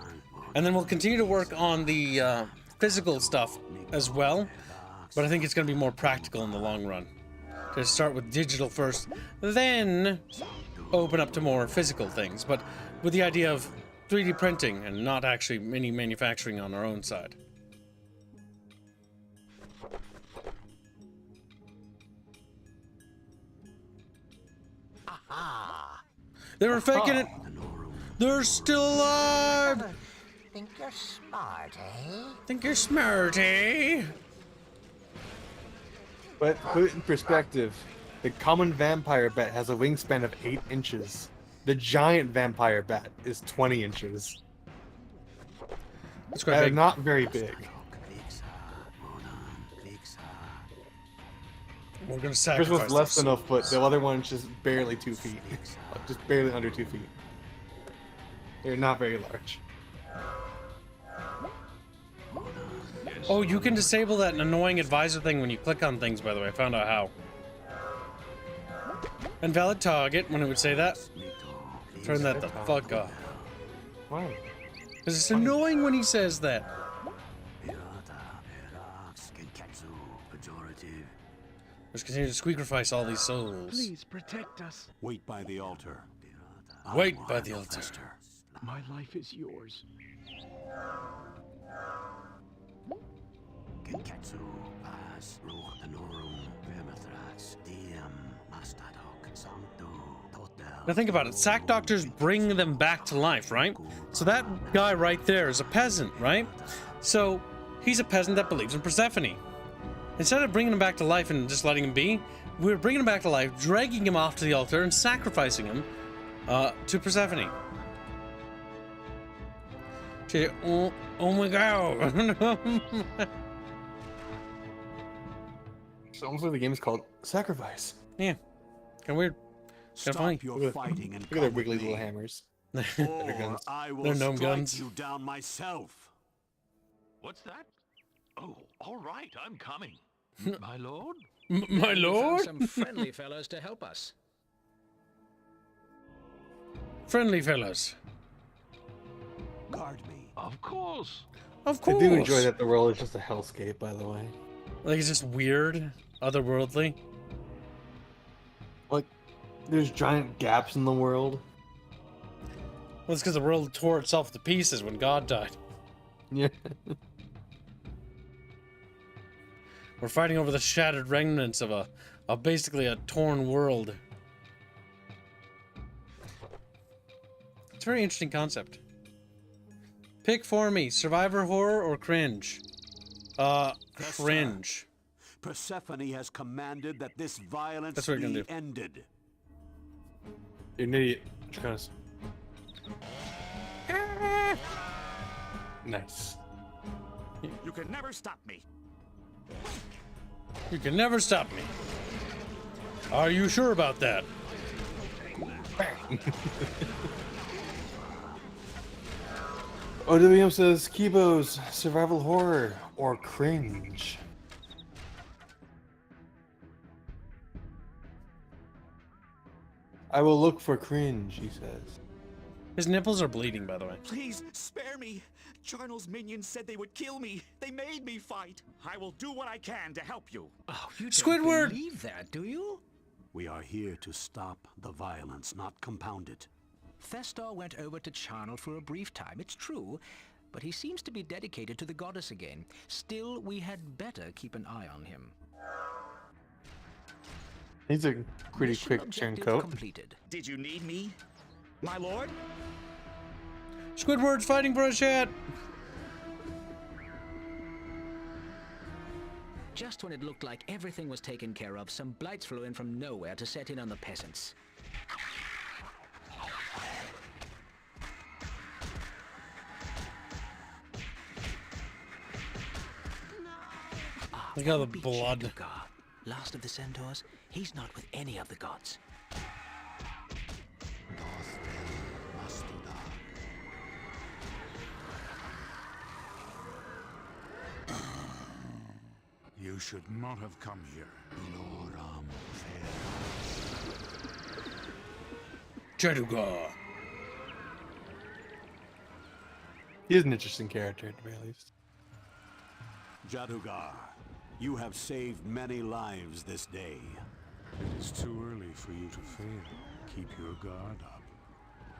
And then we'll continue to work on the physical stuff as well. But I think it's going to be more practical in the long run. To start with digital first, then open up to more physical things. But with the idea of 3D printing and not actually mini manufacturing on our own side. They were faking it. They're still alive. Think you're smart, eh? Think you're smart, eh? But put it in perspective, the common vampire bat has a wingspan of 8 inches. The giant vampire bat is 20 inches. That's quite They're big. not very big. We're gonna This sacrifice one's less this. than a foot. The other one's just barely 2 feet. Just barely under 2 feet. They're not very large. Oh, you can disable that annoying advisor thing when you click on things, by the way. I found out how. Invalid target, when it would say that. Turn that the fuck off. Why? Because it's annoying when he says that. authoritative. Let's continue to sacrifice all these souls. Please protect us. Wait by the altar. Wait by the altar. My life is yours. Genketsu, Pas, Ruch Danorum, Vermithras, Diem, Mastadok, Sancto, Totel. Now think about it. Sack doctors bring them back to life, right? So that guy right there is a peasant, right? So he's a peasant that believes in Persephone. Instead of bringing him back to life and just letting him be, we're bringing him back to life, dragging him off to the altar and sacrificing him to Persephone. Oh my god. It's almost like the game is called Sacrifice. Yeah. Kind of weird. Kind of funny. Your fighting and look at their wiggly little hammers. Or guns. I will They're gnome strike guns. you down myself. What's that? Oh, all right, I'm coming. My lord? My We found lord? some friendly fellows to help us. Friendly fellows. Guard me. Of course. Of I course. do enjoy that the world is just a hellscape, by the way. Like, it's just weird, otherworldly. Like, there's giant gaps in the world. Well, it's because the world tore itself to pieces when God died. Yeah. We're fighting over the shattered remnants of basically a torn world. It's a very interesting concept. Pick for me, survivor horror or cringe? Cringe. Persephone has commanded that this violence That's what we're gonna be do. ended. You're an idiot. Travis. Nice. You can never stop me. You can never stop me. Are you sure about that? OWM says Kibo's survival horror or cringe. I will look for cringe, he says. His nipples are bleeding, by the way. Please spare me. Charnel's minions said they would kill me. They made me fight. I will do what I can to help you. Oh, you don't Squidward! believe that, do you? We are here to stop the violence, not compound it. Festor went over to Charnel for a brief time, it's true, but he seems to be dedicated to the goddess again. Still, we had better keep an eye on him. He's a pretty Mission quick objective turncoat. completed. Did you need me, my lord? Squidward's fighting for a chat! Just when it looked like everything was taken care of, some blights flew in from nowhere to set in on the peasants. Look at all the Be blood. Chetugar, last of the centaurs. He's not with any of the gods. You should not have come here. Chetugar. He's an interesting character, to be at least. Jadugar, you have saved many lives this day. It is too early for you to fail. Keep your guard up.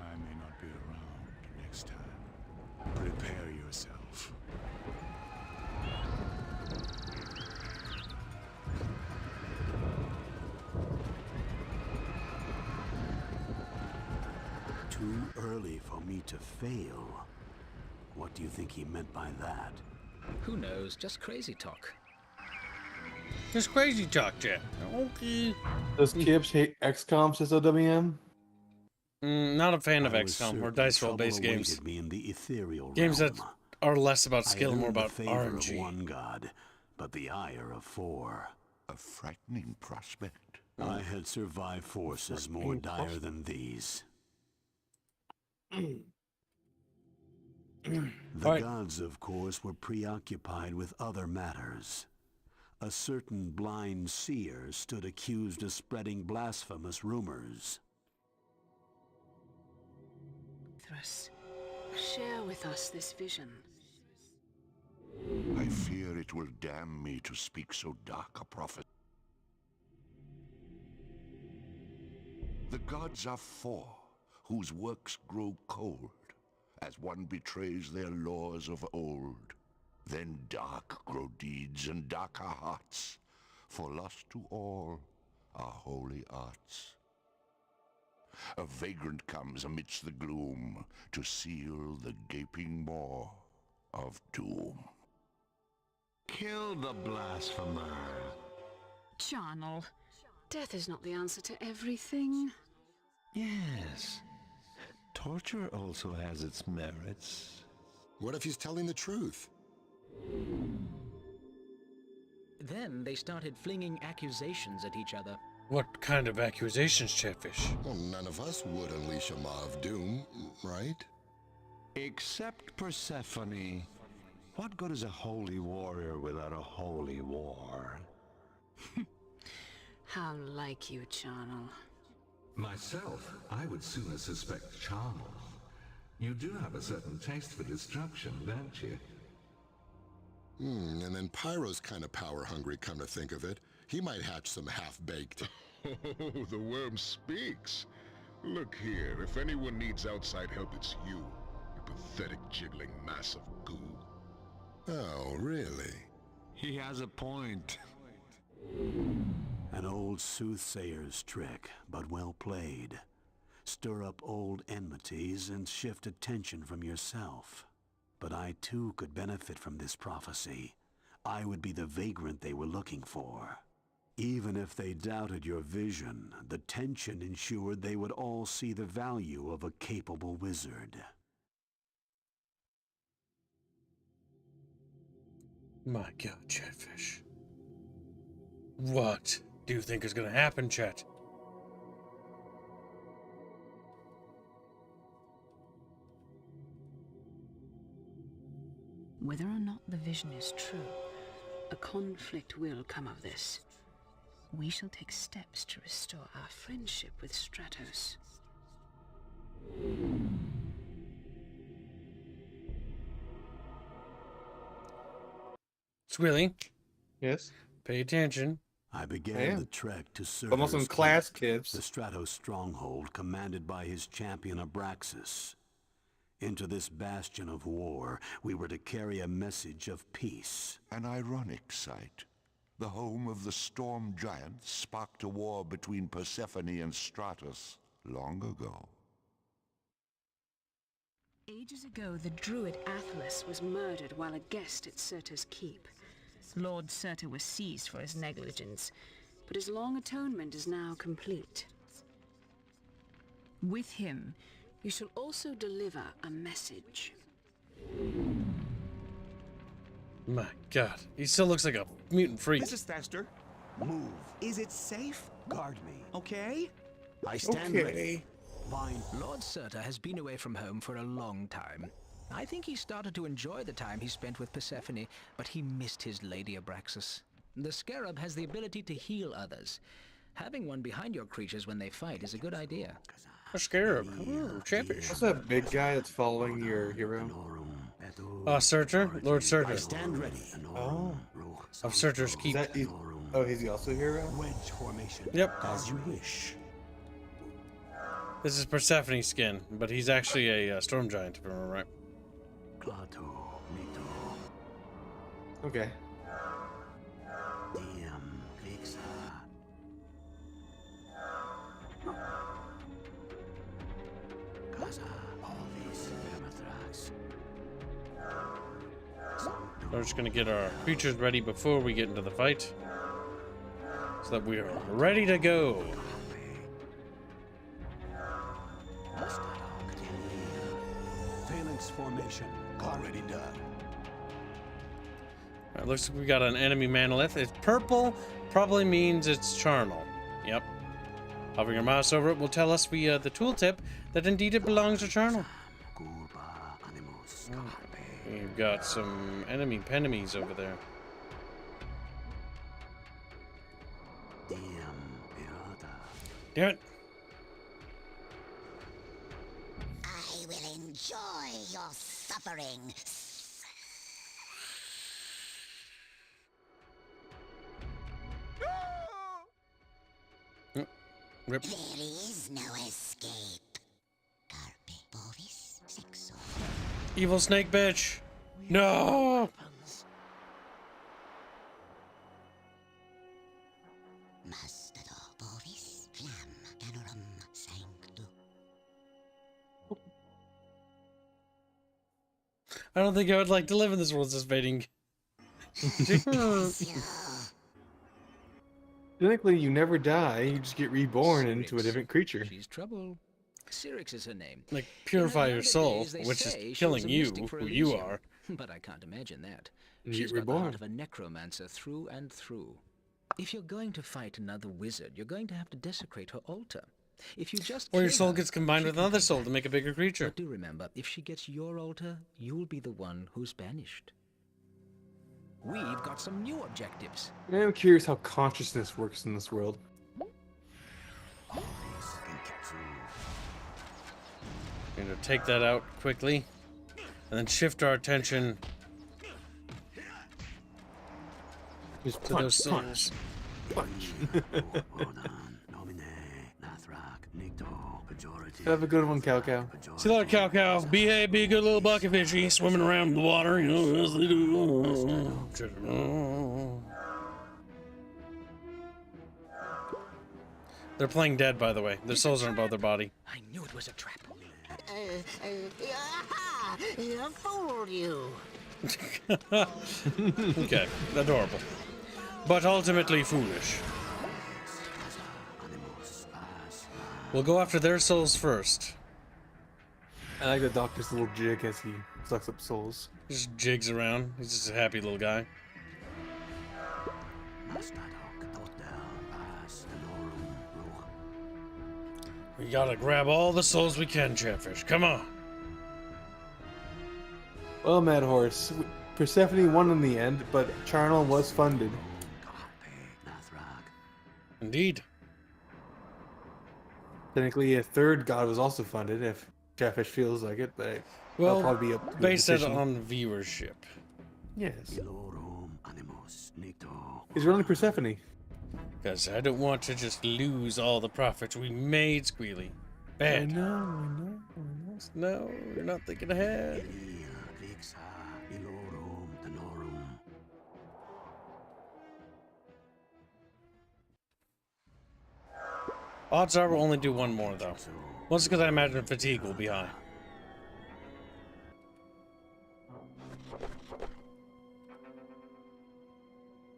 I may not be around next time. Prepare yourself. Too early for me to fail. What do you think he meant by that? Who knows? Just crazy talk. Just crazy talk, Jet. Okay. Does Kibbs hate XCOM, says OWM? Not a fan of I was XCOM or certain dice roll trouble based games. awaited me in the ethereal Games that realm. are less about I skill and had more earned the about favor of RNG. one god, but the ire of four. A frightening prospect. I had survived forces more dire than these. The gods, of course, were preoccupied with other matters. A certain blind seer stood accused of spreading blasphemous rumors. Thras, share with us this vision. I fear it It will damn me to speak so dark a prophet. The gods are four, whose works grow cold, as one betrays their laws of old. Then dark grow deeds and darker hearts, for lost to all are holy arts. A vagrant comes amidst the gloom to seal the gaping maw of doom. Kill the blasphemer. Charnel, death is not the answer to everything. Yes. Torture also has its merits. What if he's telling the truth? Then they started flinging accusations at each other. What kind of accusations, Chatfish? Well, none of us would unleash a maw of doom, right? Except Persephone. What good is a holy warrior without a holy war? How like you, Charnel. Myself, I would sooner suspect Charnel. You do have a certain taste for destruction, don't you? And then Pyro's kind of power-hungry, come to think of it. He might hatch some half-baked. Oh, the worm speaks. Look here, if anyone needs outside help, it's you. You pathetic, jiggling mass of goo. Oh, really? He has a point. An old soothsayer's trick, but well played. Stir up old enmities and shift attention from yourself. But I too could benefit from this prophecy. I would be the vagrant they were looking for. Even if they doubted your vision, the tension ensured they would all see the value of a capable wizard. My God, Chatfish. What do you think is gonna happen, Chat? Whether or not the vision is true, a conflict will come of this. We shall take steps to restore our friendship with Stratos. Swilly. Yes? Pay attention. I began the trek to Surtur's Almost some class kids. the Stratos stronghold commanded by his champion Abraxas. Into this bastion of war, we were to carry a message of peace. An ironic sight. The home of the storm giants sparked a war between Persephone and Stratos long ago. Ages ago, the druid Atlas was murdered while a guest at Surtur's keep. Lord Surtur was seized for his negligence, but his long atonement is now complete. With him, you shall also deliver a message. My God, he still looks like a mutant freak. This is Thester. Move. Is it safe? Guard me. Okay. I stand ready. Fine. Lord Surtur has been away from home for a long time. I think he started to enjoy the time he spent with Persephone, but he missed his lady Abraxas. The scarab has the ability to heal others. Having one behind your creatures when they fight is a good idea. A scarab. Oh, Chatfish. What's that big guy that's following your hero? Surtur? Lord Surtur. I stand ready. Oh. Of Surtur's keep. He's the also hero? Wedge formation. Yep. As you wish. This is Persephone's skin, but he's actually a storm giant, if I remember right. Okay. We're just gonna get our creatures ready before we get into the fight, so that we are ready to go. Phalanx formation already done. Alright, looks like we got an enemy manolith. It's purple, probably means it's charnel. Yep. Hovering your mouse over it will tell us the tooltip that indeed it belongs to charnel. We've got some enemy penemies over there. Damn it. I will enjoy your suffering. Rip. There is no escape. Carpe bovis sexo. Evil snake bitch. No. Mastado bovis flam canorum sanctu. I don't think I would like to live in this world. This baiting. Technically, you never die. You just get reborn into a different creature. She's trouble. Syrinx is her name. Like purify your younger soul, days, they which is say she killing was a you, mystic for who you Elysium. are. But I can't imagine that. You She's get got the heart reborn. of a necromancer through and through. If you're going to fight another wizard, you're going to have to desecrate her altar. If you just Or your kill soul her, gets combined she with can another come soul back. to make a bigger creature. But do remember, if she gets your altar, you'll be the one who's banished. We've got some new objectives. I'm curious how consciousness works in this world. We're gonna take that out quickly, and then shift our attention Just to those souls. Have a good one, Cow Cow. See you later, Cow Cow. Be a good little bucket fishy, swimming around in the water, you know, as they do. They're playing dead, by the way. Their souls aren't above their body. I knew it was a trap. I fooled you. Okay, adorable. But ultimately foolish. We'll go after their souls first. I like the doctor's little jig as he sucks up souls. He just jigs around. He's just a happy little guy. We gotta grab all the souls we can, Chatfish. Come on. Well, Mad Horse, Persephone won in the end, but Charnel was funded. Indeed. Technically, a third god was also funded, if Chatfish feels like it, but Well, that'll probably be up to based it decision. on viewership. Yes. Is there only Persephone? Because I don't want to just lose all the profits we made, Squealy. I Bad. know. No, you're not thinking ahead. Odds are we'll only do one more, though. Once because I imagine fatigue will be high.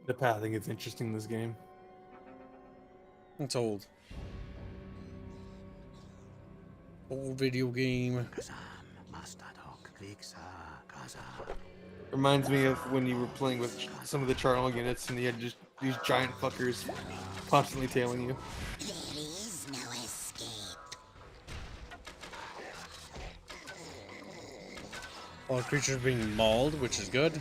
The pathing is interesting in this game. It's old. Old video game. Reminds me of when you were playing with some of the Charnel units and you had just these giant fuckers constantly tailing you. There is no escape. All creatures being mauled, which is good.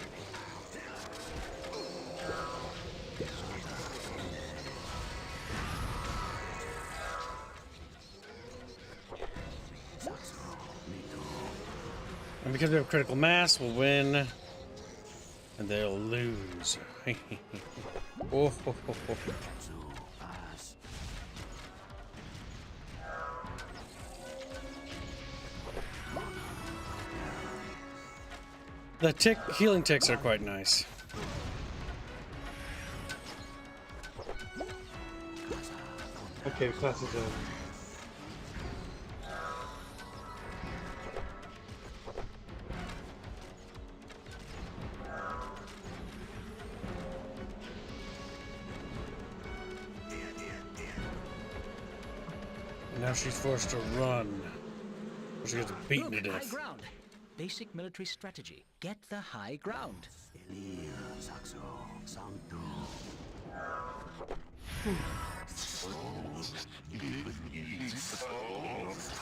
And because we have critical mass, we'll win. And they'll lose. Oh, ho, ho, ho. The healing ticks are quite nice. Okay, class is over. Now she's forced to run. She gets beaten to Look, high death. ground. Basic military strategy. Get the high ground.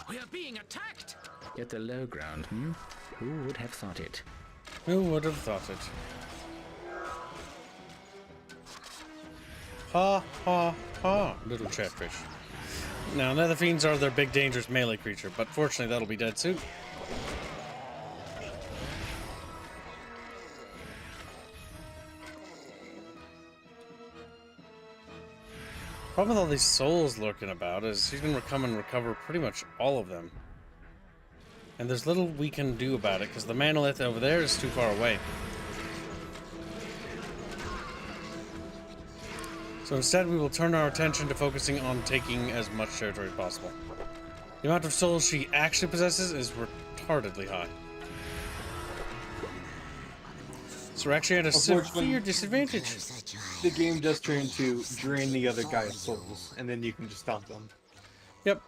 We are being attacked. Get the low ground, hmm? Who would have thought it? Who would have thought it? Ha ha ha, little Chatfish. Now, nether fiends are their big dangerous melee creature, but fortunately that'll be dead soon. Problem with all these souls lurking about is she's gonna come and recover pretty much all of them. And there's little we can do about it, because the monolith over there is too far away. So instead we will turn our attention to focusing on taking as much territory as possible. The amount of souls she actually possesses is retardedly high. So we're actually at a severe disadvantage. The game does turn to drain the other guy's souls, and then you can just stomp them. Yep.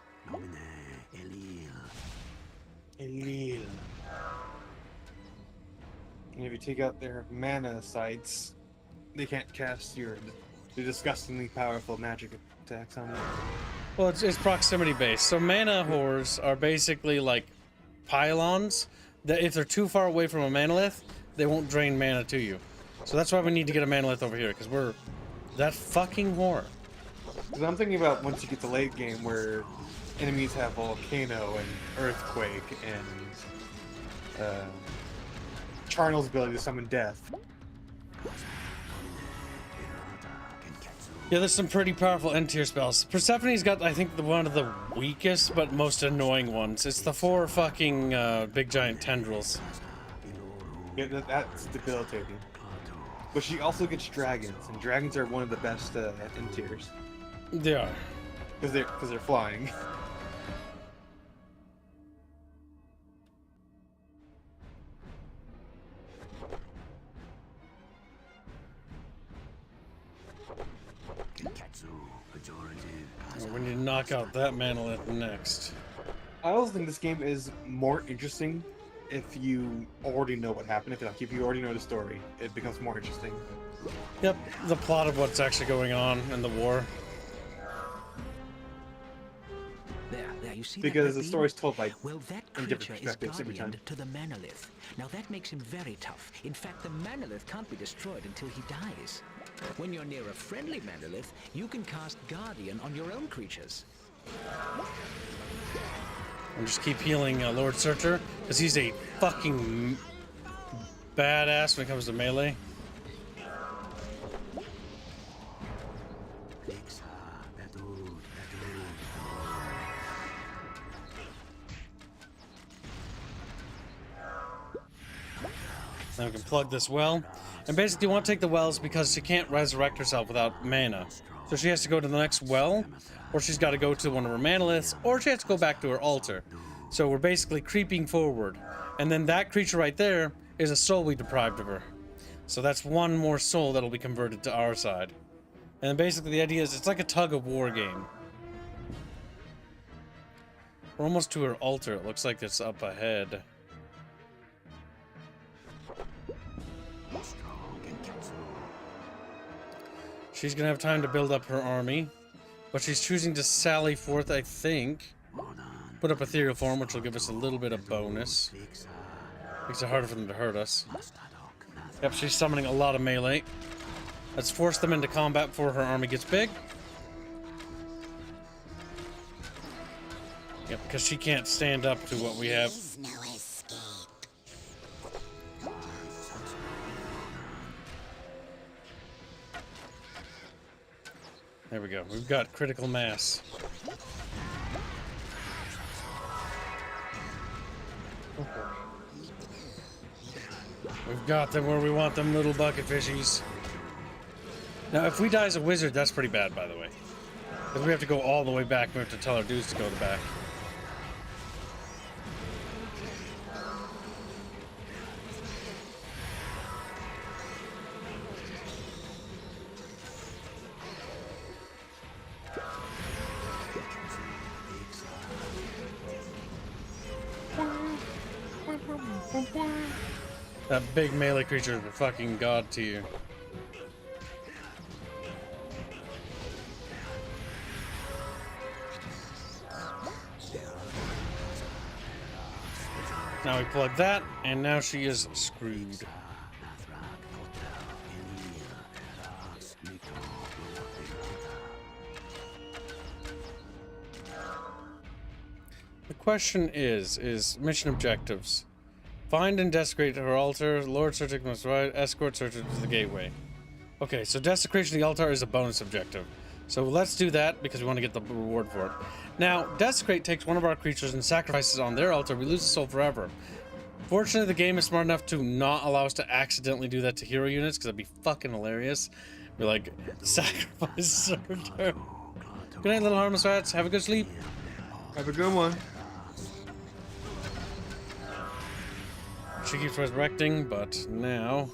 Elil. And if you take out their mana sites, they can't cast the disgustingly powerful magic attacks on them. Well, it's proximity based. So mana whores are basically like pylons that if they're too far away from a monolith, they won't drain mana to you. So that's why we need to get a monolith over here, because we're that fucking whore. Because I'm thinking about once you get to late game where enemies have volcano and earthquake and Charnel's ability to summon death. Yeah, there's some pretty powerful end tier spells. Persephone's got, I think, one of the weakest but most annoying ones. It's the 4 fucking big giant tendrils. Yeah, that's debilitating. But she also gets dragons, and dragons are one of the best end tiers. They are. Because they're flying. We need to knock out that monolith next. I also think this game is more interesting if you already know what happened. If you already know the story, it becomes more interesting. Yep, the plot of what's actually going on in the war. There, you see because that the story's told like well, that in different creature is perspectives every time. guardian to the monolith. Now that makes him very tough. In fact, the monolith can't be destroyed until he dies. When you're near a friendly monolith, you can cast Guardian on your own creatures. And just keep healing Lord Searcher, because he's a fucking badass when it comes to melee. Now we can plug this well. And basically you want to take the wells because she can't resurrect herself without mana. So she has to go to the next well, or she's got to go to one of her monoliths, or she has to go back to her altar. So we're basically creeping forward. And then that creature right there is a soul we deprived of her. So that's one more soul that'll be converted to our side. And then basically the idea is it's like a tug-of-war game. We're almost to her altar. It looks like it's up ahead. She's gonna have time to build up her army, but she's choosing to sally forth, I think. Put up ethereal form, which will give us a little bit of bonus. Makes it harder for them to hurt us. Yep, she's summoning a lot of melee. Let's force them into combat before her army gets big. Yep, because she can't stand up to what we have. There we go. We've got critical mass. We've got them where we want them, little bucket fishies. Now, if we die as a wizard, that's pretty bad, by the way. Because we have to go all the way back. We have to tell our dudes to go to the back. That big melee creature is a fucking god to you. Now we plug that, and now she is screwed. The question is mission objectives. Find and desecrate her altar. Lord Searcher must escort Searcher to the gateway. Okay, so desecration of the altar is a bonus objective. So let's do that because we want to get the reward for it. Now, Desecrate takes one of our creatures and sacrifices on their altar. We lose the soul forever. Fortunately, the game is smart enough to not allow us to accidentally do that to hero units, because that'd be fucking hilarious. Be like, sacrifice our turn. Good night, little harmless rats. Have a good sleep. Have a good one. She keeps resurrecting, but now...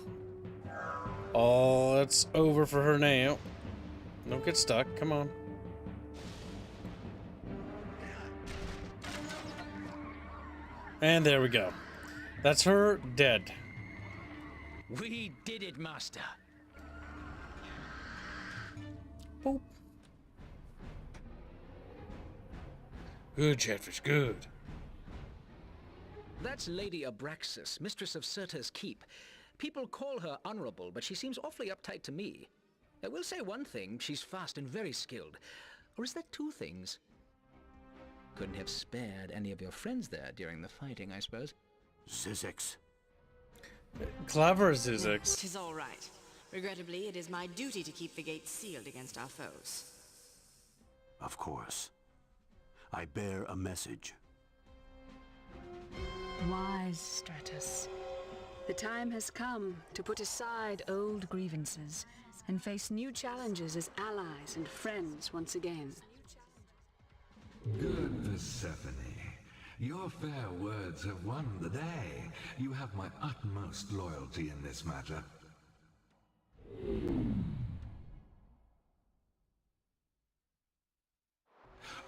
Oh, it's over for her now. Don't get stuck. Come on. And there we go. That's her dead. We did it, Master. Boop. Good, Chatfish, good. That's Lady Abraxas, mistress of Surtur's Keep. People call her honorable, but she seems awfully uptight to me. I will say one thing, she's fast and very skilled. Or is that two things? Couldn't have spared any of your friends there during the fighting, I suppose. Zizix. Clever Zizix. Tis all right. Regrettably, it is my duty to keep the gates sealed against our foes. Of course. I bear a message. Wise Stratus. The time has come to put aside old grievances and face new challenges as allies and friends once again. Good Persephone. Your fair words have won the day. You have my utmost loyalty in this matter.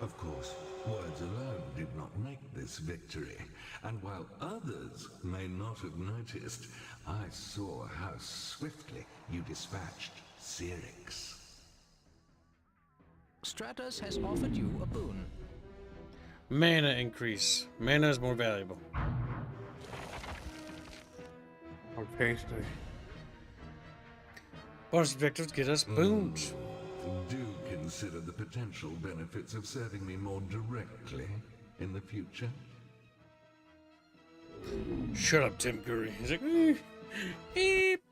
Of course, words alone did not make this victory, and while others may not have noticed, I saw how swiftly you dispatched Syrinx. Stratus has offered you a boon. Mana increase. Mana is more valuable. Okay, Bonus objectives get us boons. Do consider the potential benefits of serving me more directly in the future. Shut up, Tim Curry. He's like, "Eep, eep."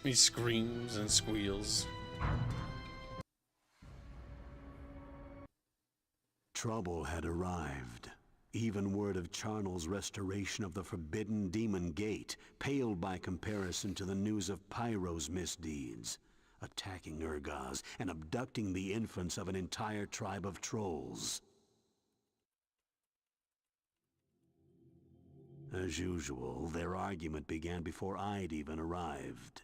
He screams and squeals. Trouble had arrived. Even word of Charnel's restoration of the Forbidden Demon Gate paled by comparison to the news of Pyro's misdeeds, attacking Urgaz and abducting the infants of an entire tribe of trolls. As usual, their argument began before I'd even arrived.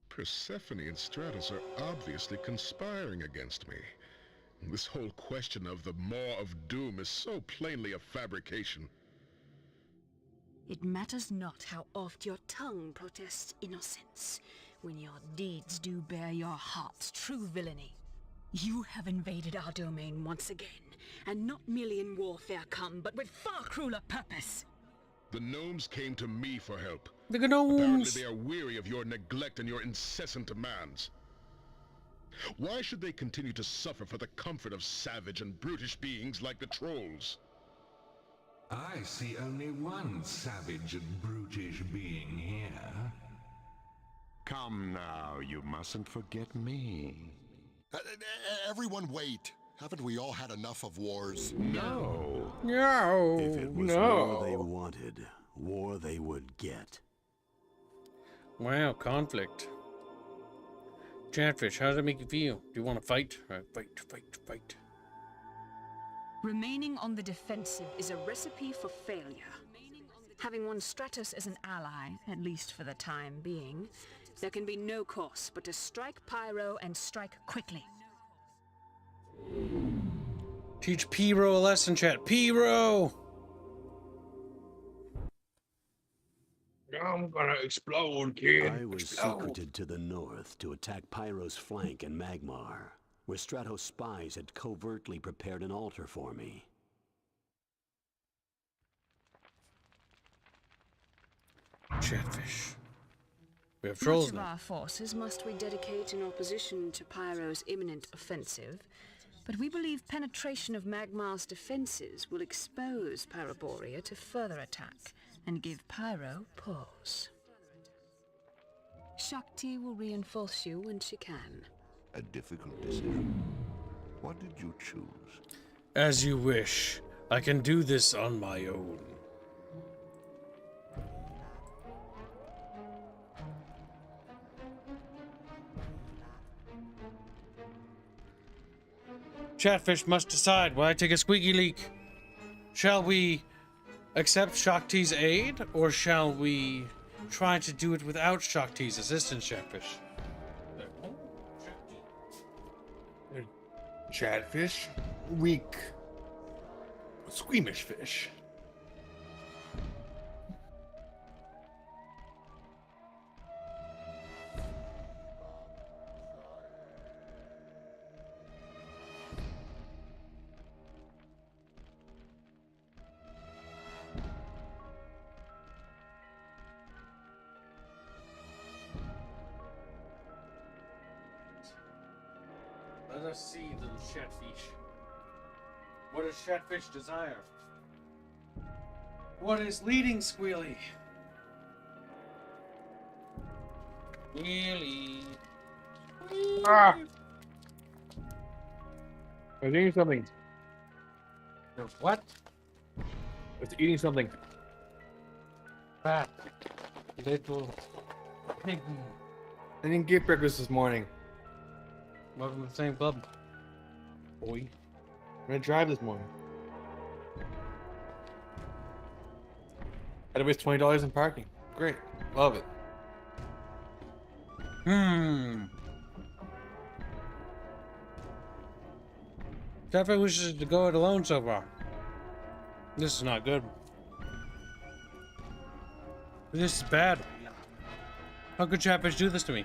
Persephone and Stratus are obviously conspiring against me. This whole question of the Maw of Doom is so plainly a fabrication. It matters not how oft your tongue protests innocence, when your deeds do bear your heart's true villainy. You have invaded our domain once again, and not merely in warfare come, but with far crueler purpose. The gnomes came to me for help. The gnomes! Apparently they are weary of your neglect and your incessant demands. Why should they continue to suffer for the comfort of savage and brutish beings like the trolls? I see only one savage and brutish being here. Come now, you mustn't forget me. Everyone wait. Haven't we all had enough of wars? No. No. If it was war they wanted, war they would get. Wow, conflict. Chatfish, how does that make you feel? Do you want to fight? Fight. Remaining on the defensive is a recipe for failure. Having won Stratus as an ally, at least for the time being, there can be no course but to strike Pyro and strike quickly. Teach Pyro a lesson, chat. Pyro! I'm gonna explode, kid. I was secreted to the north to attack Pyro's flank in Magmar, where Stratos' spies had covertly prepared an altar for me. Chatfish. We have trolls Much of now. our forces must we dedicate in opposition to Pyro's imminent offensive, but we believe penetration of Magmar's defenses will expose Pyroborea to further attack and give Pyro pause. Shakti will reinforce you when she can. A difficult decision. What did you choose? As you wish. I can do this on my own. Chatfish must decide while I take a squeaky leak. Shall we accept Shakti's aid, or shall we try to do it without Shakti's assistance, Chatfish? Chatfish, weak, squeamish fish. Let us see, little Chatfish. What does Chatfish desire? What is leading, Squealy? Squealy. Ah! I was eating something. What? I was eating something. Fat. Little piggy. I didn't get breakfast this morning. Welcome to the same club. Boy. I'm gonna drive this morning. Had to waste $20 in parking. Great. Love it. Chatfish wishes to go it alone so far. This is not good. This is bad. How could Chatfish do this to me?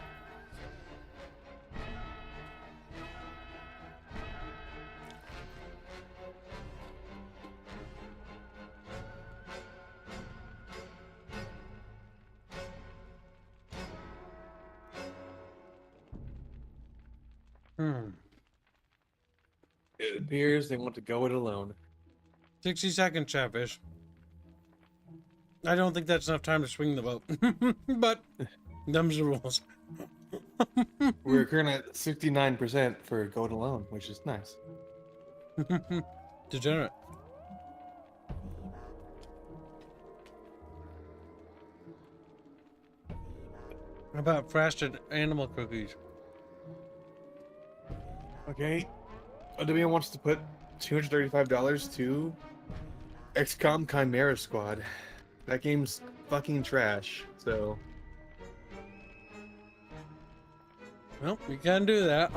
It appears they want to go it alone. 60 seconds, Chatfish. I don't think that's enough time to swing the boat. But, them's the rules. We're currently at 69% for go it alone, which is nice. Degenerate. How about frosted animal cookies? Okay. Olivia wants to put $235 to XCOM Chimera Squad. That game's fucking trash, so... Well, we can do that.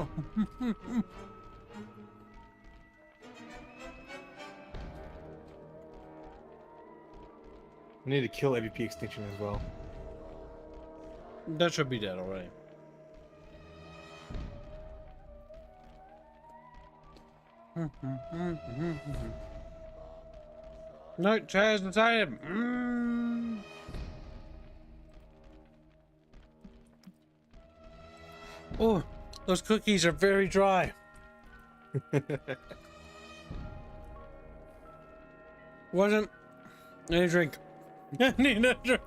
We need to kill AVP Extinction as well. That should be dead already. No, Chaz decided. Oh, those cookies are very dry. Wasn't. I need a drink. I need a drink.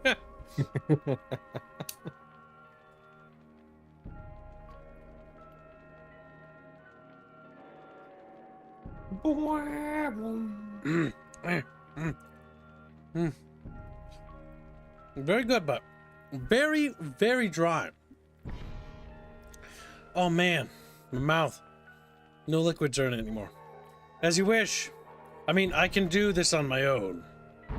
Very good, but very, very dry. Oh man, my mouth. No liquids are in it anymore. As you wish. I mean, I can do this on my own.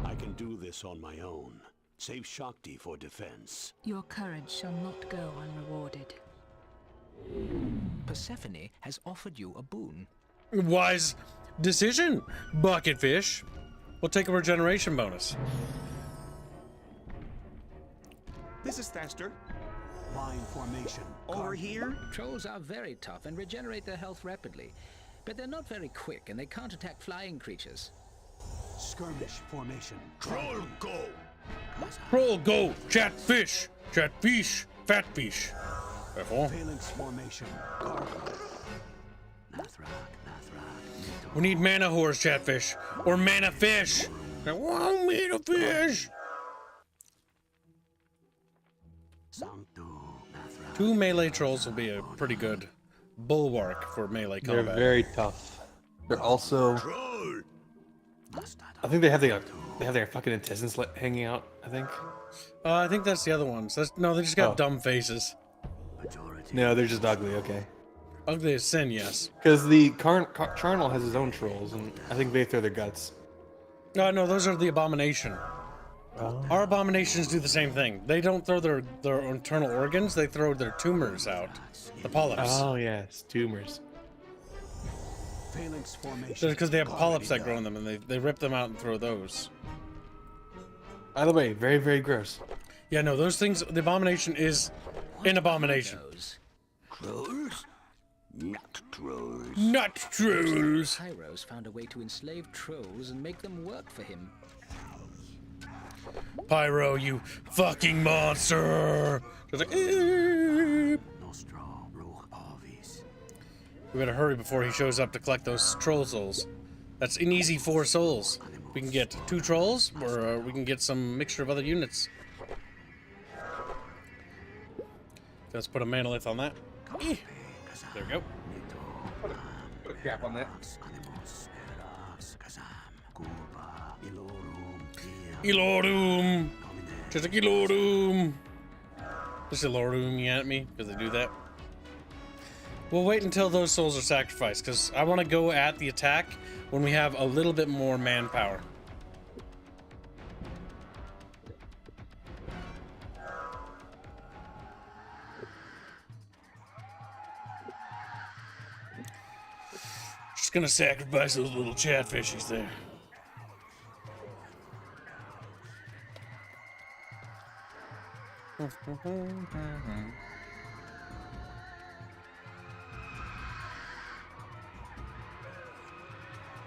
I can do this on my own. Save Shakti for defense. Your courage shall not go unrewarded. Persephone has offered you a boon. Wise decision, Bucketfish. We'll take a regeneration bonus. This is Thester. Line formation. Over here? Trolls are very tough and regenerate their health rapidly. But they're not very quick and they can't attack flying creatures. Skirmish formation. Troll go! Troll go! Chatfish! Chatfish! Fatfish! Phalanx formation. We need mana horse, Chatfish. Or mana fish! I want mana fish! Two melee trolls will be a pretty good bulwark for melee They're combat. very tough. They're also. I think they have their fucking intestines hanging out. I think. I think that's the other ones. No, they just got dumb faces. No, they're just ugly. Okay. Ugly as sin, yes. Because the charnel has his own trolls, and I think they throw their guts. No, those are the abomination. Our abominations do the same thing. They don't throw their internal organs, they throw their tumors out. The polyps. Oh, yes, tumors. Because they have polyps that grow in them, and they rip them out and throw those. By the way, very, very gross. Yeah, no, those things, the abomination is an abomination. Trolls? Not trolls. Not trolls. Pyro's found a way to enslave trolls and make them work for him. Pyro, you fucking monster! Just like, we better hurry before he shows up to collect those troll souls. That's an easy 4 souls. We can get 2 trolls, or we can get some mixture of other units. Let's put a manolith on that. There we go. Put a cap on that. Ilorum! Just like Ilorum! Just Ilorum at me, because they do that. We'll wait until those souls are sacrificed, because I want to go at the attack when we have a little bit more manpower. Just gonna sacrifice those little chatfishies there.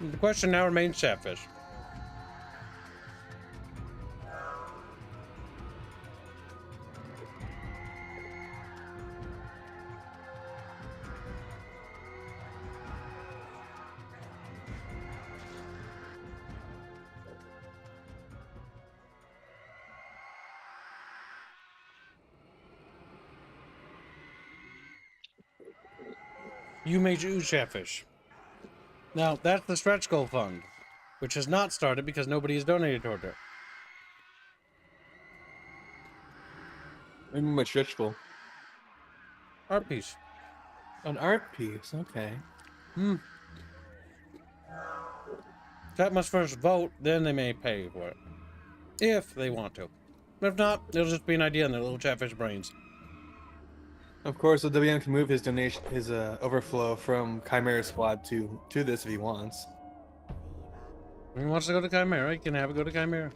The question now remains chatfish. You made your chatfish. Now, that's the stretch goal fund, which has not started because nobody has donated toward it. Maybe my stretch goal. Art piece. An art piece, okay. Chat must first vote, then they may pay for it. If they want to. If not, it'll just be an idea in their little chatfish brains. Of course, the WM can move his donation, his overflow from Chimera Squad to this if he wants. If he wants to go to Chimera, he can have it go to Chimera.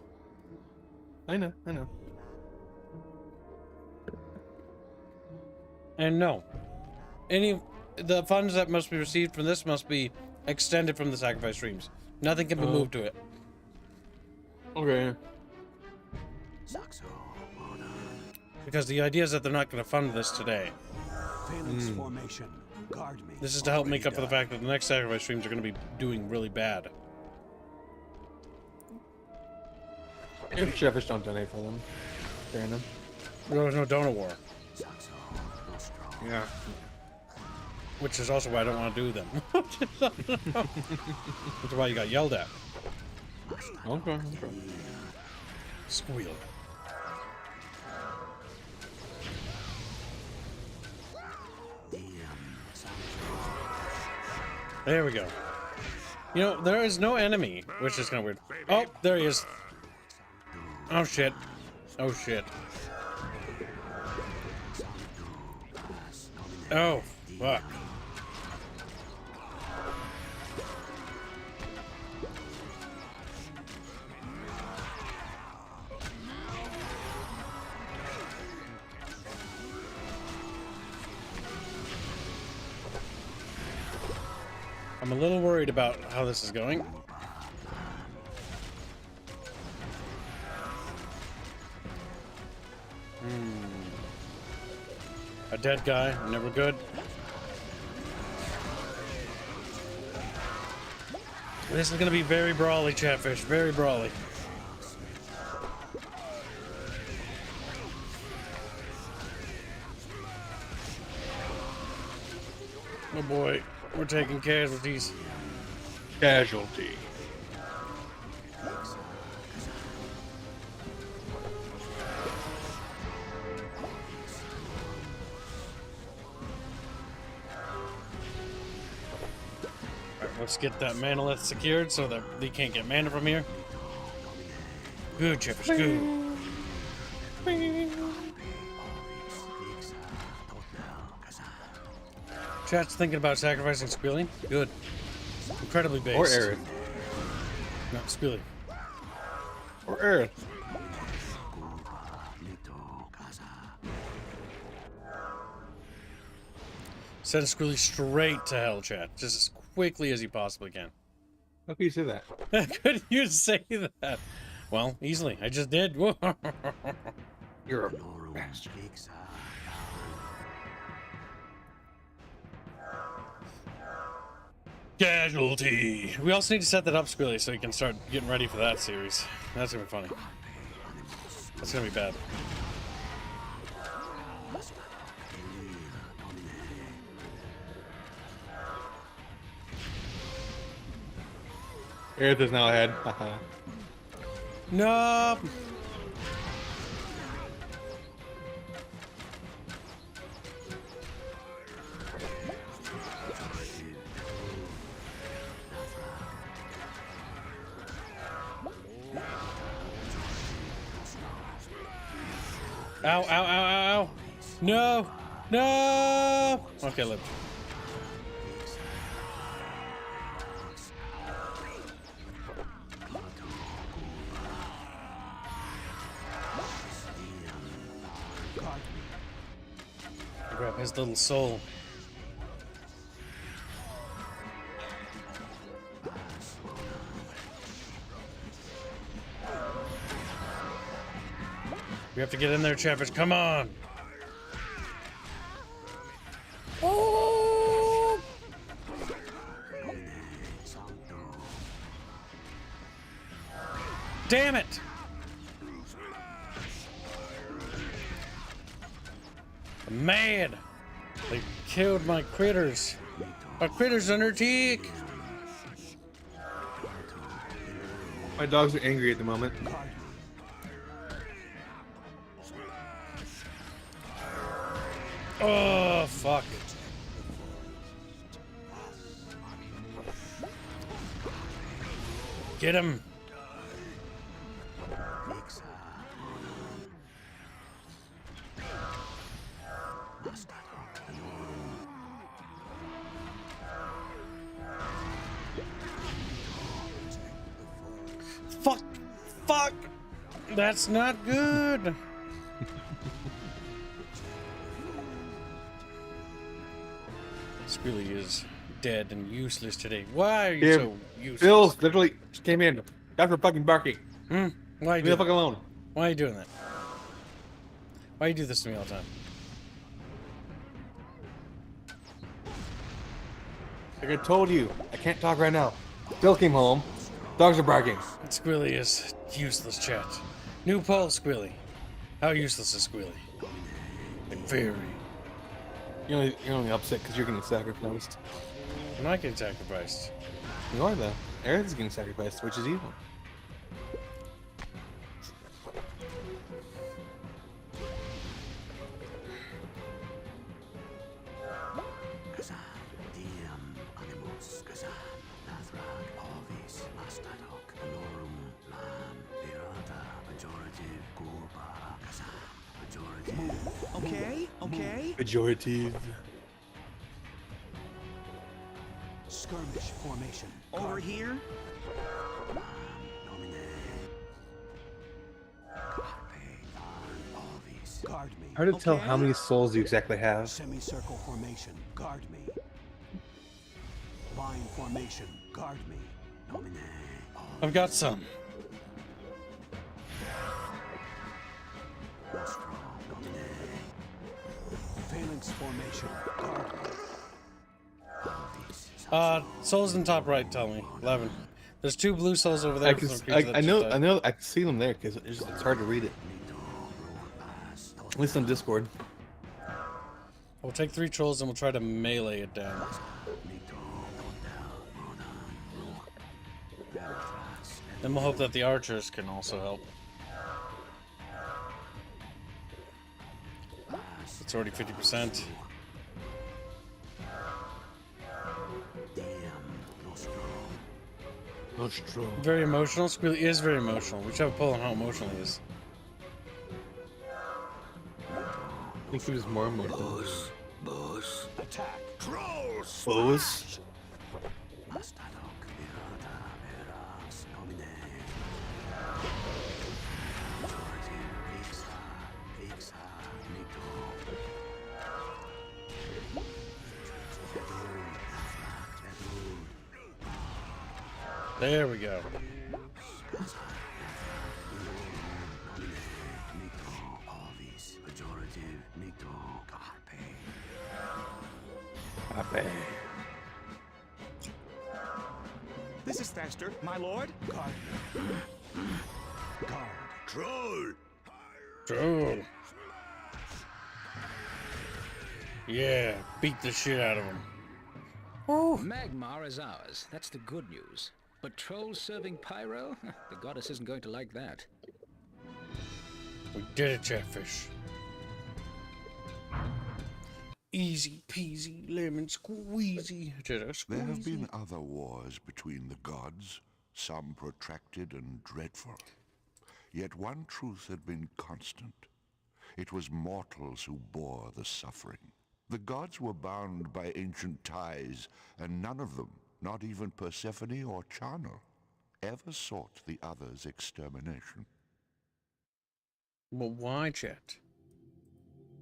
I know. And no, the funds that must be received from this must be extended from the sacrifice streams. Nothing can be moved to it. Okay. Because the idea is that they're not going to fund this today. Formation. Guard me. This is to help make up for the fact that the next sacrifice streams are going to be doing really bad. If Chatfish don't donate for them, fair enough. There was no donor war. Yeah. Which is also why I don't want to do them. Which is why you got yelled at. Okay. Squeal. There we go. You know, there is no enemy, which is kind of weird. Oh, there he is. Oh, shit. Oh, shit. Oh, fuck. I'm a little worried about how this is going. A dead guy, never good. This is gonna be very brawly, Chatfish, very brawly. taking casualties. Casualty. Alright, let's get that manolith secured so that they can't get mana from here. Good, Chippish, good. Chat's thinking about sacrificing Squealing. Good. Incredibly based. Or Aerith. No, Squealing. Or Aerith. Send Squealy straight to hell, chat. Just as quickly as you possibly can. How can you say that? How could you say that? Well, easily. I just did. You're a bastard. Casualty. We also need to set that up, Squilly, so you can start getting ready for that series. That's gonna be funny. That's gonna be bad. Aerith is now ahead. Nope. Ow, ow, ow, ow, ow. No. No. Okay, look. Grab his little soul. We have to get in there, Chappish. Come on. Oh! Damn it! I'm mad. They killed my critters. My critters under teak. My dogs are angry at the moment. Oh, fuck. Get him. Fuck. Fuck. That's not good. Squealy is dead and useless today. Why are you so useless? Bill literally just came in after fucking barking. Why are you Leave me the fuck alone. Why are you doing that? Why do you do this to me all the time? Like I told you, I can't talk right now. Bill came home. Dogs are barking. Squealy is useless, chat. New poll, Squealy. How useless is Squealy? Like, very. You're only upset because you're getting sacrificed. I'm not getting sacrificed. You are though. Aerith is getting sacrificed, which is evil. Okay, okay. Pejorative. Skirmish formation. Over here. Guard me. Hard to tell how many souls you exactly have. Semicircle formation. Guard me. Line formation. Guard me. I've got some. Phalanx formation. Guard me. Souls in top right, tell me. 11. There's 2 blue souls over there. I know, I can see them there because it's hard to read it. At least on Discord. We'll take 3 trolls and we'll try to melee it down. Then we'll hope that the archers can also help. It's already 50%. Very emotional. Squealy is very emotional. We should have a poll on how emotional he is. I think he was more emotional. Boss. Attack. Trolls. Boss. There we go. This is Thester, my lord. Guard. Troll. Troll. Yeah, beat the shit out of him. Magmar is ours. That's the good news. But trolls serving pyro? The goddess isn't going to like that. We did it, Chatfish. Easy peasy, lemon squeezy. There have been other wars between the gods, some protracted and dreadful. Yet one truth had been constant. It was mortals who bore the suffering. The gods were bound by ancient ties, and none of them, not even Persephone or Charnel, ever sought the other's extermination. Well, why, Chet?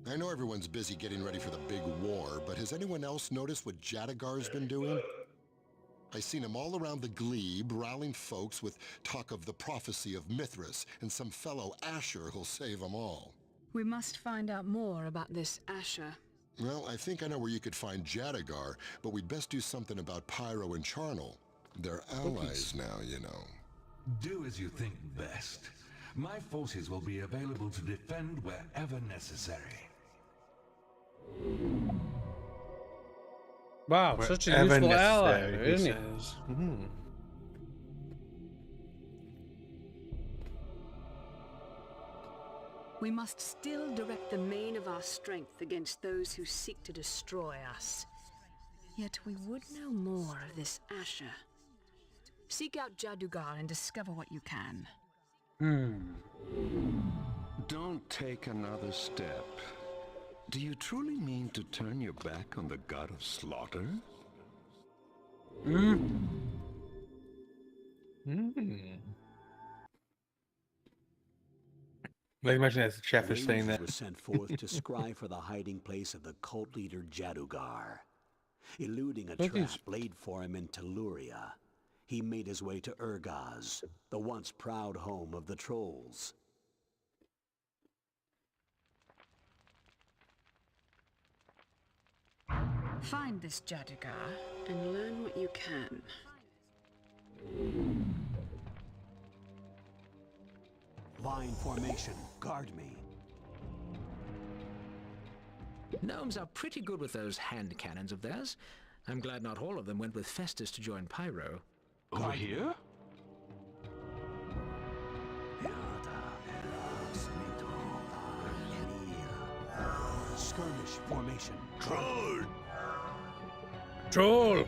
I know everyone's busy getting ready for the big war, but has anyone else noticed what Jadagar's been doing? I seen him all around the glebe, rallying folks with talk of the prophecy of Mithras and some fellow Asher who'll save them all. We must find out more about this Asher. Well, I think I know where you could find Jadagar, but we'd best do something about Pyro and Charnel. They're allies now, you know. Do as you think best. My forces will be available to defend wherever necessary. Wow, such a useful ally, isn't he? We must still direct the main of our strength against those who seek to destroy us. Yet we would know more of this Asher. Seek out Jadugar and discover what you can. Don't take another step. Do you truly mean to turn your back on the god of slaughter? Like, imagine that's Chatfish saying that. Rangers were sent forth to scry for the hiding place of the cult leader Jadugar. Eluding a trap laid for him in Telluria, he made his way to Urgaz, the once proud home of the trolls. Find this Jadugar and learn what you can. Line formation, guard me. Gnomes are pretty good with those hand cannons of theirs. I'm glad not all of them went with Festus to join Pyro. Over here? Skirmish formation. Troll! Troll!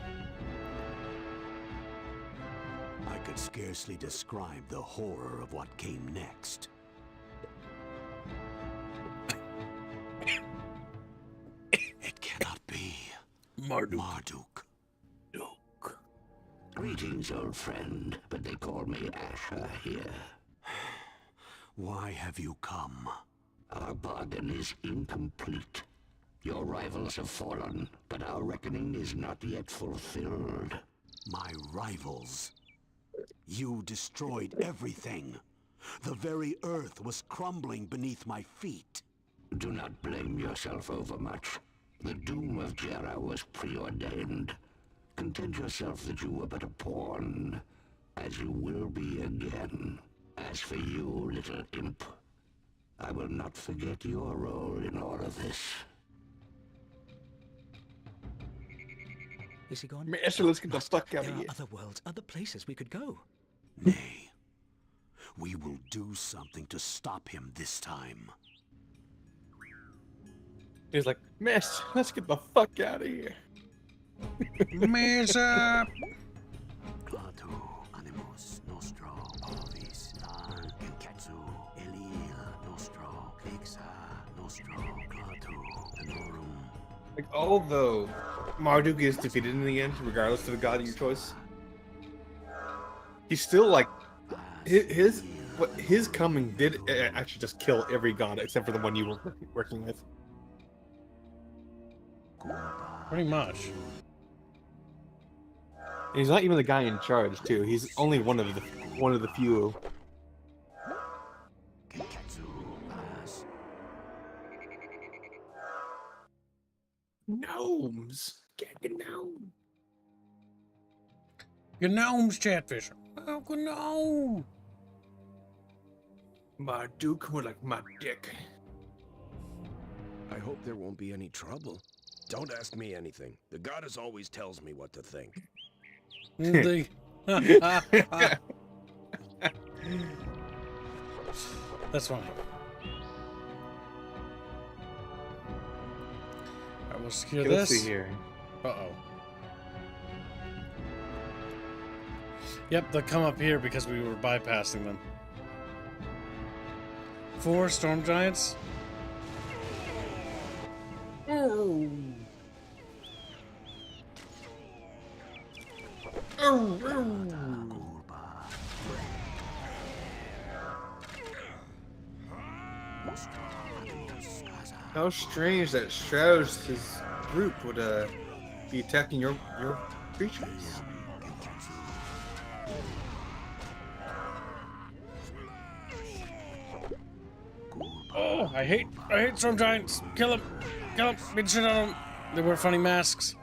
I could scarcely describe the horror of what came next. It cannot be. Marduk. Greetings, old friend, but they call me Asher here. Why have you come? Our bargain is incomplete. Your rivals have fallen, but our reckoning is not yet fulfilled. My rivals? You destroyed everything. The very earth was crumbling beneath my feet. Do not blame yourself overmuch. The doom of Jera was preordained. Content yourself that you were but a pawn, as you will be again. As for you, little imp, I will not forget your role in all of this. Is he gone? Master, let's get the fuck out of There are here. other worlds, other places we could go. Nay, we will do something to stop him this time. He's like, Mess, let's get the fuck out of here. Mesa! Clatu, animus, nostro, ovis, lar, genketsu, elil, nostro, fixa, nostro, clatu, anorum. Like, although Marduk is defeated in the end, regardless of the god of your choice, he's still like his coming did actually just kill every god except for the one you were working with. Pretty much. And he's not even the guy in charge, too. He's only one of the few. Gnomes. Get gnome. Gnomes, Chatfish. Oh, gnome. Marduk would like my dick. I hope there won't be any trouble. Don't ask me anything. The goddess always tells me what to think. That's funny. Alright, we'll secure Okay, this. let's see here. Uh-oh. Yep, they'll come up here because we were bypassing them. 4 storm giants. Oh. How strange that Strauss, his group, would be attacking your creatures. Oh, I hate storm giants. Kill them. Kill them. Beat shit out of them. They wear funny masks.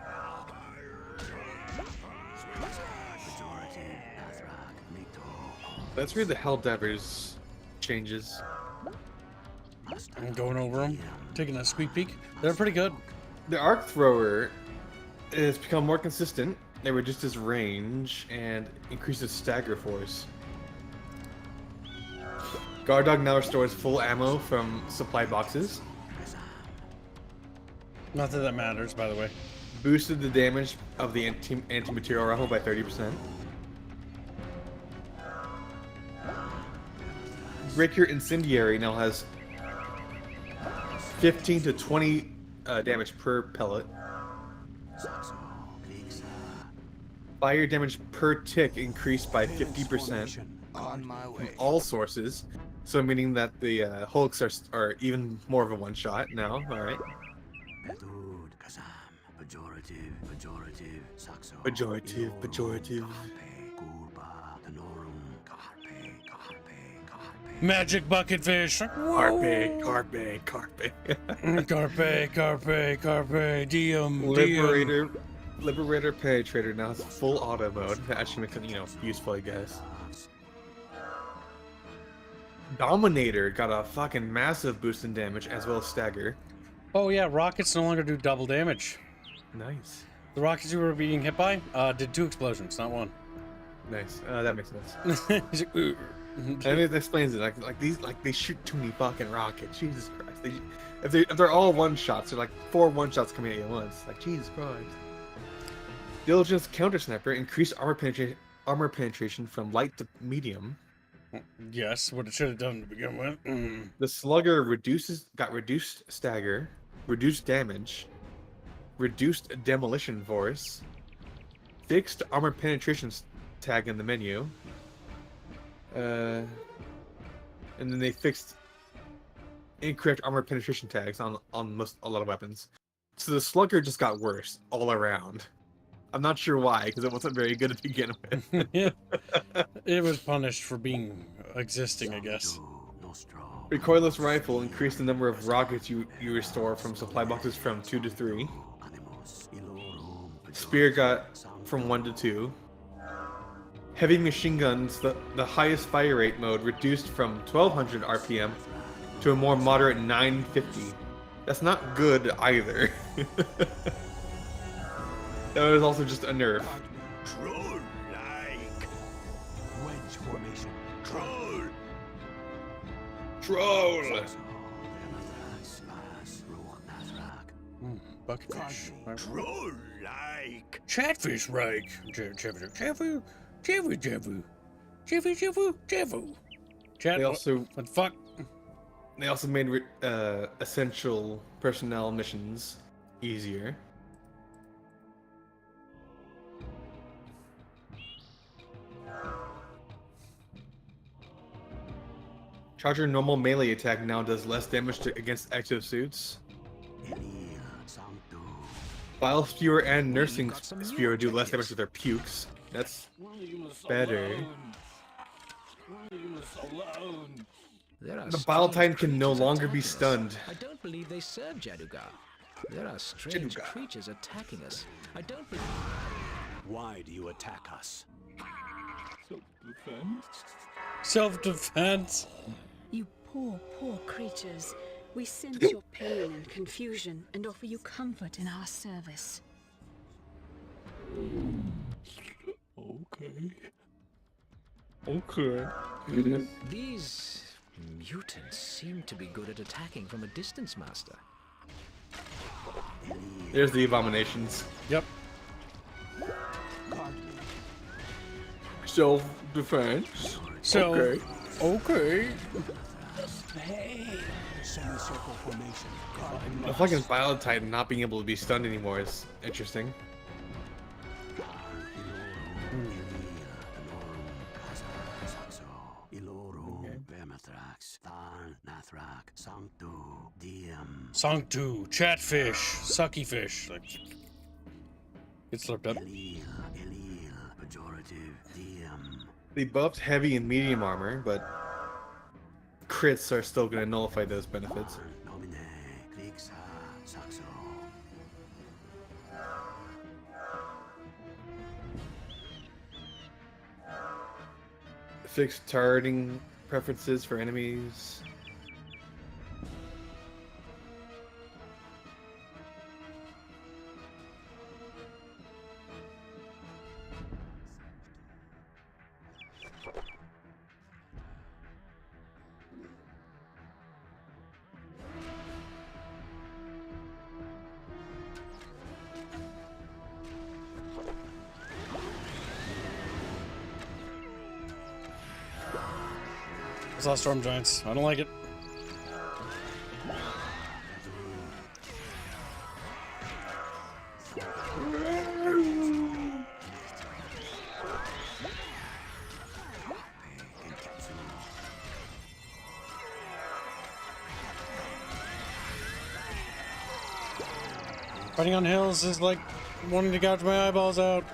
Let's read the Helldivers changes. I'm going over them, taking a squeak peek. They're pretty good. The Arc Thrower has become more consistent. They reduced his range and increased his stagger force. Guard Dog now restores full ammo from supply boxes. Not that that matters, by the way. Boosted the damage of the anti-material rifle by 30%. Breaker Incendiary now has 15 to 20 damage per pellet. Fire damage per tick increased by 50% On my way. from all sources. So meaning that the Hulks are even more of a one-shot now. Alright. Pejorative. Magic bucket fish. Carpe. Carpe. Diem. Liberator Penetrator now has full auto mode. That actually makes it, useful, I guess. Dominator got a fucking massive boost in damage as well as stagger. Oh yeah, rockets no longer do double damage. Nice. The rockets you were being hit by did 2 explosions, not 1. Nice. That makes sense. And it explains it. Like they shoot too many fucking rockets. Jesus Christ. If they're all one shots, they're like 4 one shots coming at you at once. Like Jesus Christ. Diligence Counter Sniper increased armor penetration from light to medium. Yes, what it should have done to begin with. The Slugger got reduced stagger, reduced damage, reduced demolition force, fixed armor penetration tag in the menu, and then they fixed incorrect armor penetration tags on a lot of weapons. So the Slugger just got worse all around. I'm not sure why, because it wasn't very good to begin with. Yeah. It was punished for being existing, I guess. Recoilless rifle increased the number of rockets you restore from supply boxes from 2 to 3. Spear got from 1 to 2. Heavy machine guns, the highest fire rate mode, reduced from 1200 RPM to a more moderate 950. That's not good either. That was also just a nerf. Troll-like. formation. Troll! Troll! Buckfish. Troll-like! Chatfish like. They also what the fuck? They also made essential personnel missions easier. Charger normal melee attack now does less damage against exosuits. Vile Spewer and Nursing Spewer do less damage to their pukes. That's better. The Bile Titan can no longer be stunned. I don't believe they serve Jadugar. There are strange creatures attacking us. I don't believe... Why do you attack us? Self-defense? You poor, poor creatures. We sense your pain and confusion and offer you comfort in our service. Okay. These mutants seem to be good at attacking from a distance, Master. There's the abominations. Yep. Self-defense. So, okay. Semicircle formation. The fucking Vile Titan not being able to be stunned anymore is interesting. Sanctu, Chatfish, Sucky Fish. Like, it slipped up. They buffed heavy and medium armor, but crits are still going to nullify those benefits. Fixed targeting preferences for enemies. It's all Storm Giants. I don't like it. Fighting on hills is like wanting to gouge my eyeballs out.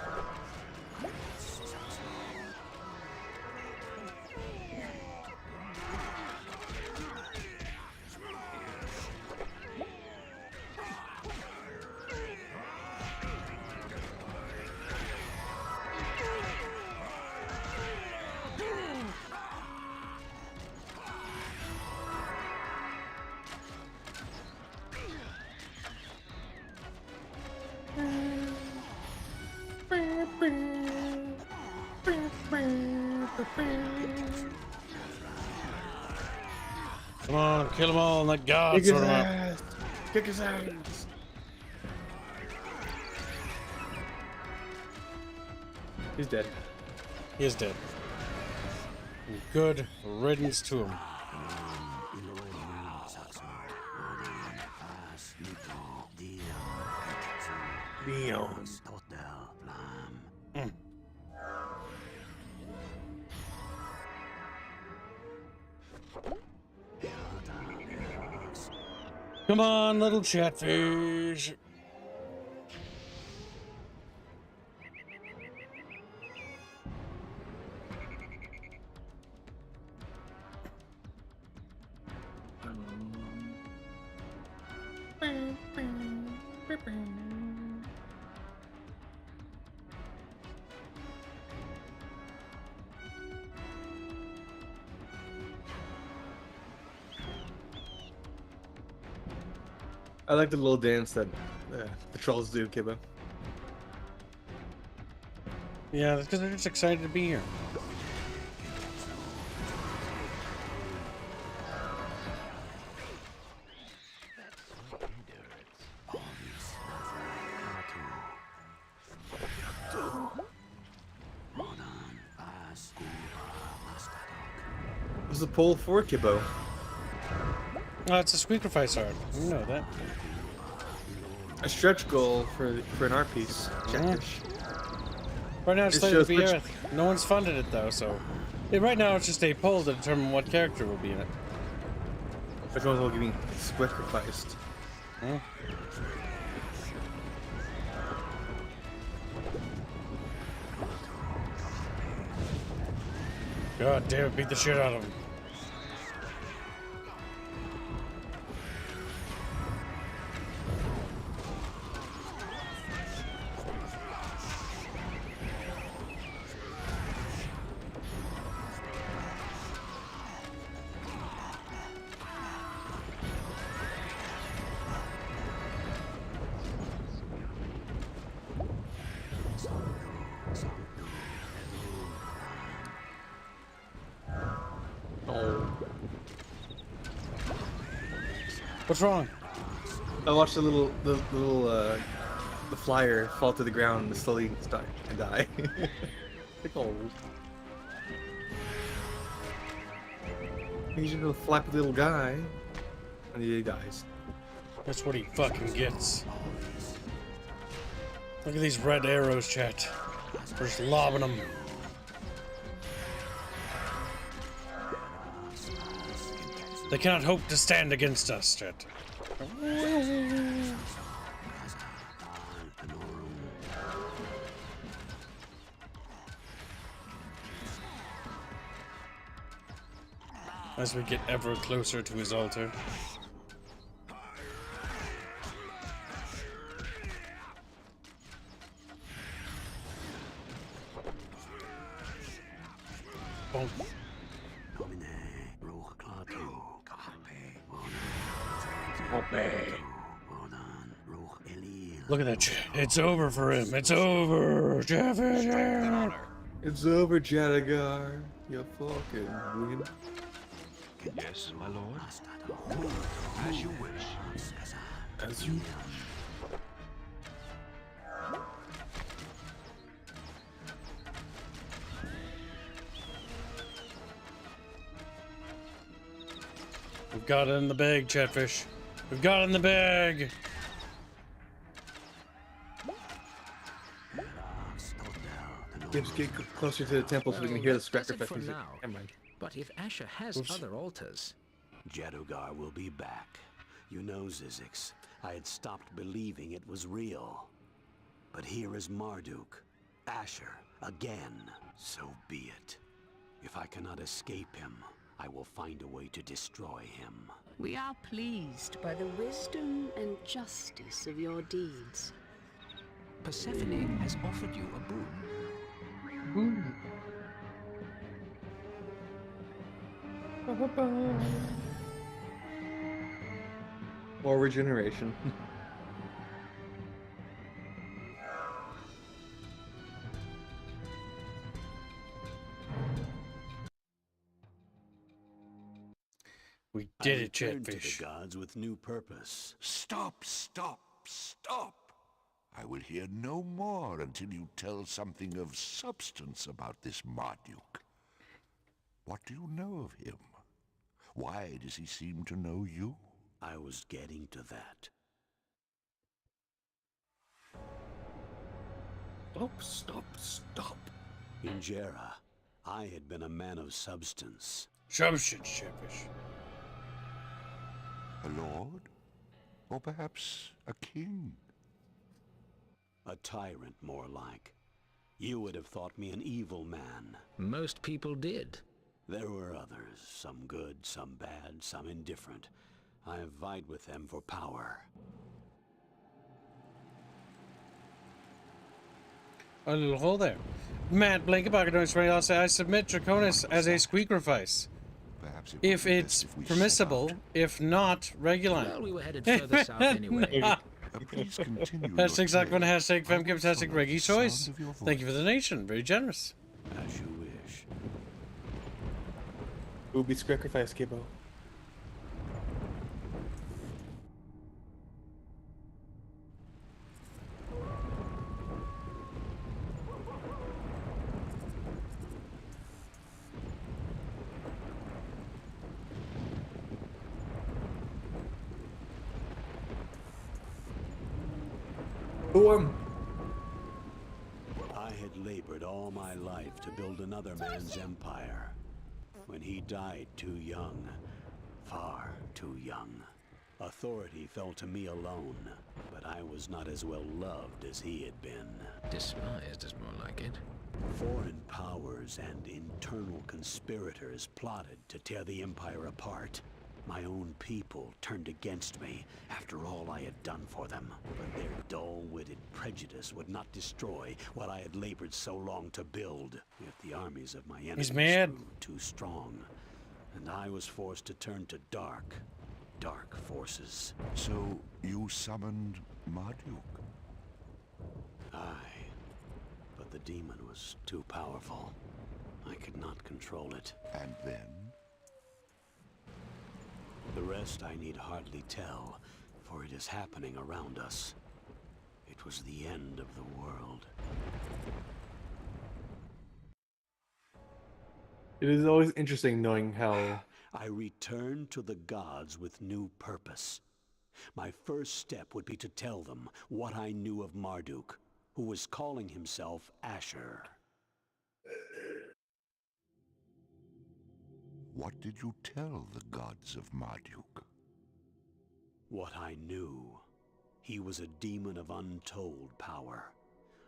Come on, kill them all and let God Kick his sort them out. ass! Kick his ass! He's dead. He is dead. Good riddance to him. Neo. Come on, little chatfish. I like the little dance that the trolls do, Kibba. Yeah, that's because they're just excited to be here. What's the poll for, Kibbo? Oh, it's a sacrifice art. You know that. A stretch goal for an art piece. Chatfish. Right now it's It slated to shows be which- Aerith. No one's funded it though, so right now it's just a poll to determine what character will be in it. Which ones will be sacrificed? Hmm. God damn it, beat the shit out of him. What's wrong? I watched the flyer fall to the ground and slowly start and die. It's old. He's just a flappy little guy, and he dies. That's what he fucking gets. Look at these red arrows, chat. We're just lobbing them. They cannot hope to stand against us, chat. As we get ever closer to his altar. Boom. Look at that shit. It's over for him. It's over. Chatfish. It's over, Jadagar. You fucking win. Yes, my lord. As you wish. As you. We've got it in the bag, Chatfish. We've got it in the bag. Let's get closer to the temple so we can hear the That's it sacrifice for music. now. Never mind. But if Asher has other altars... Jadogar will be back. You know, Zizix, I had stopped believing it was real. But here is Marduk, Asher, again. So be it. If I cannot escape him, I will find a way to destroy him. We are pleased by the wisdom and justice of your deeds. Persephone has offered you a boon. More regeneration. We did it, returned Chatfish. to the gods with new purpose. Stop, stop, stop! I will hear no more until you tell something of substance about this Marduk. What do you know of him? Why does he seem to know you? I was getting to that. Stop. In Jera, I had been a man of substance. Substance, Chatfish. A lord? Or perhaps a king? A tyrant, more like. You would have thought me an evil man. Most people did. There were others, some good, some bad, some indifferent. I have vied with them for power. A little hole there. Matt Blankenbacher donates $20 say, I submit Draconis as a sacrifice. Perhaps If it's permissible, if not, regular. Well, we were headed further south anyway. Please continue. Hashtag Zakman, hashtag Femkim, hashtag Reggie Choice. Thank you for the donation. Very generous. As you wish. Who will be sacrificed, Kibbo? Who won? I had labored all my life to build another man's empire. When he died too young, far too young, authority fell to me alone, but I was not as well loved as he had been. Despised is more like it. Foreign powers and internal conspirators plotted to tear the empire apart. My own people turned against me after all I had done for them. But their dull-witted prejudice would not destroy what I had labored so long to build. Yet the armies of my enemies grew too strong, and I was forced to turn to dark forces. So you summoned Marduk? Aye, but the demon was too powerful. I could not control it. And then? The rest I need hardly tell, for it is happening around us. It was the end of the world. It is always interesting knowing how... I returned to the gods with new purpose. My first step would be to tell them what I knew of Marduk, who was calling himself Asher. What did you tell the gods of Marduk? What I knew. He was a demon of untold power.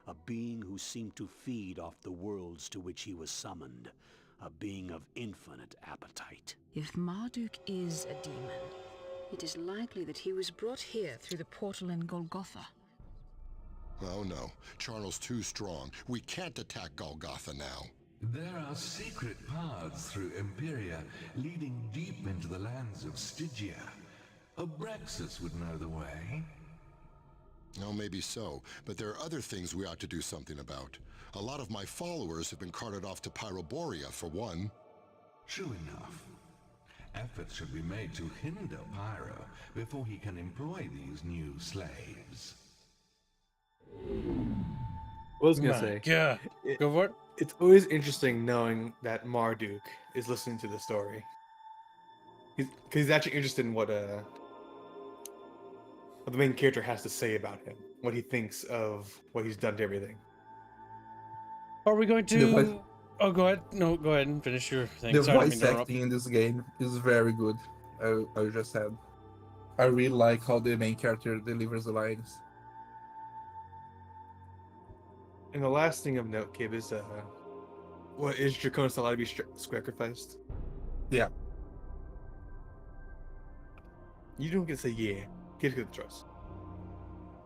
A being who seemed to feed off the worlds to which he was summoned. A being of infinite appetite. If Marduk is a demon, it is likely that he was brought here through the portal in Golgotha. Oh no, Charnel's too strong. We can't attack Golgotha now. There are secret paths through Imperia leading deep into the lands of Stygia. Abraxas would know the way. Oh, maybe so, but there are other things we ought to do something about. A lot of my followers have been carted off to Pyroborea, for one. True enough. Efforts should be made to hinder Pyro before he can employ these new slaves. What I was gonna say. Yeah. Go for it. It's always interesting knowing that Marduk is listening to the story. He's actually interested in what the main character has to say about him, what he thinks of what he's done to everything. Are we going to... Oh, go ahead. No, go ahead and finish your thing. The Sorry, voice acting in this game is very good. I just said. I really like how the main character delivers the lines. And the last thing of note, Kib, is what is Draconis allowed to be sacrificed? Yeah. You don't get to say yeah. Get to the choice.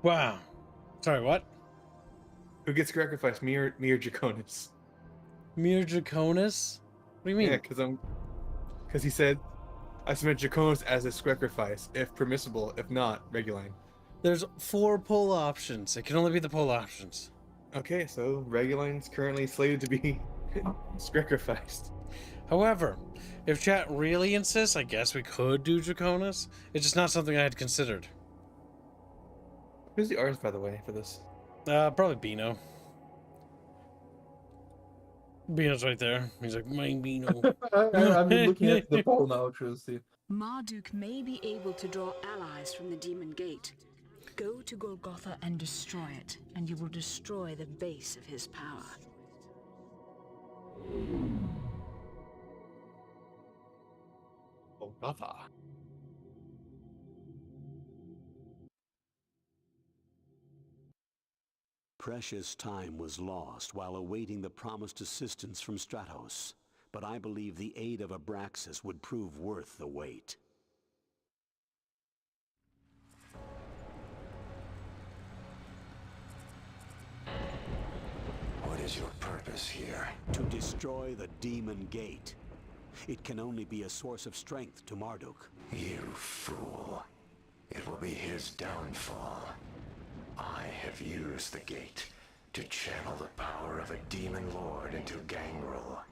Wow. Sorry, what? Who gets sacrificed? Me or Draconis? Me or Draconis? What do you mean? Yeah, because he said, I submit Draconis as a sacrifice, if permissible. If not, Reguline. There's 4 pull options. It can only be the pull options. Okay, so Reguline's currently slated to be sacrificed. However, if chat really insists, I guess we could do Draconis. It's just not something I had considered. Who's the artist, by the way, for this? Probably Beano. Beano's right there. He's like, my Beano. I'm looking at the poll now to see. Marduk may be able to draw allies from the Demon Gate. Go to Golgotha and destroy it, and you will destroy the base of his power. Golgotha. Precious time was lost while awaiting the promised assistance from Stratos, but I believe the aid of Abraxas would prove worth the wait. What is your purpose here? To destroy the Demon Gate. It can only be a source of strength to Marduk. You fool. It will be his downfall. I have used the gate to channel the power of a demon lord into Gangrel.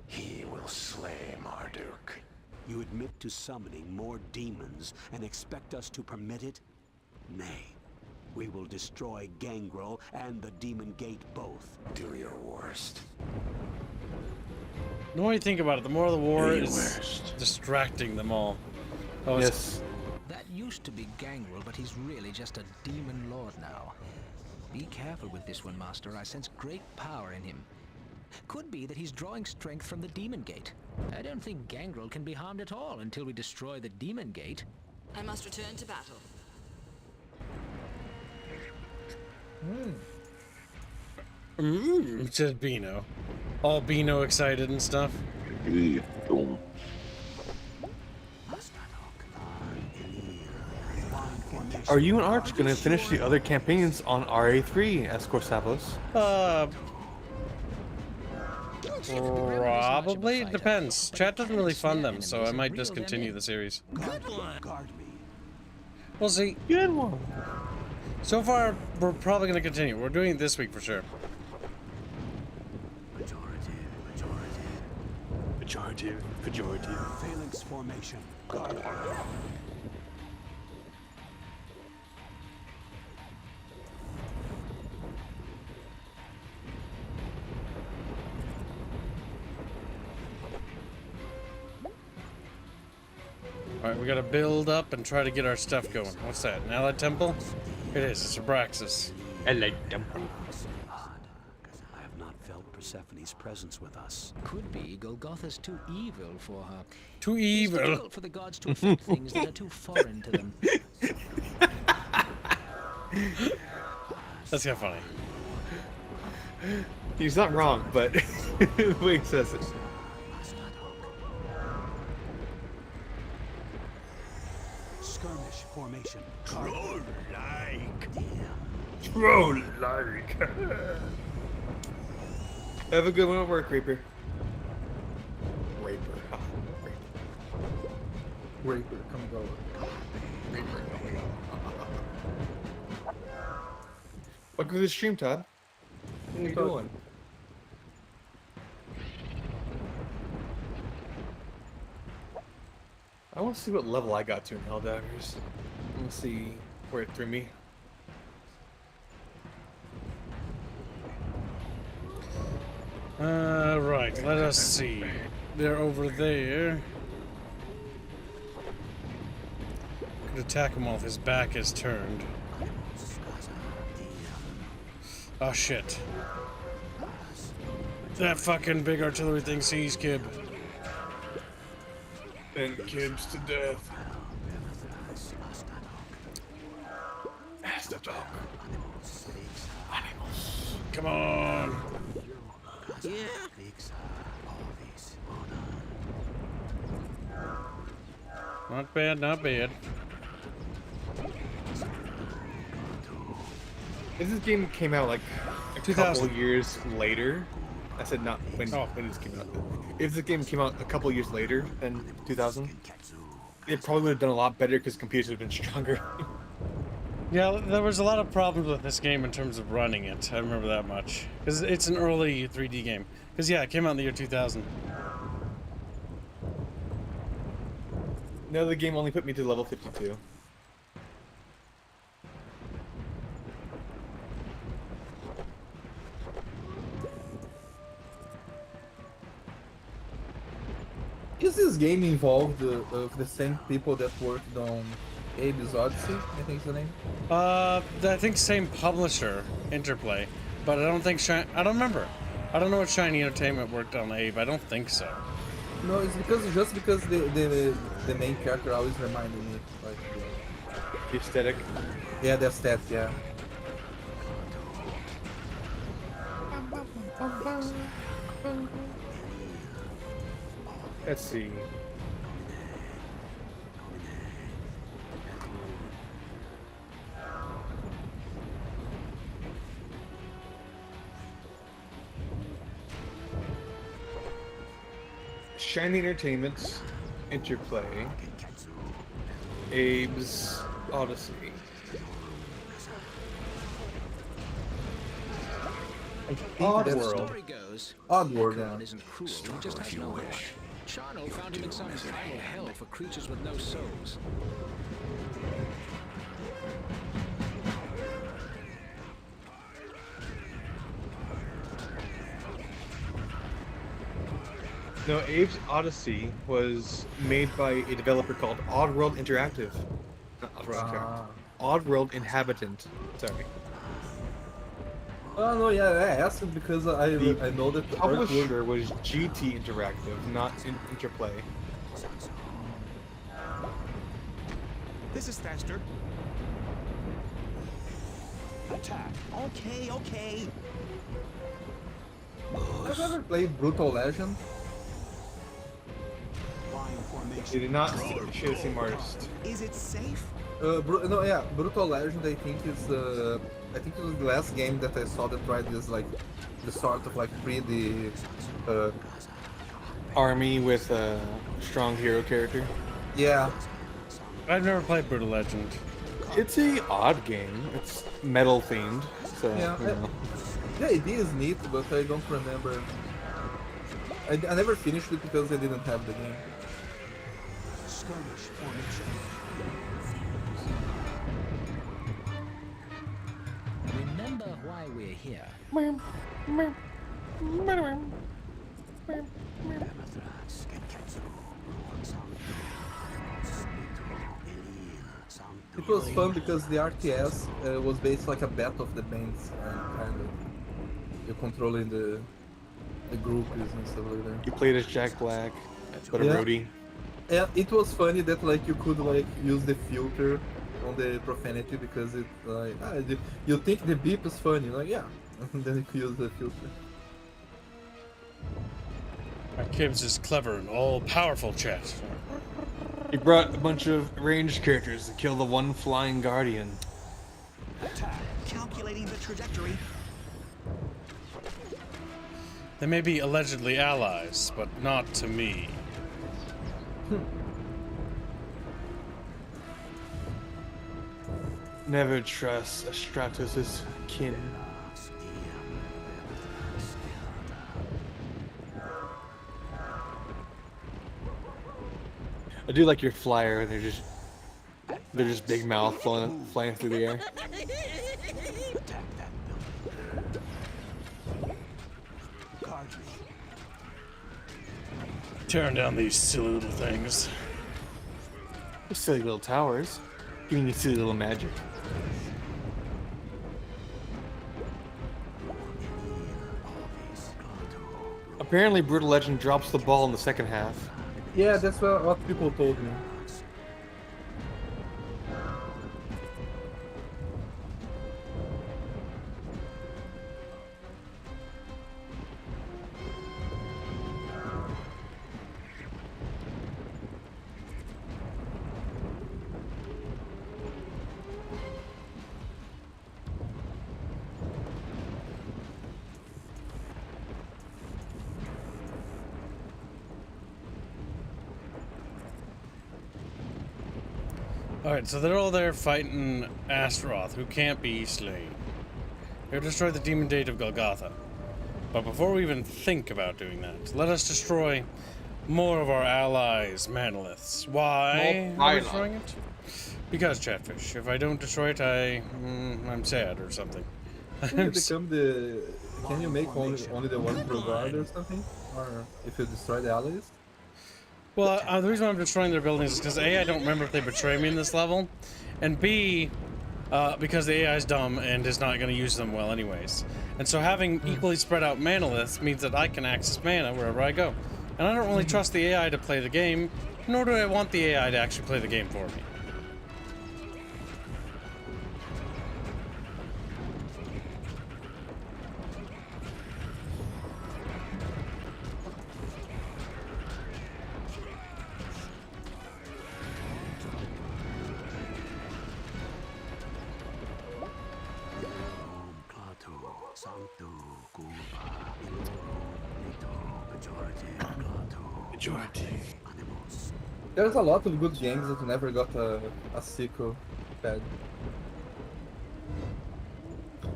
He will slay Marduk. You admit to summoning more demons and expect us to permit it? Nay. We will destroy Gangrel and the Demon Gate both. Do your worst. The more you think about it, the more the war is distracting them all. Oh, yes. That used to be Gangrel, but he's really just a demon lord now. Be careful with this one, Master. I sense great power in him. Could be that he's drawing strength from the Demon Gate. I don't think Gangrel can be harmed at all until we destroy the Demon Gate. I must return to battle. Says Beano. All Beano excited and stuff. Are you and Arch gonna finish the other campaigns on RA3 as Corsavos? Probably. It depends. Chat doesn't really fund them, so I might discontinue the series. We'll see. Good one. So far, we're probably going to continue. We're doing it this week for sure. Pejorative. Phalanx formation. Guard. Alright, we gotta build up and try to get our stuff going. What's that? An allied temple? It is. It's Abraxas. Allied temple. I have not felt Persephone's presence with us. Could be Golgotha's too evil for her. Too It's evil. difficult for the gods to affect things that are too foreign to them. That's kind of funny. He's not wrong, but the way he says it. Skirmish formation. Troll-like. Troll-like. Have a good one at work, Reaper. Raper. Raper, come go. Raper. Welcome to the stream, Todd. How you doing? I want to see what level I got to in Helldaggers. Let's see where it threw me. Right, let us see. They're over there. Could attack him while his back is turned. Oh shit. That fucking big artillery thing sees Kib. And Kibs to death. That's the dog. Animals. Come on. Yeah. Not bad, not bad. If this game came out like a 2000. couple years later, I said not when this came out. If this game came out a couple years later than 2000, it probably would have done a lot better because computers would have been stronger. Yeah, there was a lot of problems with this game in terms of running it. I remember that much. Because it's an early 3D game. Because, yeah, it came out in the year 2000. No, the game only put me to level 52. Is this game involved the same people that worked on Abe's Odyssey? I think is the name. I think same publisher, Interplay. But I don't think I don't remember. I don't know what Shiny Entertainment worked on Abe. I don't think so. No, it's just because the main character always reminded me like the aesthetic. Yeah, the aesthetic. Yeah. Let's see. Shiny Entertainment's Interplay, Abe's Odyssey. Oddworld. Oddworld, yeah. Isn't cruel. He just has no wish. Charno found him in some primal hell for creatures with no souls. No, Abe's Odyssey was made by a developer called Oddworld Interactive. Not Oddworld Interactive. Oddworld Inhabitant. Sorry. Oh no, yeah, I asked it because I know that the publisher was GT Interactive, not Interplay. This is faster. Attack. Okay, okay. I've never played Brutal Legend. You did not show Team Artist. Is it safe? No, yeah, Brutal Legend. I think it was the last game that I saw that tried this like the sort of like pretty army with a strong hero character. Yeah, I've never played Brutal Legend. It's a odd game. It's metal themed, so yeah. you know. The idea is neat, but I don't remember. I never finished it because I didn't have the game. Remember why we're here. It was fun because the RTS was based like a battle of the bands, kind of. You're controlling the groupies and stuff like that. You played as Jack Black, but a roadie. Yeah, it was funny that like you could like use the filter on the profanity because it like you think the beep is funny, like yeah, and then you could use the filter. Our Kibbs is clever and all-powerful, chat. He brought a bunch of ranged characters to kill the one flying guardian. Attack. Calculating the trajectory. They may be allegedly allies, but not to me. Never trust a Stratos' kin. I do like your flyer. They're just big mouth flying through the air. Tearing down these silly little things. They're silly little towers, giving you silly little magic. Apparently, Brutal Legend drops the ball in the second half. Yeah, that's what people told me. Alright, so they're all there fighting Astaroth, who can't be slain. They'll destroy the demon date of Golgotha. But before we even think about doing that, let us destroy more of our allies' manoliths. Why are we destroying it? Because, Chatfish, if I don't destroy it, I'm sad or something. Can you make only the one per guard or something? Or if you destroy the allies? Well, the reason I'm destroying their buildings is because A, I don't remember if they betray me in this level, and B, because the AI is dumb and is not going to use them well anyways. And so having equally spread out manoliths means that I can access mana wherever I go. And I don't really trust the AI to play the game, nor do I want the AI to actually play the game for me. There's a lot of good games that never got a sequel bad.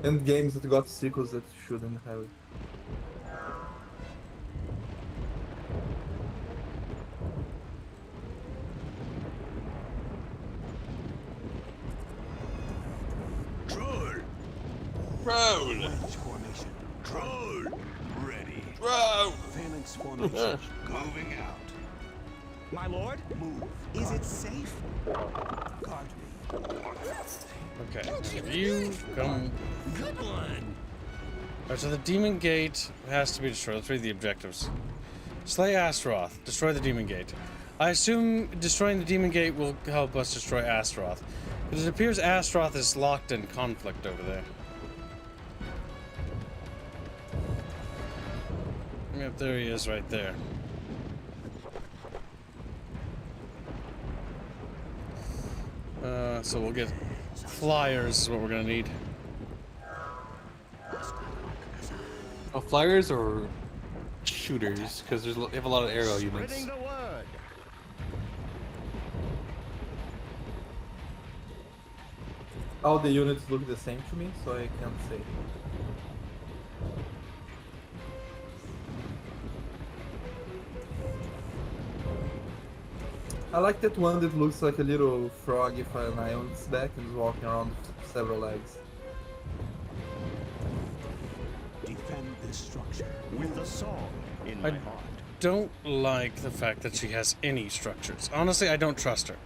And games that got sequels that shouldn't have it. Roll! Formation. Roll! Ready. Roll! Phalanx formation. Moving out. My lord? Move. Is it safe? Guard me. Okay, you come. Good one. Alright, so the demon gate has to be destroyed. Let's read the objectives. Slay Astaroth. Destroy the demon gate. I assume destroying the demon gate will help us destroy Astaroth. But it appears Astaroth is locked in conflict over there. Yep, there he is right there. So we'll get flyers is what we're gonna need. Oh, flyers or shooters? Because they have a lot of arrow units. All the units look the same to me, so I can't say. I like that one that looks like a little frog if an eye on its back and is walking around with several legs. Defend this structure with a song in my heart. Don't like the fact that she has any structures. Honestly, I don't trust her.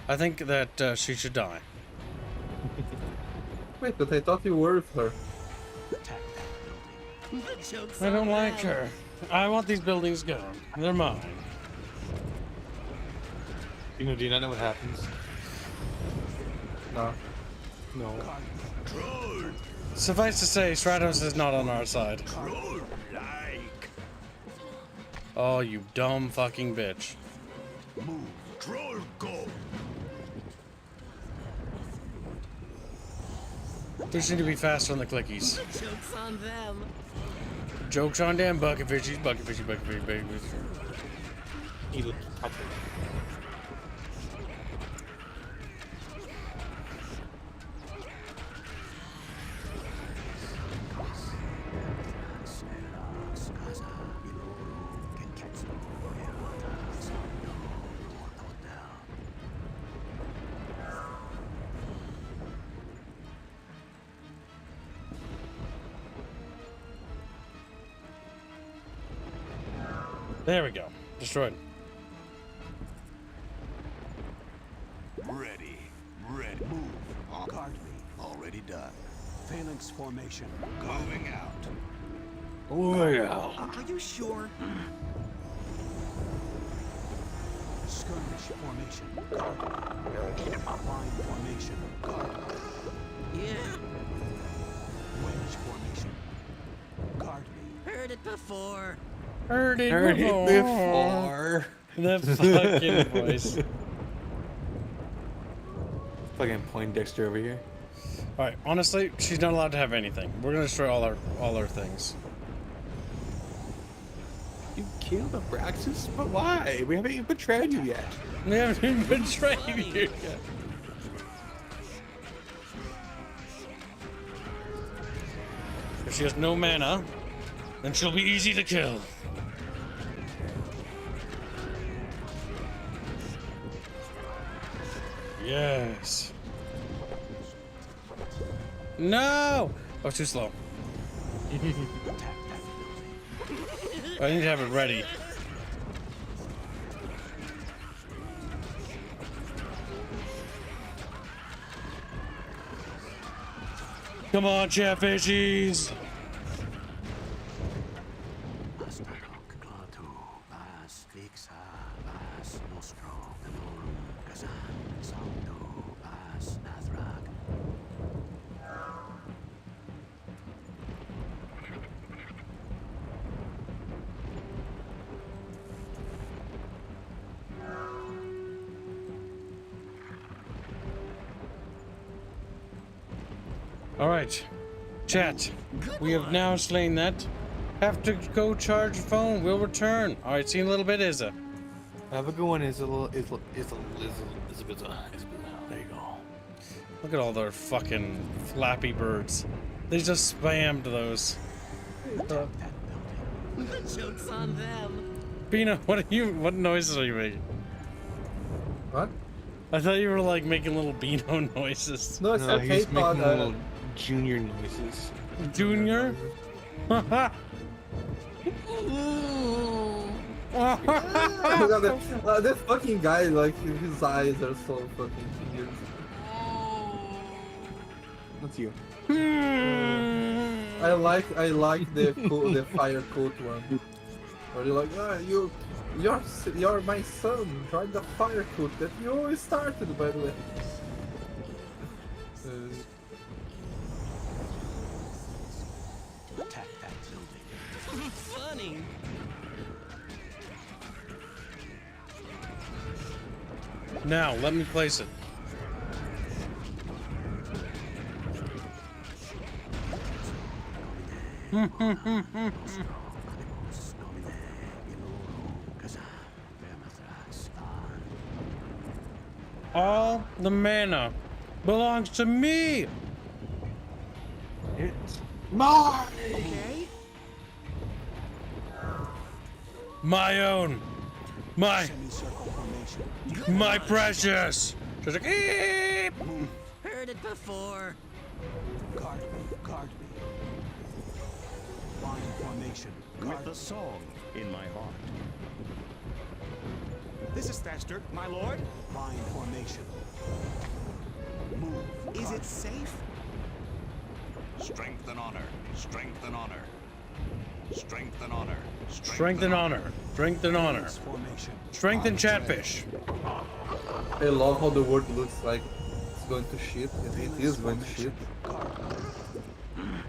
I think that she should die. Wait, but I thought you were with her. I don't like her. I want these buildings gone. They're mine. You know, do you not know what happens? No. No. Suffice to say, Stratos is not on our side. Oh, you dumb fucking bitch. Move. Troll, go. They seem to be faster on the clickies. Joke's on them. Jokes on them, bucket fishies, bucket fishy, bucket fishy, bucket fishy. He looked up. There we go. Destroyed. Ready. Ready. Move. Guard me. Already done. Phalanx formation. Going out. Oh yeah. Are you sure? Skirmish formation. Guard. Line formation. Guard. Yeah. Wedge formation. Guard me. Heard it before. Heard it before. The fucking voice. Fucking Poindexter over here. Alright, honestly, she's not allowed to have anything. We're gonna destroy all our things. You killed Abraxas? But why? We haven't even betrayed you yet. We haven't even betrayed you yet. If she has no mana, then she'll be easy to kill. Yes. No! Oh, too slow. I need to have it ready. Come on, Chatfishies! Alright, chat, we have now slain that. Have to go charge phone, we'll return. Alright, see you in a little bit, Izza. Have a good one, Isabella. There you go. Look at all their fucking flappy birds. They just spammed those. The joke's on them. Bina, what noises are you making? What? I thought you were like making little Beano noises. No, it's No, okay, he's making but, little junior noises. Junior? This fucking guy, like, his eyes are so fucking weird. That's you. I like the fire cult one. Where you're like, ah, you're my son. Join the fire cult that you started, by the way. Attack that building. Funny. Now, let me place it. All the mana belongs to me. It's mine. Okay. My own. My precious. Just like, eep. Heard it before. Guard me, guard me. Line formation. With a song in my heart. This is Thester, my lord. Line formation. Move. Is it safe? Strength and honor. Strength and honor. Strength and honor. Strength and honor. Strength and honor. Strength and chatfish. I love how the world looks like it's going to shit. It is going to shit.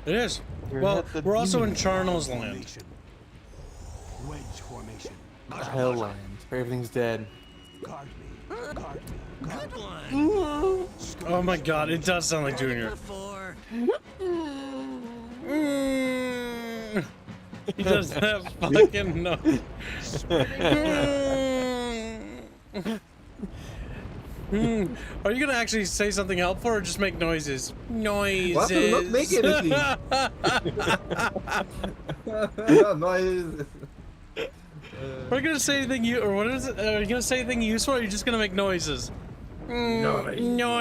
It is. Well, we're also in Charnel's land. Wedge formation. Hell land. Everything's dead. Guard me. Guard me. Good one. Oh my god, it does sound like Junior. Before. He does that fucking noise. Are you gonna actually say something helpful or just make noises? Noises. What? I'm not making anything. Noises. Are you gonna say anything or what is it? Are you gonna say anything useful or are you just gonna make noises? Noises.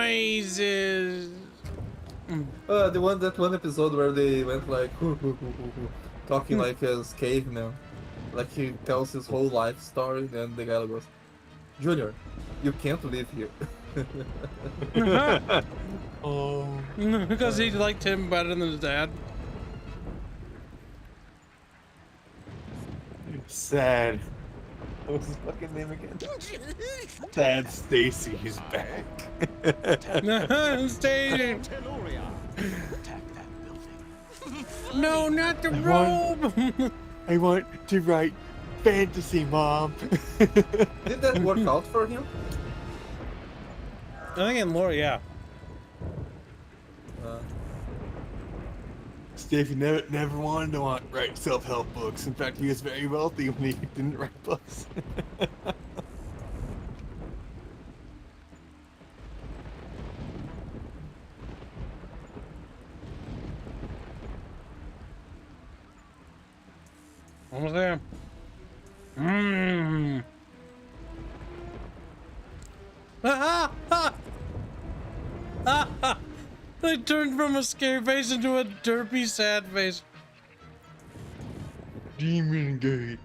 That one episode where they went like talking like a caveman. Like he tells his whole life story and the guy goes, Junior, you can't live here. Oh. Because he liked him better than his dad. Sad. What was his fucking name again? Sad Stacy, he's back. Stacy. No, not the robe. I want to write fantasy, Mom. Did that work out for him? I think in lore, yeah. Stevie never wanted to write self-help books. In fact, he was very wealthy when he didn't write books. Almost there. Mmm. Ah, ah, ah, ah. I turned from a scary face into a derpy sad face. Demon Gate.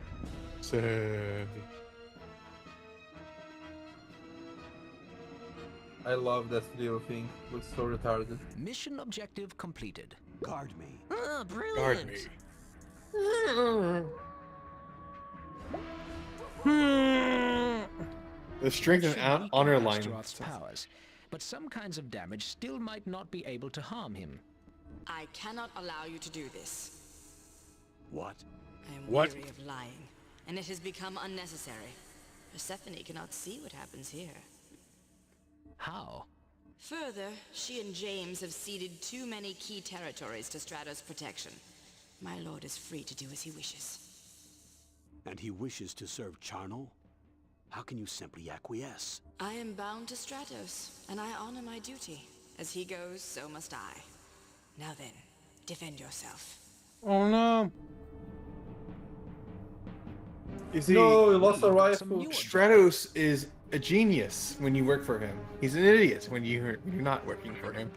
Sad. I love that little thing. Looks so retarded. Mission objective completed. Guard me. Oh, brilliant. Guard me. The strength and honor line. Powers, but some kinds of damage still might not be able to harm him. I cannot allow you to do this. What? I am What? weary of lying, and it has become unnecessary. Persephone cannot see what happens here. How? Further, she and James have ceded too many key territories to Stratos' protection. My lord is free to do as he wishes. And he wishes to serve Charnel? How can you simply acquiesce? I am bound to Stratos, and I honor my duty. As he goes, so must I. Now then, defend yourself. Oh no. You see, No, he lost a rifle. Stratos is a genius when you work for him. He's an idiot when you're not working for him.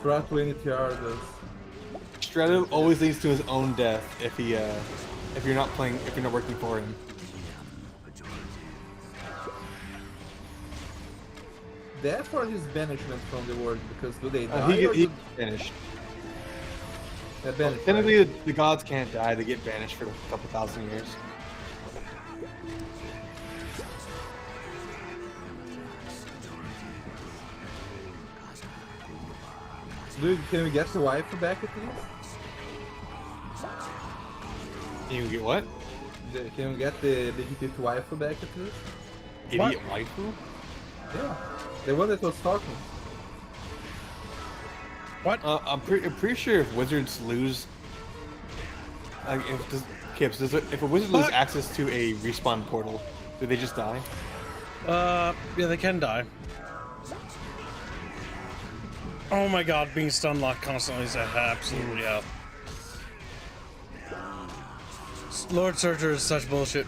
Strat 20 yards. Strato always leads to his own death if you're not working for him. death or his banishment from the world? Because do they die? He or gets do... banished. They're banished, Technically, right? the gods can't die. They get banished for a couple thousand years. Dude, can we get the wife back at least? You get what? Can we get the big pit wife back at least? Idiot waifu? Yeah, the one that was talking. What? I'm pretty sure if wizards lose, like if a wizard loses access to a respawn portal, do they just die? Yeah, they can die. Oh my god, being stun locked constantly is absolutely hell. Lord Searcher is such bullshit.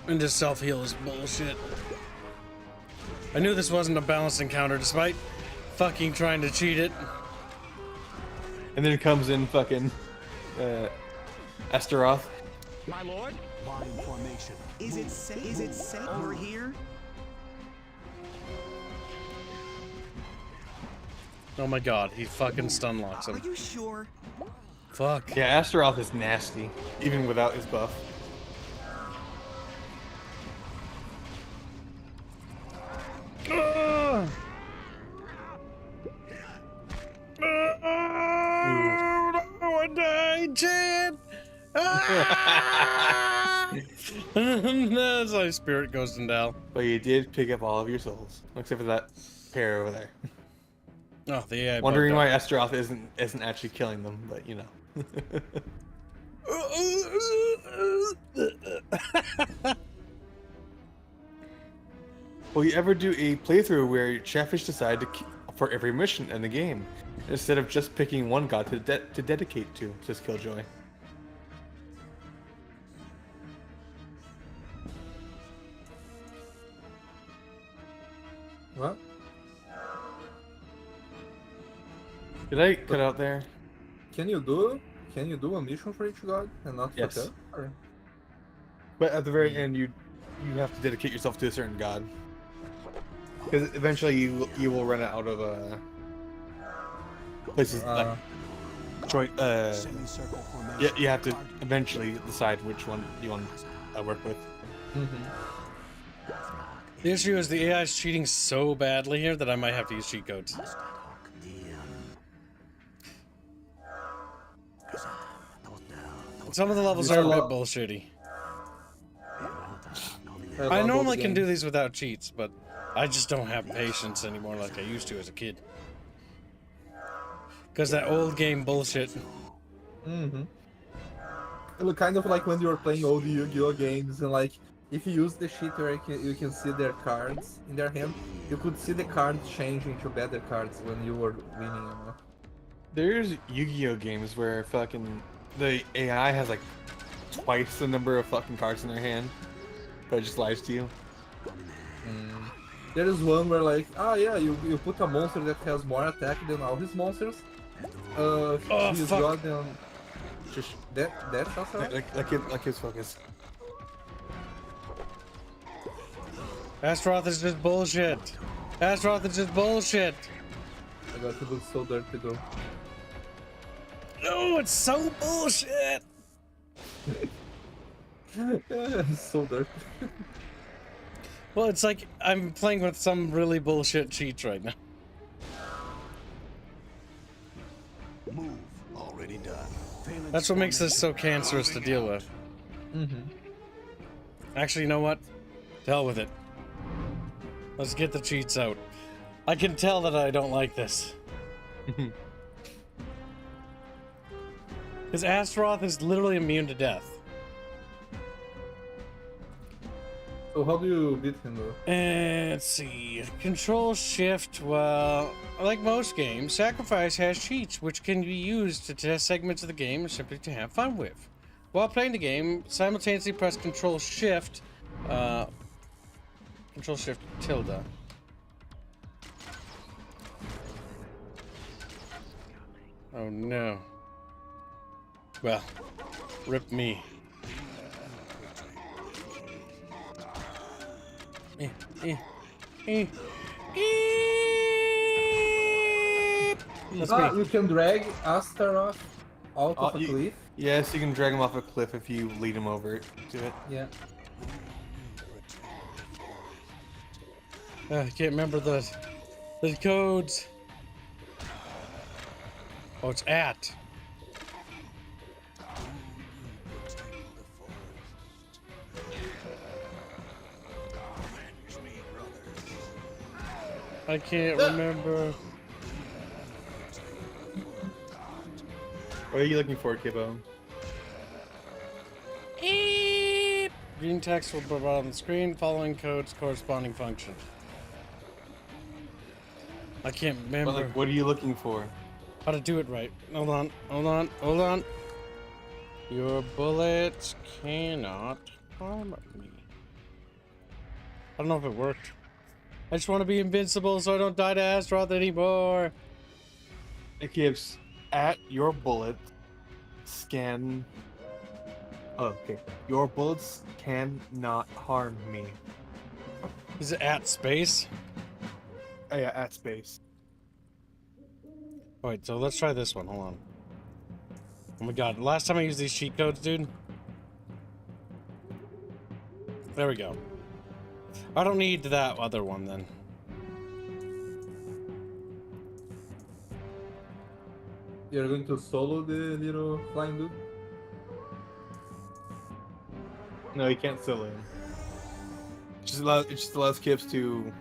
And just self-heal is bullshit. I knew this wasn't a balanced encounter despite fucking trying to cheat it. And then it comes in fucking Esteroth. My lord? Line formation. Is it safe over here? Oh my god, he fucking stun locks him. Are you sure? Fuck. Yeah, Astaroth is nasty, even without his buff. I died, Chad! That's how spirit goes in down. But you did pick up all of your souls, except for that pair over there. Oh, the AI. Wondering why Astaroth isn't actually killing them, but you know. Will you ever do a playthrough where Chatfish decide to for every mission in the game, instead of just picking one god to dedicate to, says Killjoy. What? Did I cut out there? Can you do a mission for each god and not for Yes. them? Or... But at the very end, you have to dedicate yourself to a certain god, because eventually you will run out of places like joint. Yeah, you have to eventually decide which one you want to work with. The issue is the AI is cheating so badly here that I might have to use cheat codes. Some of the levels are a bit bullshitty. I normally can do these without cheats, but I just don't have patience anymore like I used to as a kid. Because that old game bullshit. It look kind of like when you were playing old Yu-Gi-Oh games, and like if you use the cheat where you can see their cards in their hand, you could see the cards changing to better cards when you were winning. You know? There's Yu-Gi-Oh games where fucking the AI has like twice the number of fucking cards in their hand, but it just lies to you. There is one where like, you put a monster that has more attack than all his monsters. He's got them. Just that's also like his focus. Astaroth is just bullshit. Astaroth is just bullshit. I got to look so dirty though. No, it's so bullshit. It's so dirty. Well, it's like I'm playing with some really bullshit cheats right now. Move already done. That's what makes this so cancerous to deal with. Actually, you know what? To hell with it. Let's get the cheats out. I can tell that I don't like this. Because Astaroth is literally immune to death. So how do you beat him though? Let's see. Control Shift, well, like most games, Sacrifice has cheats which can be used to test segments of the game or simply to have fun with. While playing the game, simultaneously press Control Shift tilde. Oh no. Well, rip me. That's me. You can drag Astaroth out of a cliff. Yes, you can drag him off a cliff if you lead him over to it. Yeah. I can't remember the codes. Oh, it's at. I can't remember. What are you looking for, Kibbo? Green text will be brought on the screen. Following codes corresponding function. I can't remember. But, like, what are you looking for? How to do it right. Hold on, hold on, hold on. Your bullets cannot harm me. I don't know if it worked. I just want to be invincible so I don't die to Astaroth anymore. It gives at your bullet scan. Oh, okay. Your bullets cannot harm me. Is it at space? Oh, yeah, at space. Wait, so let's try this one. Hold on. Oh my god, last time I used these cheat codes, dude. There we go. I don't need that other one then. You're going to solo the little flying dude? No, you can't solo him. It just allows Kips to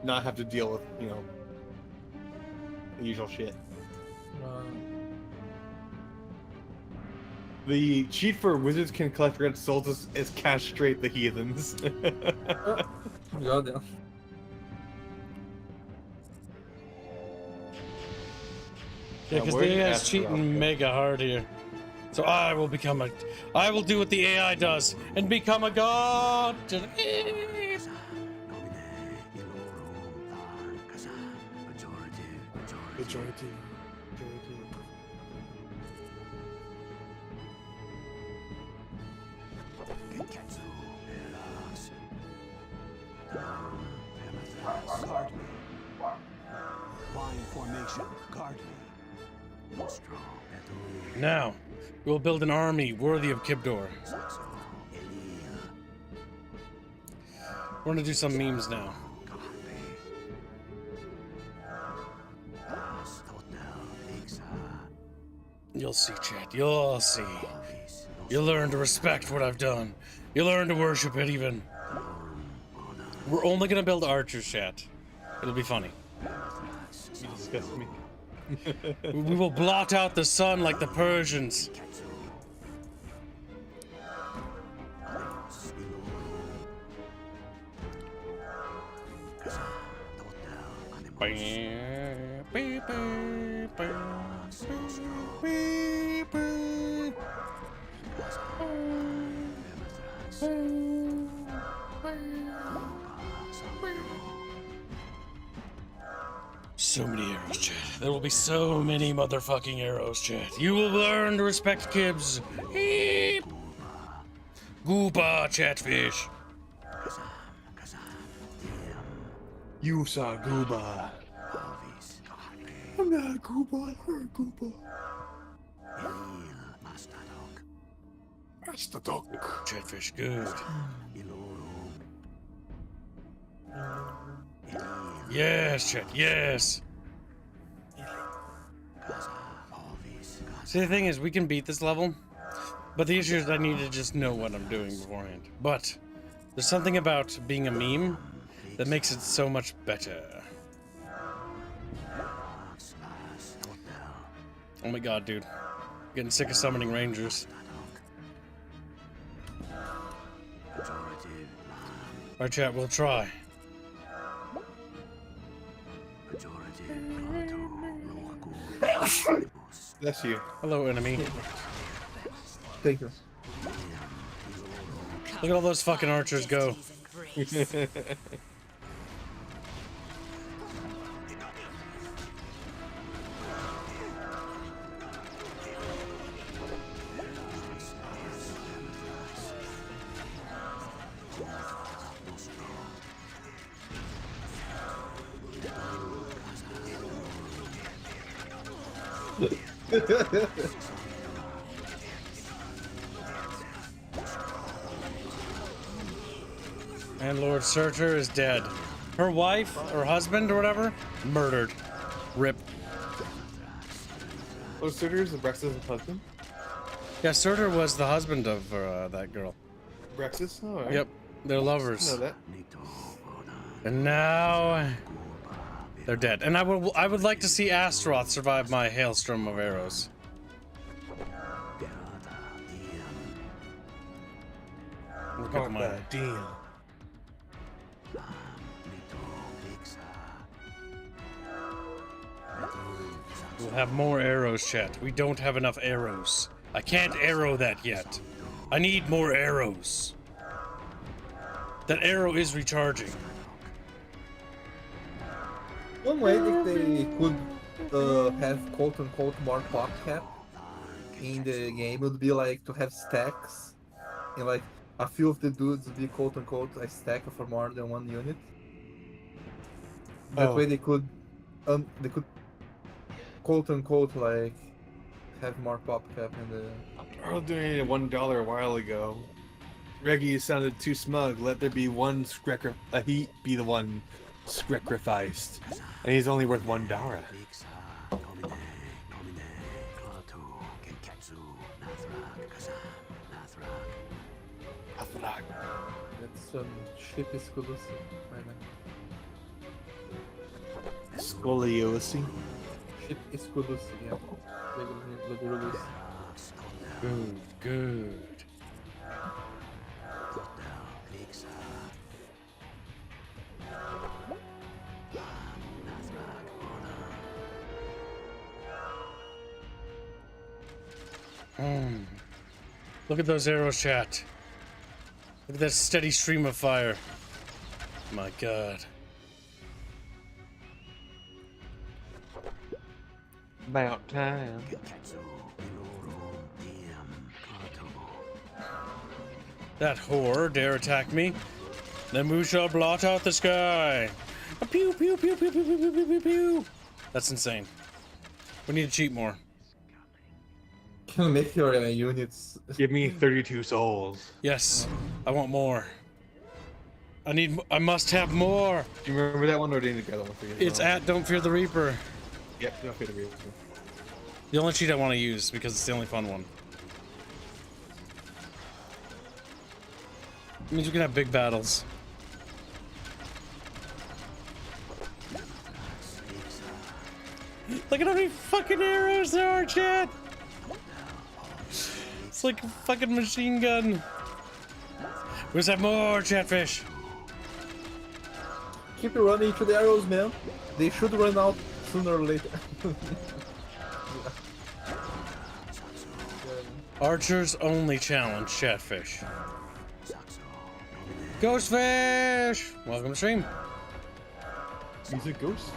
not have to deal with, you know, the usual shit. The cheat for wizards can collect red souls is castrate the heathens. God, yeah. Yeah, because the AI is cheating mega hard here. So I will do what the AI does and become a god. Majority. Guard me. Line formation. Guard me. Now, we will build an army worthy of Kibdor. We're gonna do some memes now. You'll see, chat. You'll see. You'll learn to respect what I've done. You'll learn to worship it even. We're only gonna build archers, chat. It'll be funny. You disgust me. We will blot out the sun like the Persians. So many arrows, chat. There will be so many motherfucking arrows, chat. You will learn to respect Kibs. Heep. Gooba, Chatfish. You saw Gooba. I'm not a Gooba, you're a Gooba. Master Dog. Chatfish, good. Yes, chat, yes. See, the thing is, we can beat this level, but the issue is I need to just know what I'm doing beforehand. But there's something about being a meme that makes it so much better. Oh my god, dude. Getting sick of summoning rangers. Alright, chat, we'll try. That's you. Hello, enemy. Thank you. Look at all those fucking archers go. And Lord Surtur is dead. Her wife, or husband, or whatever, murdered. Rip. Oh, Surtur is Brex's husband? Yeah, Surtur was the husband of that girl. Brex's? Oh, alright. Yep, they're lovers. I know that. And now they're dead. And I would like to see Astaroth survive my hailstorm of arrows. Look at my damn. We'll have more arrows, chat. We don't have enough arrows. I can't arrow that yet. I need more arrows. That arrow is recharging. One way if they could have quote-unquote more pop cap in the game would be like to have stacks, and like a few of the dudes would be quote-unquote a stack for more than one unit. That way they could quote-unquote like have more pop cap in the... Earl donated $1 a while ago. Reggie sounded too smug. Let there be one he be the one sacrificed. And he's only worth $1. That's some ship exclusive right now. Scoliosis. Ship exclusive, yeah. Regular. Good. Look at those arrows, chat. Look at that steady stream of fire. My God. About time. That whore dare attack me, then we shall blot out the sky. Pew pew pew pew pew pew pew pew pew. That's insane. We need to cheat more. Can you make your units? Give me 32 souls. Yes, I want more. I must have more. Do you remember that one, or do you need to get that one for you? It's at Don't Fear the Reaper. Yep, Don't Fear the Reaper. The only cheat I want to use because it's the only fun one. It means we can have big battles. Look at how many fucking arrows there are, chat! It's like a fucking machine gun. We just have more Chatfish. Keep running to the arrows, man. They should run out sooner or later. Archers only challenge Chatfish. Ghostfish! Welcome to stream. He's a ghost.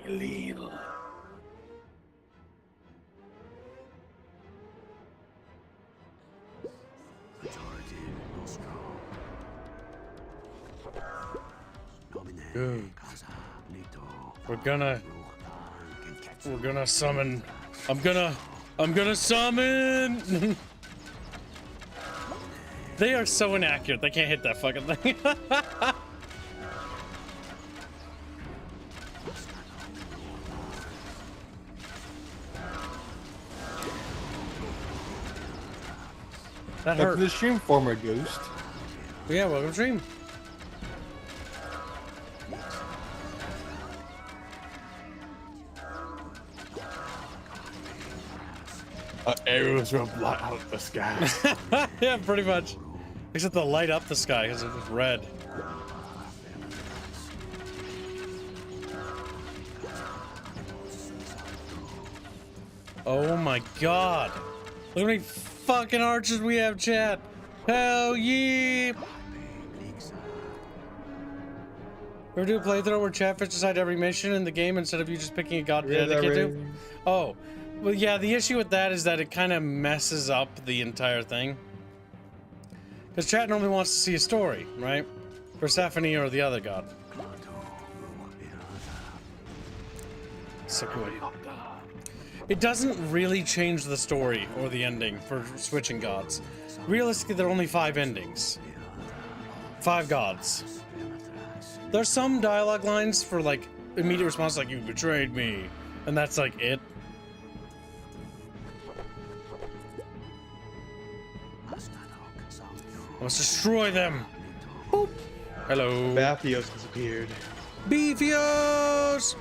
Illegal. Good. We're gonna summon. I'm gonna summon. They are so inaccurate. They can't hit that fucking thing. That hurt. Welcome to the stream, former ghost. Yeah, welcome to stream. Arrows will blot out the sky. Yeah, pretty much. Except they'll light up the sky because it's red. Oh my God. Look how many fucking archers we have, chat. Hell yeah. Ever do a playthrough where Chatfish decide every mission in the game instead of you just picking a god to dedicate to? Oh, well, yeah. The issue with that is that it kind of messes up the entire thing. Because chat normally wants to see a story, right? Persephone or the other god. So cool. It doesn't really change the story or the ending for switching gods. Realistically, there are only 5 endings. 5 gods. There's some dialogue lines for like immediate response, like "you betrayed me," and that's like it. I must destroy them. Boop. Hello. Bathios disappeared. Beefios!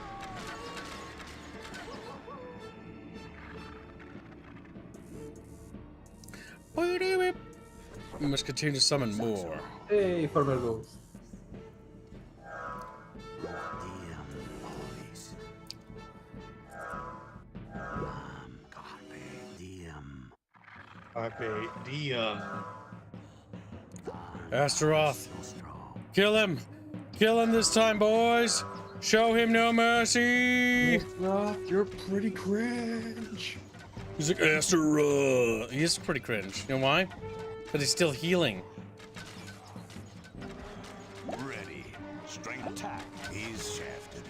We must continue to summon more. Hey, farmer goes. Carpe diem. Astaroth. Kill him! Kill him this time, boys! Show him no mercy! Astaroth, you're pretty cringe. He's like, Astaroth! He is pretty cringe. You know why? But he's still healing. Ready. Strength attack. He's shafted.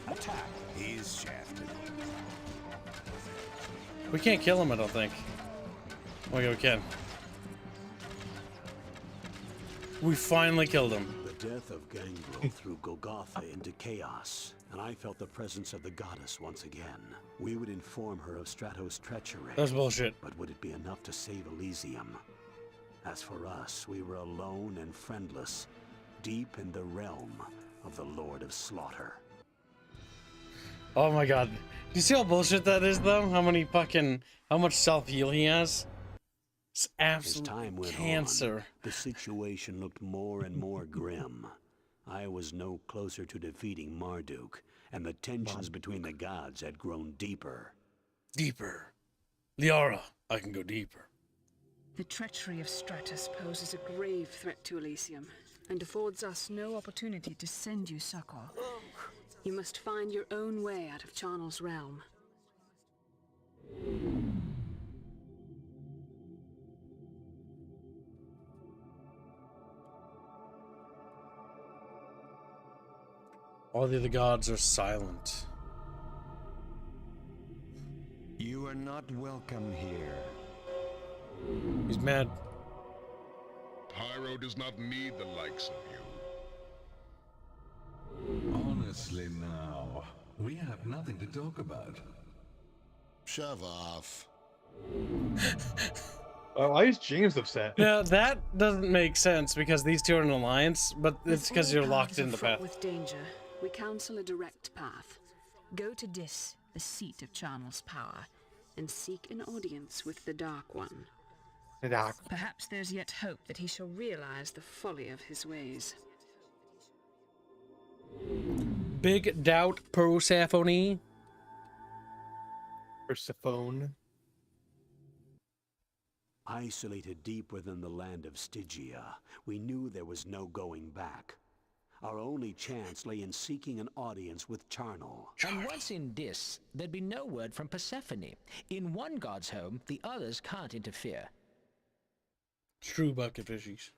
Attack. He's shafted. We can't kill him, I don't think. Okay, we can. We finally killed him. The death of Gangrel threw Golgotha into chaos, and I felt the presence of the goddess once again. We would inform her of Stratos' treachery. That's bullshit. But would it be enough to save Elysium? As for us, we were alone and friendless, deep in the realm of the Lord of Slaughter. Oh my god. Do you see how bullshit that is, though? How much self-heal he has? It's absolute cancer. The situation looked more and more grim. I was no closer to defeating Marduk, and the tensions between the gods had grown deeper. Deeper. Liara, I can go deeper. The treachery of Stratos poses a grave threat to Elysium, and affords us no opportunity to send you succor. You must find your own way out of Charnel's realm. All the other gods are silent. You are not welcome here. He's mad. Pyro does not need the likes of you. Honestly now, we have nothing to talk about. Shove off. Why is James upset? Now, that doesn't make sense because these two are in an alliance, but it's because you're locked in the path. With danger, we counsel a direct path. Go to Dis, the seat of Charnel's power, and seek an audience with the Dark One. The Dark. Perhaps there's yet hope that he shall realize the folly of his ways. Big doubt, Persephone. Persephone. Isolated deep within the land of Stygia, we knew there was no going back. Our only chance lay in seeking an audience with Charnel. And once in Dis, there'd be no word from Persephone. In one god's home, the others can't interfere. True bucket fishies.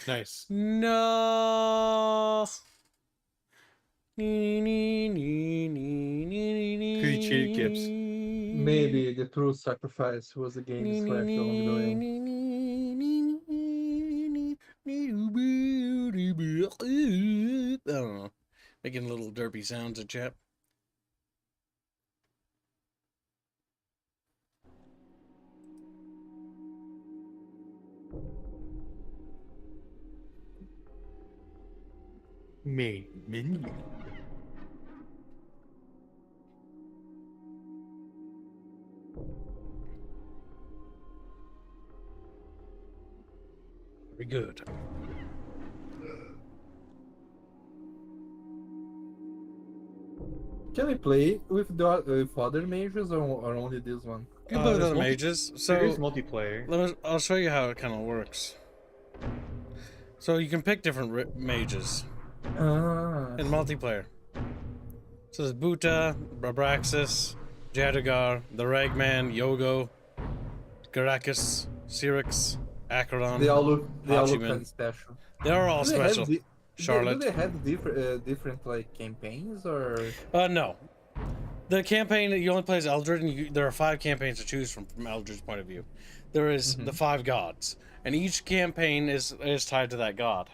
Nice. No. Pretty cheated Gibbs. Maybe the true sacrifice was the game's flash along the way. I don't know. Making little derpy sounds at chat. Minion. Very good. Can we play with other mages or only this one? You can play with other mages. So there is multiplayer. I'll show you how it kind of works. So you can pick different mages in multiplayer. So there's Buta, Brabraxis, Jadugar, the Ragman, Yogo, Garakus, Syrinx, Acheron, They all look Hachiman. kind of special. They are all Do they have special. di- Charlotte. Do they have different like campaigns or? No. The campaign that you only play as Eldred, and there are 5 campaigns to choose from Eldred's point of view. There is the 5 gods, and each campaign is tied to that god.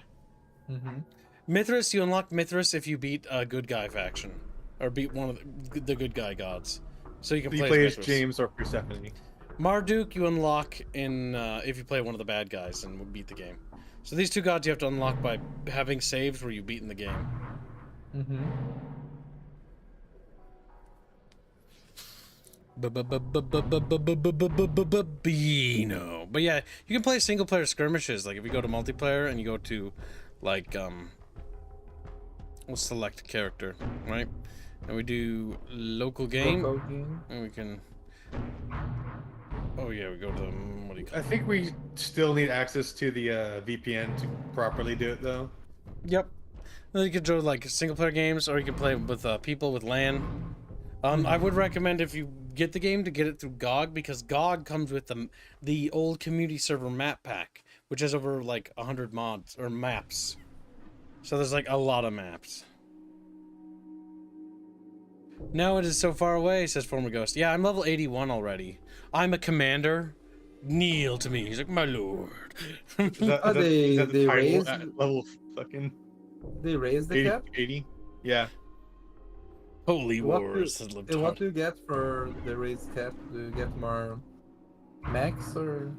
Mithras, you unlock Mithras if you beat a good guy faction, or beat one of the good guy gods. So you can play as James or Persephone. Marduk you unlock in if you play one of the bad guys and beat the game. So these 2 gods you have to unlock by having saves where you've beaten the game. Beano. But yeah, you can play single player skirmishes. Like if you go to multiplayer and you go to like we'll select character, right? And we do local game. And we can oh yeah, we go to what do you call it? I think we still need access to the VPN to properly do it though. Yep. You could do like single player games, or you can play with people with LAN. I would recommend if you get the game to get it through GOG, because GOG comes with the old community server map pack, which has over like 100 mods or maps. So there's like a lot of maps. Now it is so far away, says former Ghost. Yeah, I'm level 81 already. I'm a commander. Kneel to me. He's like, my lord. They raised level fucking. They raised the 80, cap. 80. Yeah. Holy wars. What do you get for the raised cap? Do you get more max or?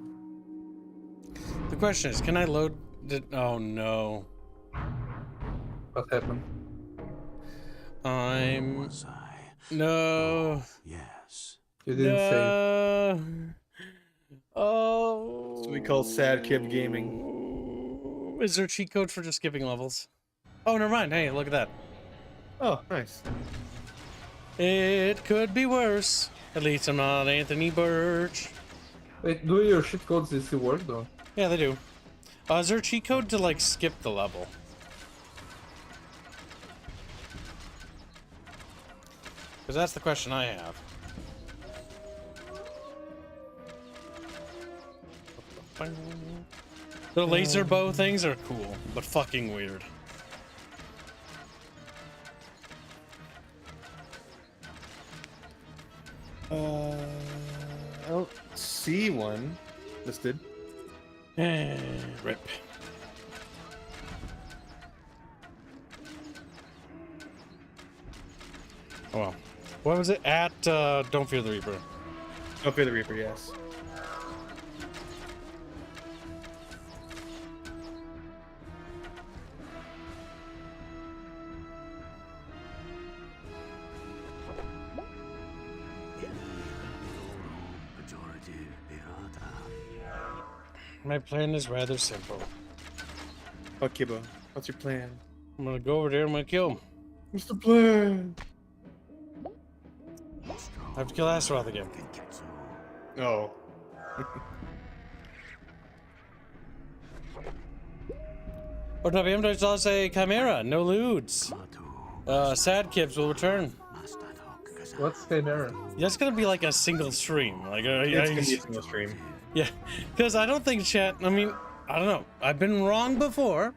The question is, can I load it? Oh no. What happened? Was I? No. Yes. You didn't say. Oh. That's what we call sad kid gaming. Is there a cheat code for just skipping levels? Oh, never mind. Hey, look at that. Oh, nice. It could be worse. At least I'm not Anthony Birch. Wait, do your cheat codes still work though? Yeah, they do. Is there a cheat code to like skip the level? Because that's the question I have. The laser bow things are cool, but fucking weird. I don't see one listed. Rip. Oh well. What was it? At Don't Fear the Reaper. Don't Fear the Reaper, yes. My plan is rather simple. Oh, Kibo, what's your plan? I'm gonna go over there and I'm gonna kill him. What's the plan? I have to kill Astaroth again. Oh. Oh, WM does not say Chimera, no lewds. Sad Kips will return. What's Chimera? That's gonna be like a single stream. Like It's gonna be a single stream. Yeah, because I don't think chat. I mean, I don't know. I've been wrong before.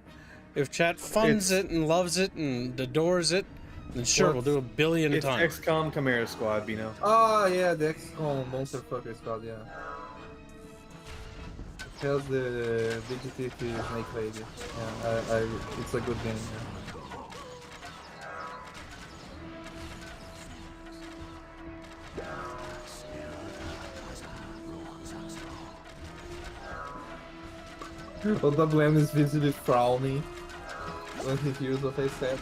If chat funds it and loves it and adores it, then sure, we'll do a billion times. It's XCOM Chimera Squad, Bino. Oh yeah, the XCOM Monster Fucker Squad, yeah. It has the DGT Snake Lady. Yeah, it's a good game. Yeah. O WM is visibly frowning when he hears what I said.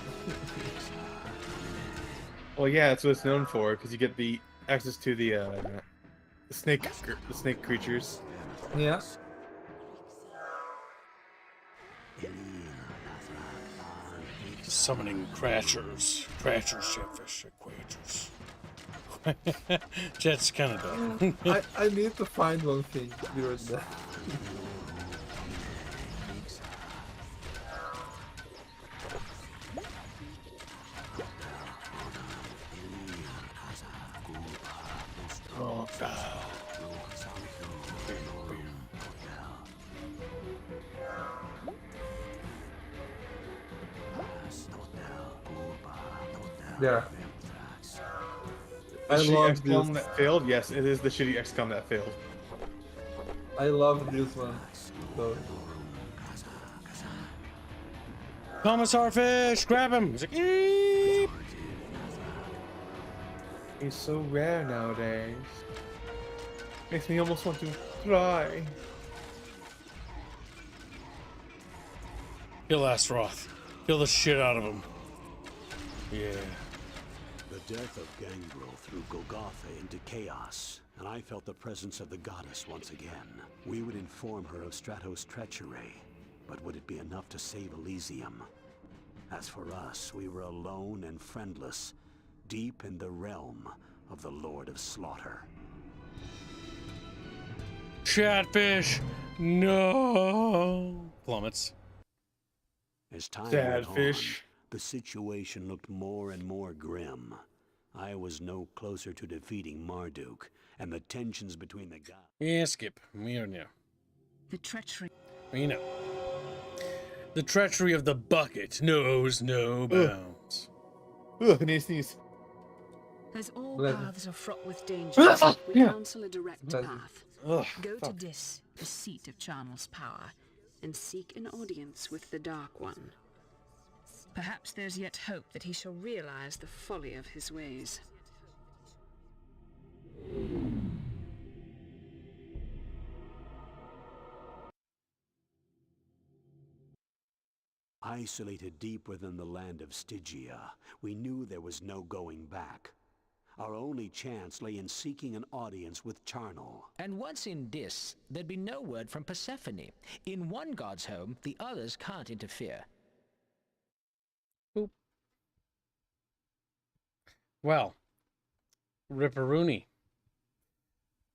Well, yeah, that's what it's known for, because you get the access to the snake creatures. Yeah. Summoning Crashers, Chatfish, Equators. Jet's kind of dumb. I need to find one thing during that. Yeah. The I shitty love XCOM this. that failed? Yes, it is the shitty XCOM that failed. I love this one. So. Commissar Fish, grab him! He's like, eep! He's so rare nowadays. Makes me almost want to cry. Kill Astaroth. Kill the shit out of him. Yeah. The death of Gangrel threw Golgotha into chaos, and I felt the presence of the goddess once again. We would inform her of Stratos' treachery, but would it be enough to save Elysium? As for us, we were alone and friendless, deep in the realm of the Lord of Slaughter. Chatfish! No! Plummets. As time Sad went fish. on, the situation looked more and more grim. I was no closer to defeating Marduk, and the tensions between the gods. Yeah, skip. We don't know. The treachery. You know. The treachery of the bucket knows no bounds. Ugh, sneeze. As all Bless. paths are fraught with danger, we counsel a direct Bless. path. Ugh, Go to fuck. Dis, the seat of Charnel's power, and seek an audience with the Dark One. Perhaps there's yet hope that he shall realize the folly of his ways. Isolated deep within the land of Stygia, we knew there was no going back. Our only chance lay in seeking an audience with Charnel. And once in Dis, there'd be no word from Persephone. In one god's home, the others can't interfere. Boop. Well, Ripperoonie.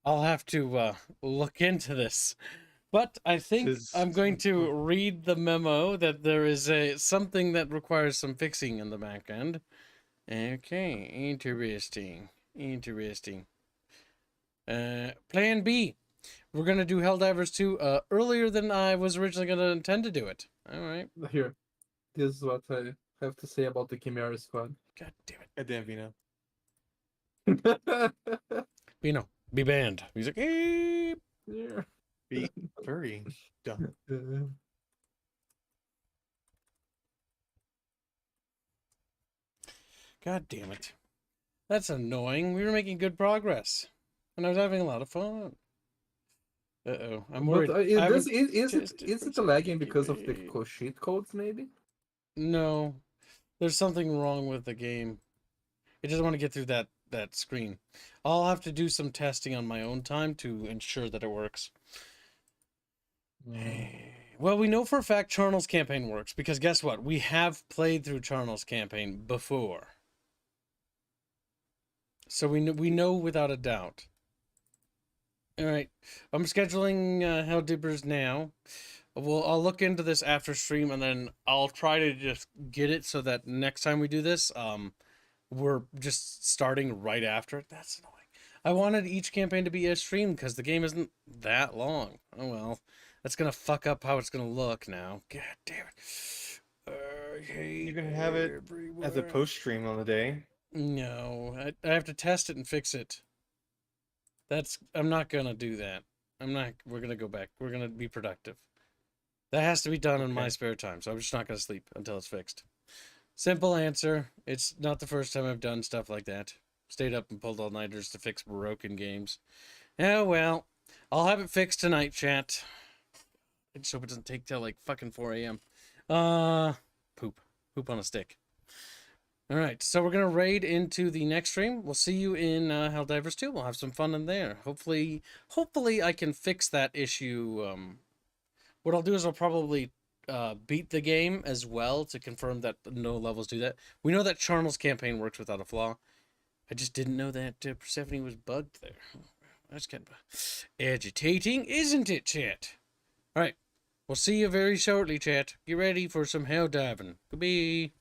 I'll have to look into this. But I think I'm going to read the memo that there is something that requires some fixing in the back end. Okay, interesting. Interesting. Plan B. We're going to do Helldivers 2 earlier than I was originally going to intend to do it. All right. Here. This is what I have to say about the Chimera Squad. God damn it. Goddamn, Vino. Vino, be banned. He's like, eep. Yeah. Be furry. Dumb. God damn it. That's annoying. We were making good progress. And I was having a lot of fun. Uh-oh. I'm worried. But, is it lagging because of the cheat codes, maybe? No. There's something wrong with the game. It doesn't want to get through that screen. I'll have to do some testing on my own time to ensure that it works. Well, we know for a fact Charnel's campaign works, because guess what? We have played through Charnel's campaign before. So we know without a doubt. Alright, I'm scheduling Helldivers now. I'll look into this after stream, and then I'll try to just get it so that next time we do this, we're just starting right after it. That's annoying. I wanted each campaign to be a stream because the game isn't that long. Oh well. That's gonna fuck up how it's gonna look now. God damn it. You're gonna have it as a post stream on the day. No, I have to test it and fix it. I'm not gonna do that. We're gonna go back. We're gonna be productive. That has to be done in my spare time, so I'm just not gonna sleep until it's fixed. Simple answer. It's not the first time I've done stuff like that. Stayed up and pulled all-nighters to fix broken games. Oh well. I'll have it fixed tonight, chat. I just hope it doesn't take till like fucking 4 a.m. Poop on a stick. Alright, so we're gonna raid into the next stream. We'll see you in Helldivers 2. We'll have some fun in there. Hopefully I can fix that issue. What I'll do is I'll probably beat the game as well to confirm that no levels do that. We know that Charnel's campaign works without a flaw. I just didn't know that Persephone was bugged there. That's kind of agitating, isn't it, chat? Alright, we'll see you very shortly, chat. Get ready for some hell diving. Goodbye.